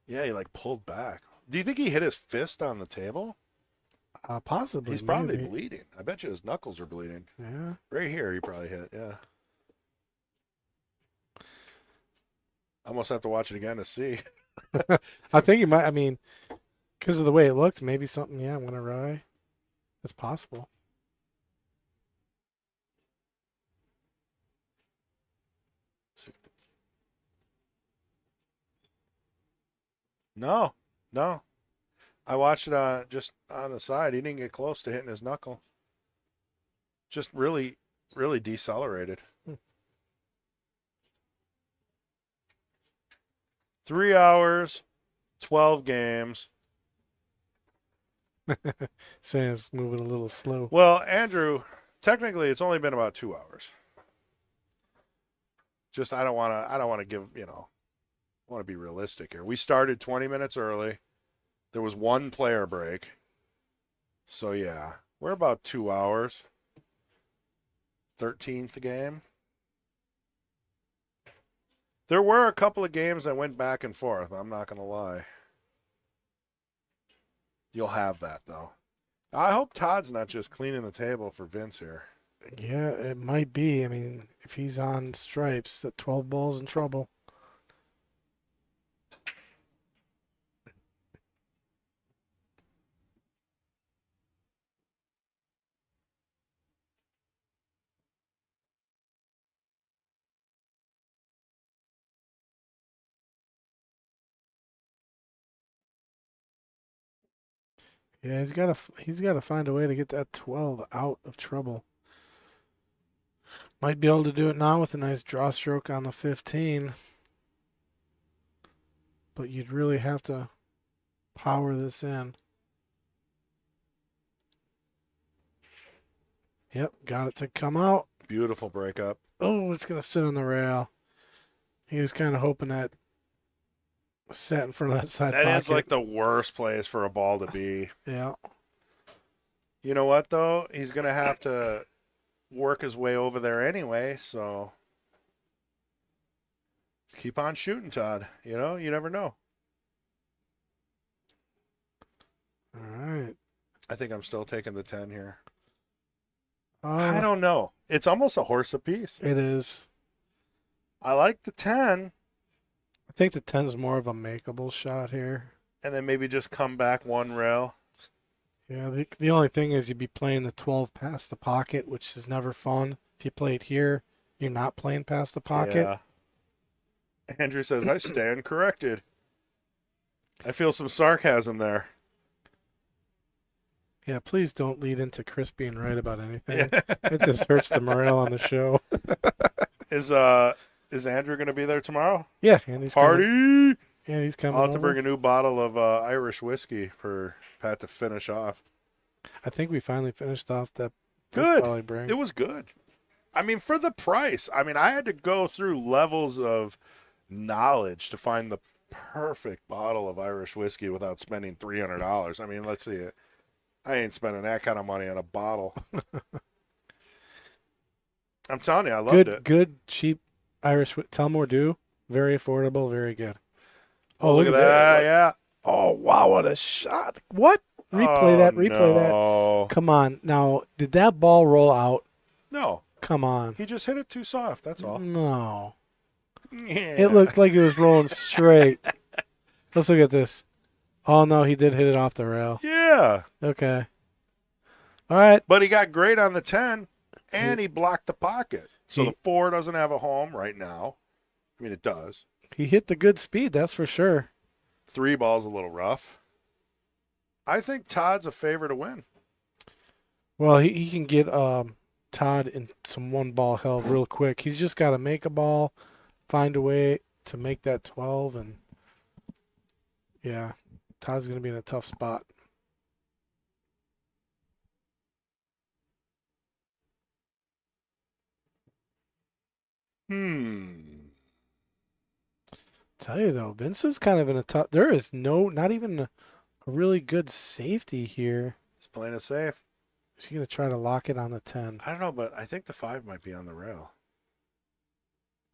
Yeah, he like pulled back. Do you think he hit his fist on the table? Possibly. He's probably maybe. bleeding. I bet you his knuckles are bleeding. Yeah. Right here, he probably hit. Yeah. I almost have to watch it again to see. I think he might. I mean, because of the way it looked, maybe something. Yeah, went awry. It's possible. No, no. I watched it just on the side. He didn't get close to hitting his knuckle. Just really, really decelerated. 3 hours, 12 games. Saying it's moving a little slow. Well, Andrew, technically it's only been about 2 hours. Just I don't want to give, I want to be realistic here. We started 20 minutes early. There was one player break. So yeah, we're about 2 hours. 13th game. There were a couple of games that went back and forth. I'm not going to lie. You'll have that, though. I hope Todd's not just cleaning the table for Vince here. Yeah, it might be. I mean, if he's on stripes, at 12 balls in trouble. Yeah, he's got to find a way to get that 12 out of trouble. Might be able to do it now with a nice draw stroke on the 15. But you'd really have to power this in. Yep, got it to come out. Beautiful breakup. Oh, it's going to sit on the rail. He was kind of hoping that sat in front of that side That pocket. is like the worst place for a ball to be. Yeah. You know what, though? He's going to have to work his way over there anyway, so just keep on shooting, Todd. You never know. All right. I think I'm still taking the 10 here. I I don't know. It's almost a horse apiece. It is. I like the 10, I think the 10 is more of a makeable shot here. and then maybe just come back one rail. Yeah, the only thing is you'd be playing the 12 past the pocket, which is never fun. If you play it here, you're not playing past the pocket. Yeah. Andrew says, I stand corrected. I feel some sarcasm there. Yeah, please don't lead into Chris being right about anything. It just hurts the morale on the show. Is Andrew going to be there tomorrow? Yeah, and he's Party! Yeah, he's coming I'll have to over. bring a new bottle of Irish whiskey for Pat to finish off. I think we finally finished off that. Good. Probably bring. It was good. I mean, for the price. I mean, I had to go through levels of knowledge to find the perfect bottle of Irish whiskey without spending $300. I mean, let's see it. I ain't spending that kind of money on a bottle. I'm telling you, I loved it. Good, cheap Irish. Tullamore Dew, very affordable, very good. Oh, look at that. Yeah. Oh, wow, what a shot. What? Replay that. No. Come on. Now, did that ball roll out? No. Come on. He just hit it too soft. That's all. No. Yeah. It looked like it was rolling straight. Let's look at this. Oh, no, he did hit it off the rail. Yeah. Okay. All right. But he got great on the 10, and he blocked the pocket. So the 4 doesn't have a home right now. I mean, it does. He hit the good speed, that's for sure. 3 ball's a little rough. I think Todd's a favor to win. Well, he can get Todd in some one ball hell real quick. He's just got to make a ball, find a way to make that 12, and yeah, Todd's going to be in a tough spot. Tell you though, Vince is kind of in a tough. There is not even a really good safety here. He's playing it safe. Is he going to try to lock it on the 10? I don't know, but I think the 5 might be on the rail.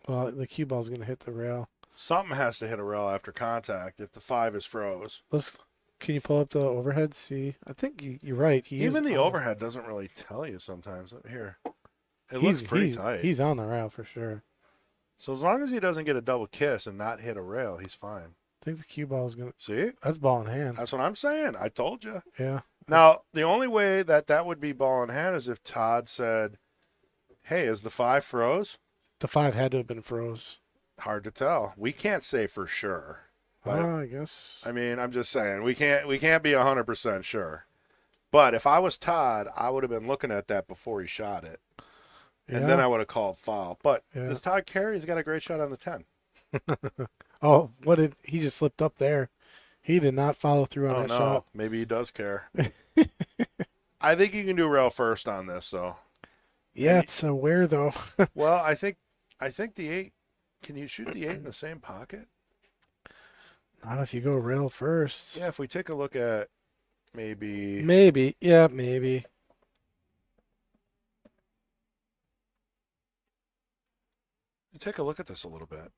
Well, the cue ball's going to hit the rail. Something has to hit a rail after contact if the 5 is froze. Let's Can you pull up the overhead? See, I think you're right. Even the on- overhead doesn't really tell you sometimes. Here, it he's- looks pretty he's- tight. He's on the rail for sure. So as long as he doesn't get a double kiss and not hit a rail, he's fine. I think the cue ball is gonna. See? That's ball in hand. That's what I'm saying. I told you. Yeah. Now, the only way that would be ball in hand is if Todd said, hey, is the 5 froze? The 5 had to have been froze. Hard to tell. We can't say for sure. But, I guess. I mean, I'm just saying, we can't be 100% sure. But if I was Todd, I would have been looking at that before he shot it. And then I would have called foul. But this Todd Carey has got a great shot on the 10. Oh, what did he just slipped up there? He did not follow through on that shot. Maybe he does care. I think you can do rail first on this, though. Yeah, it's where though? Well, I think the 8. Can you shoot the 8 in the same pocket? Not if you go rail first. Yeah, if we take a look at maybe. Maybe. Yeah, maybe. Take a look at this a little bit.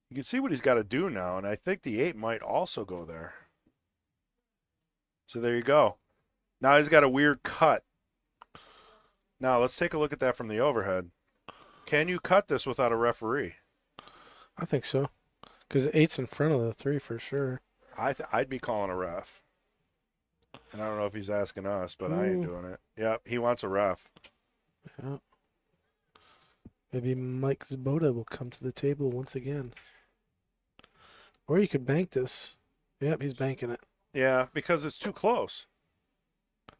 You can see what he's got to do now, and I think the 8 might also go there. So there you go. Now he's got a weird cut. Now let's take a look at that from the overhead. Can you cut this without a referee? I think so. Because 8's in front of the 3 for sure. I'd be calling a ref. And I don't know if he's asking us, but I ain't doing it. Yep, he wants a ref. Yeah. Maybe Mike Zboda will come to the table once again. Or you could bank this. Yep, he's banking it. Yeah, because it's too close.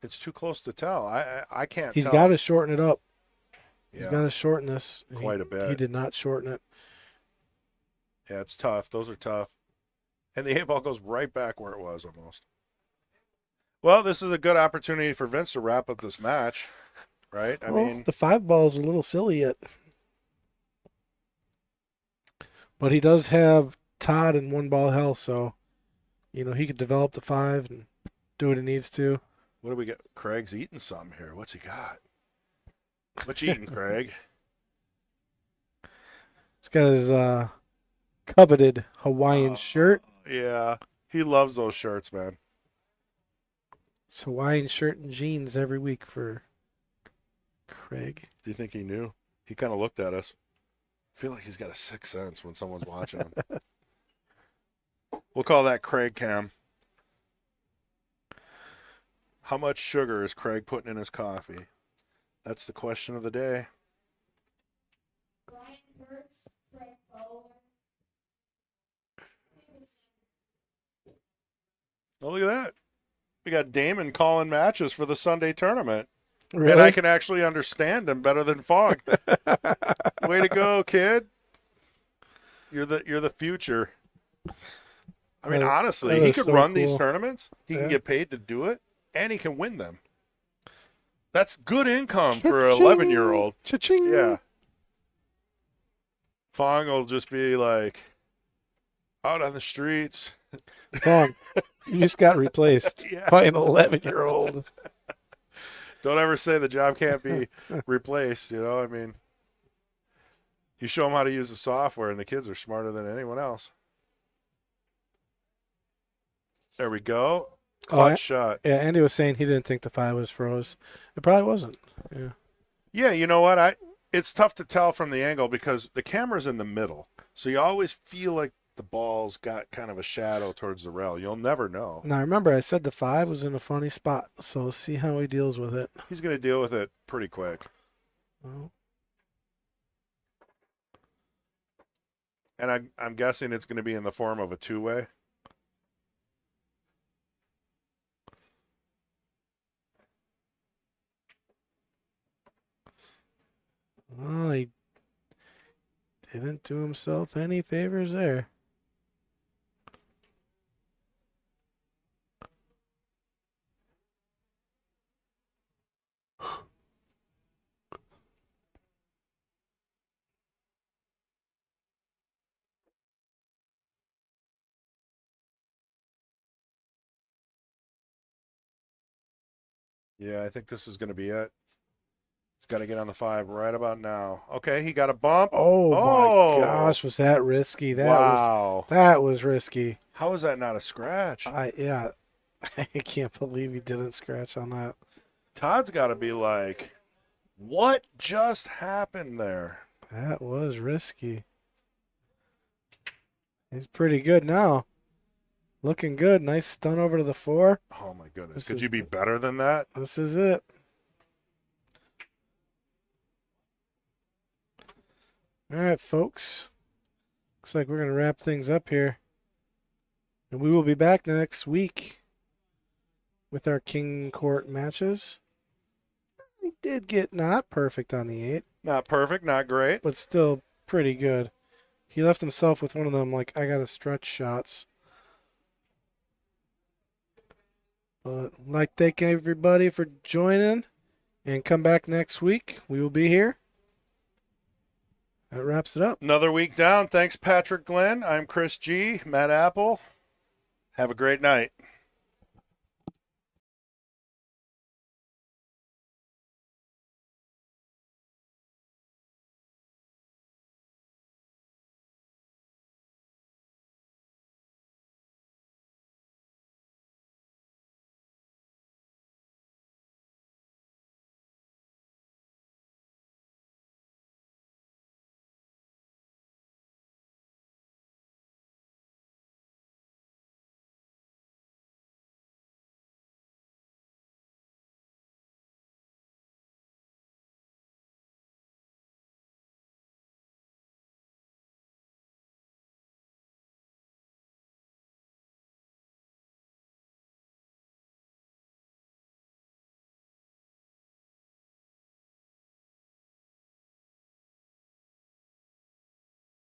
It's too close to tell. I can't He's tell. got to shorten it up. Yeah. He's got to shorten this. Quite a bit. He did not shorten it. Yeah, it's tough. Those are tough. And the 8 ball goes right back where it was almost. Well, this is a good opportunity for Vince to wrap up this match, right? I mean, the 5 ball is a little silly yet. But he does have Todd in 1 ball hell, so, he could develop the 5 and do what he needs to. What do we got? Craig's eating something here. What's he got? What you eating, Craig? He's got his coveted Hawaiian shirt. Yeah, he loves those shirts, man. It's Hawaiian shirt and jeans every week for Craig. Do you think he knew? He kind of looked at us. I feel like he's got a 6th sense when someone's watching him. We'll call that Craig Cam. How much sugar is Craig putting in his coffee? That's the question of the day. Oh, look at that. We got Damon calling matches for the Sunday tournament. Really? And I can actually understand him better than Fogg. Way to go, kid. You're the future. I mean, honestly, he could run these tournaments. He can get paid to do it, and he can win them. That's good income for an 11-year-old. Cha-ching. Yeah. Fong will just be like out on the streets. Fong, you just got replaced by an 11-year-old. Don't ever say the job can't be replaced, I mean, you show them how to use the software, and the kids are smarter than anyone else. There we go. Clutch shot. Yeah, Andy was saying he didn't think the 5 was froze. It probably wasn't. Yeah. Yeah, you know what? It's tough to tell from the angle because the camera's in the middle. So you always feel like the ball's got kind of a shadow towards the rail. You'll never know. Now, remember, I said the 5 was in a funny spot, so let's see how he deals with it. He's going to deal with it pretty quick. Oh. And I'm guessing it's going to be in the form of a 2-way. Well, he didn't do himself any favors there. Yeah, I think this is going to be it. He's got to get on the 5 right about now. Okay, he got a bump. Oh my gosh, was that risky? That was risky. How is that not a scratch? Yeah, I can't believe he didn't scratch on that. Todd's got to be like, what just happened there? That was risky. He's pretty good now. Looking good. Nice stun over to the 4. Oh, my goodness. This Could is- you be better than that? This is it. All right, folks. Looks like we're going to wrap things up here. And we will be back next week with our King Court matches. He did get not perfect on the 8, Not perfect, not great. but still pretty good. He left himself with one of them, like, I got to stretch shots. But I'd like to thank everybody for joining and come back next week. We will be here. That wraps it up. Another week down. Thanks, Patrick Glenn. I'm Chris G. Matt Apple. Have a great night.